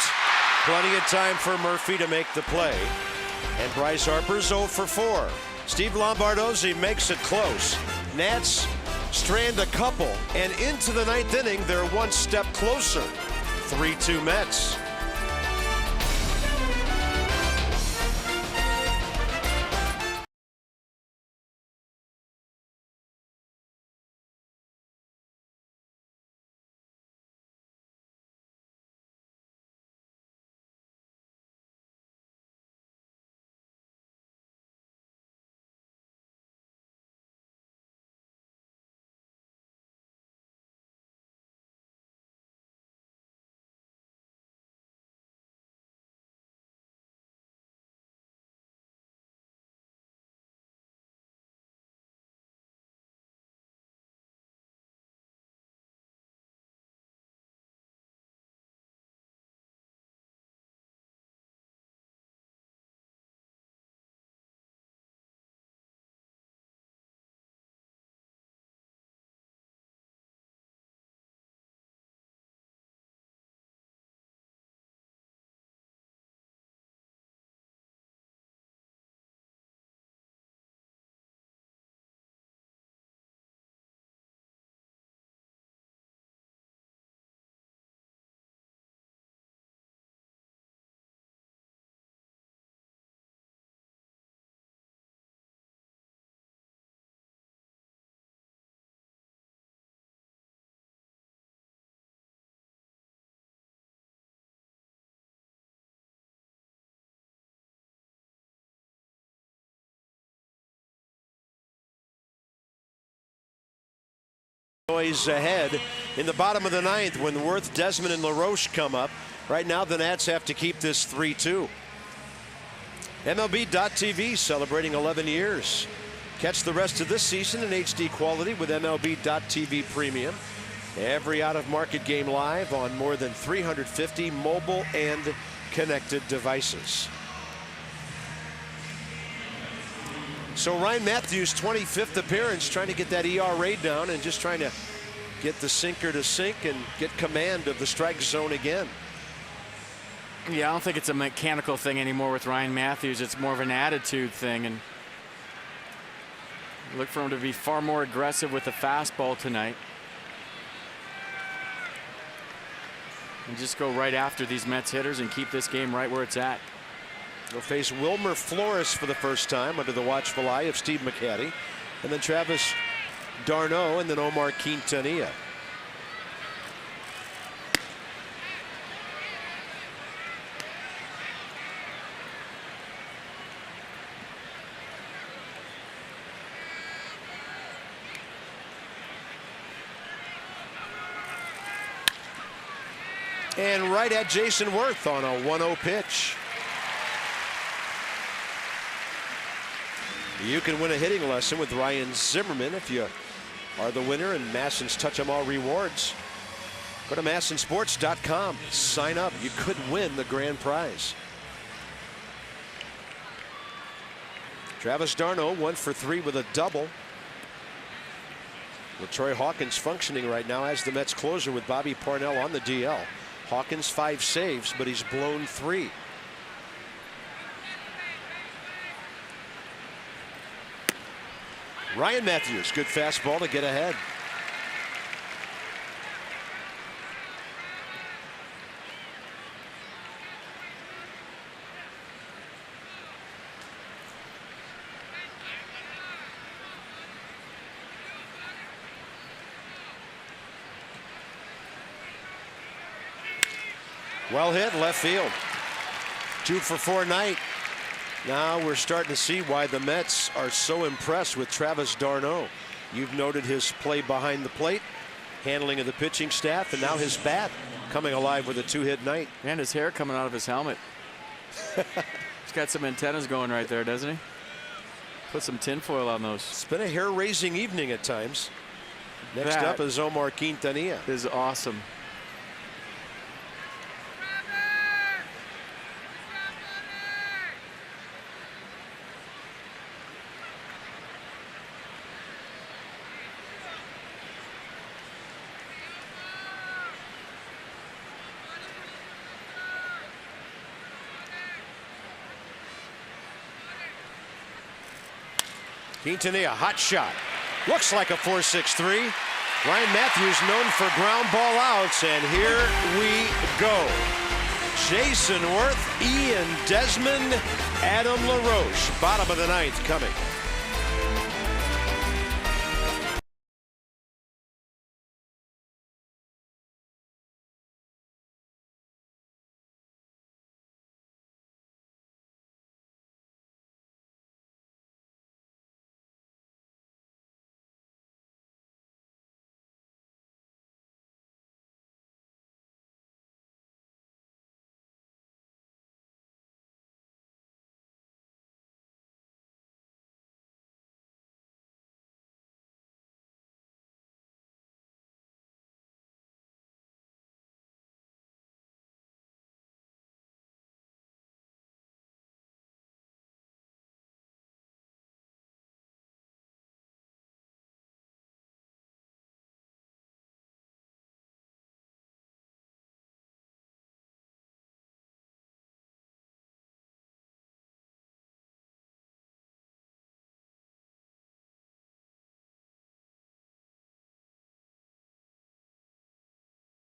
Plenty of time for Murphy to make the play. And Bryce Harper's 0 for 4. Steve Lombardozzi makes it close. Nats strand a couple, and into the 9th inning, they're one step closer. 3-2 Mets. Noise ahead in the bottom of the ninth when Worth, Desmond, and LaRoche come up. Right now, the Nats have to keep this 3-2. MLB.TV celebrating 11 years. Catch the rest of this season in HD quality with MLB.TV Premium. Every out-of-market game live on more than 350 mobile and connected devices. So Ryan Matthews' 25th appearance, trying to get that ERA down and just trying to get the sinker to sink and get command of the strike zone again. Yeah, I don't think it's a mechanical thing anymore with Ryan Matthews. It's more of an attitude thing, and look for him to be far more aggressive with the fastball tonight. And just go right after these Mets hitters and keep this game right where it's at. They'll face Wilmer Flores for the first time under the watchful eye of Steve McCatty, and then Travis d'Arnaud, and then Omar Quintanilla. And right at Jason Worth on a 1-0 pitch. You can win a hitting lesson with Ryan Zimmerman if you are the winner in Masson's Touch 'em All rewards. Go to massonsports.com. Sign up. You could win the grand prize. Travis d'Arnaud 1 for 3 with a double. LaTroy Hawkins functioning right now as the Mets closer with Bobby Parnell on the DL. Hawkins 5 saves, but he's blown 3. Ryan Matthews, good fastball to get ahead. Well hit left field. 2 for 4 night. Now we're starting to see why the Mets are so impressed with Travis d'Arnaud. You've noted his play behind the plate, handling of the pitching staff, and now his bat coming alive with a 2-hit night. And his hair coming out of his helmet. He's got some antennas going right there, doesn't he? Put some tinfoil on those. It's been a hair-raising evening at times. Next That up is Omar Quintanilla. Is awesome. Quintanilla, hot shot. Looks like a 4.63. Ryan Matthews known for ground ball outs, and here we go. Jason Worth, Ian Desmond, Adam LaRoche. Bottom of the ninth coming.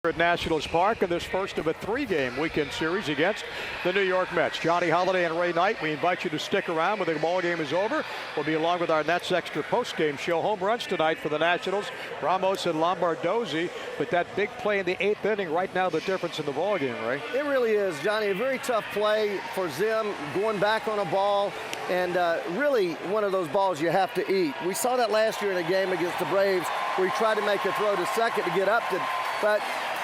At Nationals Park in this first of a 3-game weekend series against the New York Mets. Johnny Holiday and Ray Knight, we invite you to stick around when the ball game is over. We'll be along with our Nets Extra post-game show. Home runs tonight for the Nationals, Ramos and Lombardozzi. But that big play in the 8th inning, right now the difference in the ball game, Ray. It really is, Johnny. A very tough play for Zim, going back on a ball, and really one of those balls you have to eat. We saw that last year in a game against the Braves where he tried to make a throw to second to get up to, but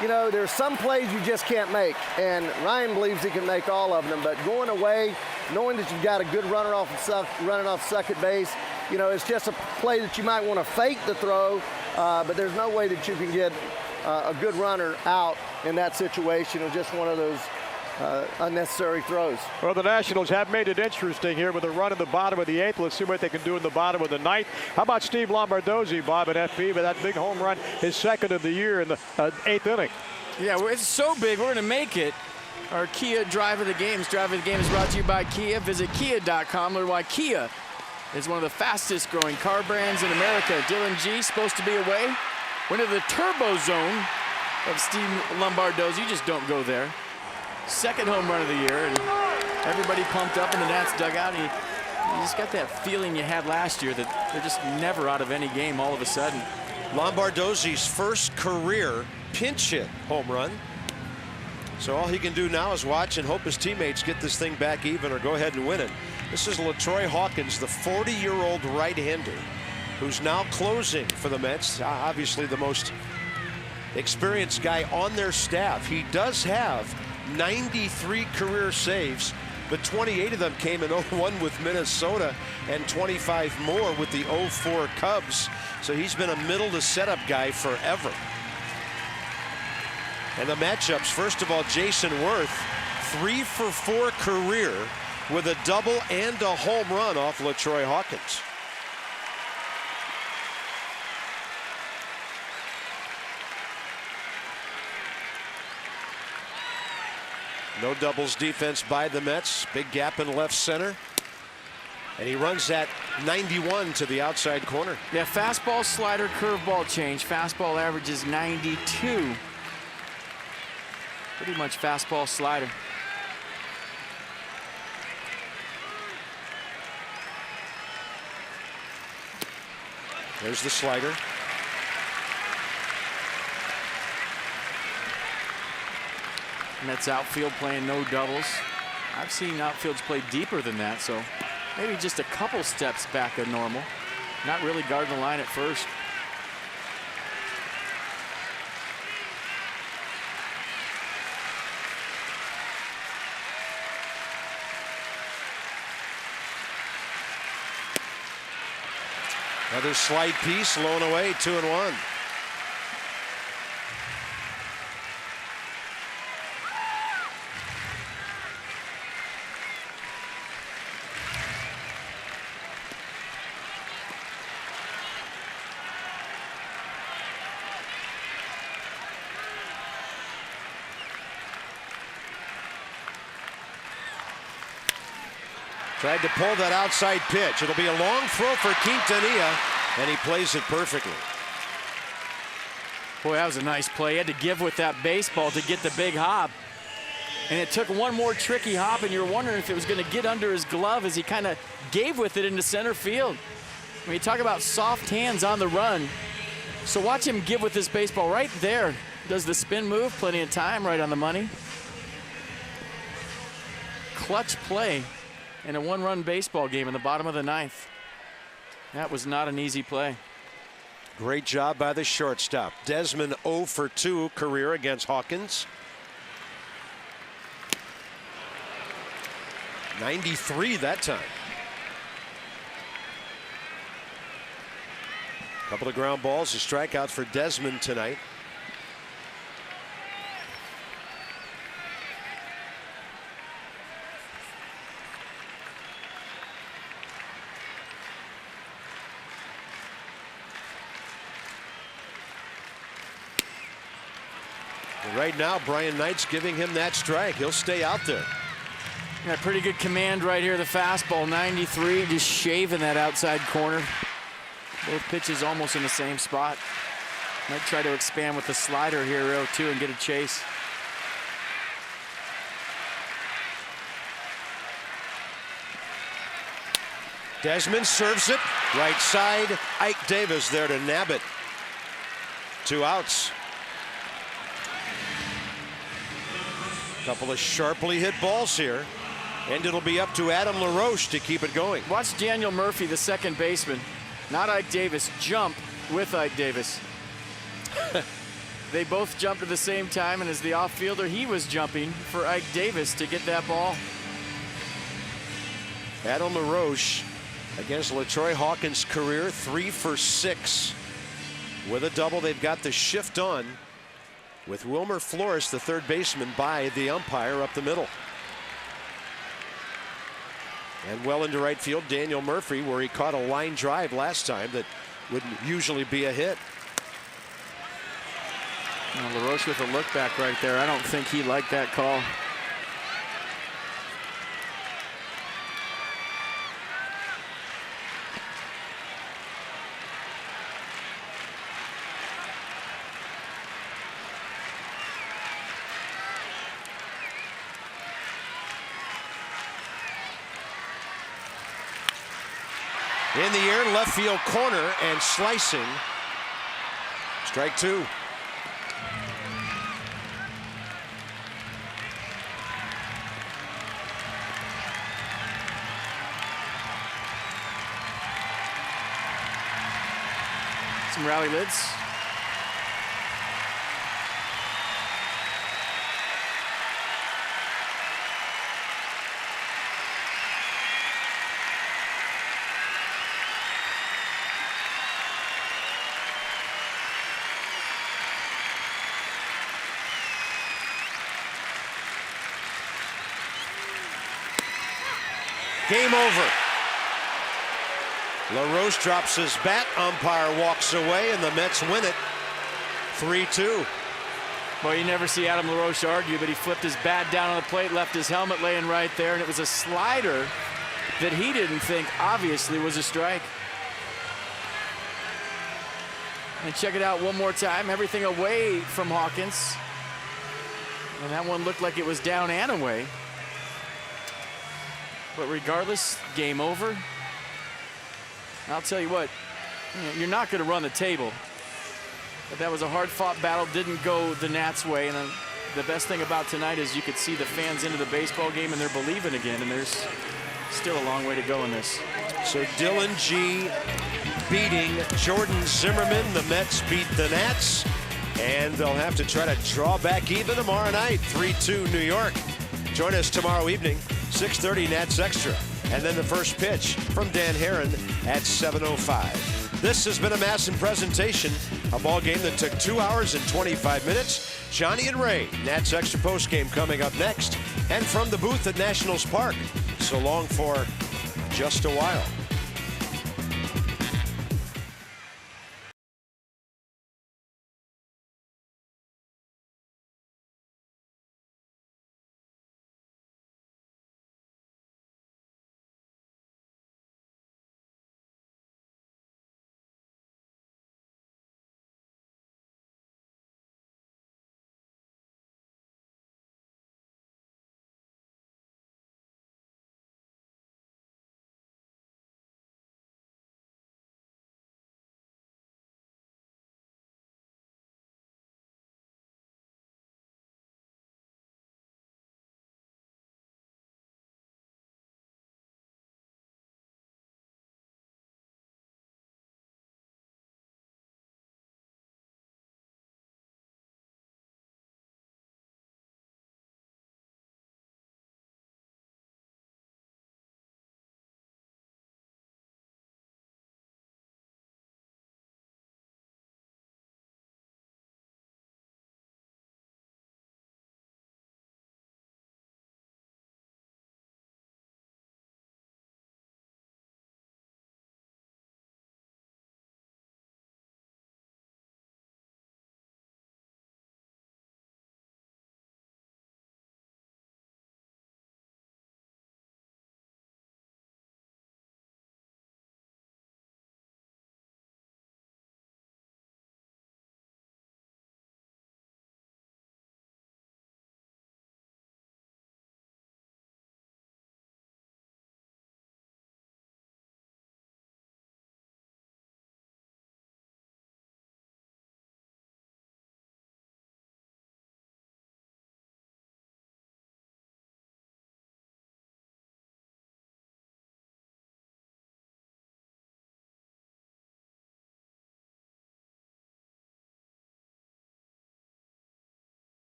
you know, there's some plays you just can't make, and Ryan believes he can make all of them, but going away, knowing that you've got a good runner running off second base, you know, it's just a play that you might want to fake the throw, but there's no way that you can get a good runner out in that situation. It was just one of those unnecessary throws. Well, the Nationals have made it interesting here with a run in the bottom of the 8th. Let's see what they can do in the bottom of the 9th. How about Steve Lombardozzi, Bob, at FP, with that big home run, his second of the year in the 8th inning? Yeah, well, it's so big, we're going to make it. Our Kia Drive of the Game. Drive of the Game is brought to you by Kia. Visit kia.com. Learn why Kia is one of the fastest growing car brands in America. Dylan G, supposed to be away. Went into the turbo zone of Steve Lombardozzi. You just don't go there. Second home run of the year, and everybody pumped up in the Nats dugout. You just got that feeling you had last year that they're just never out of any game all of a sudden. Lombardozzi's first career pinch hit home run. So all he can do now is watch and hope his teammates get this thing back even or go ahead and win it. This is LaTroy Hawkins, the 40-year-old right-hander who's now closing for the Mets. Obviously the most experienced guy on their staff. He does have 93 career saves, but 28 of them came in 0-1 with Minnesota and 25 more with the 0-4 Cubs. So he's been a middle to setup guy forever. And the matchups, first of all, Jason Worth, 3 for 4 career with a double and a home run off LaTroy Hawkins. No doubles defense by the Mets. Big gap in left center. And he runs that 91 to the outside corner. Yeah, fastball, slider, curveball change. Fastball averages 92. Pretty much fastball, slider. There's the slider. Mets outfield playing no doubles. I've seen outfields play deeper than that, so maybe just a couple steps back of normal. Not really guarding the line at first. Another slide piece, low and away, 2-1. Tried to pull that outside pitch. It'll be a long throw for Quintanilla, and he plays it perfectly. Boy, that was a nice play. He had to give with that baseball to get the big hop. And it took one more tricky hop, and you were wondering if it was going to get under his glove as he kind of gave with it into center field. When you talk about soft hands on the run, so watch him give with this baseball right there. Does the spin move, plenty of time, right on the money. Clutch play in a one-run baseball game in the bottom of the 9th. That was not an easy play. Great job by the shortstop. Desmond 0 for 2 career against Hawkins. 93 that time. Couple of ground balls, a strikeout for Desmond tonight. Right now, Brian Knight's giving him that strike. He'll stay out there. Yeah, pretty good command right here. The fastball, 93, just shaving that outside corner. Both pitches almost in the same spot. Might try to expand with the slider here, 0-2, and get a chase. Desmond serves it. Right side. Ike Davis there to nab it. 2 outs. Couple of sharply hit balls here. And it'll be up to Adam LaRoche to keep it going. Watch Daniel Murphy, the second baseman, not Ike Davis, jump with Ike Davis. They both jumped at the same time, and as the outfielder, he was jumping for Ike Davis to get that ball. Adam LaRoche against LaTroy Hawkins' career 3 for 6 with a double. They've got the shift on with Wilmer Flores, the third baseman, by the umpire up the middle. And well into right field, Daniel Murphy, where he caught a line drive last time that wouldn't usually be a hit. Well, LaRoche with a look back right there. I don't think he liked that call. In the air, left field corner, and slicing. Strike 2. Some rally lids. Game over. LaRoche drops his bat. Umpire walks away, and the Mets win it 3-2. Well, you never see Adam LaRoche argue, but he flipped his bat down on the plate, left his helmet laying right there, and it was a slider that he didn't think obviously was a strike. And check it out one more time. Everything away from Hawkins. And that one looked like it was down and away. But regardless, game over. I'll tell you what, you're not going to run the table. But that was a hard-fought battle, didn't go the Nats' way. And the best thing about tonight is you could see the fans into the baseball game, and they're believing again. And there's still a long way to go in this. So Dylan G beating Jordan Zimmerman. The Mets beat the Nats. And they'll have to try to draw back even tomorrow night. 3-2 New York. Join us tomorrow evening, 6:30 Nats Extra. And then the first pitch from Dan Herron at 7:05. This has been a Masson presentation, a ball game that took 2 hours and 25 minutes. Johnny and Ray, Nats Extra postgame coming up next. And from the booth at Nationals Park, so long for just a while.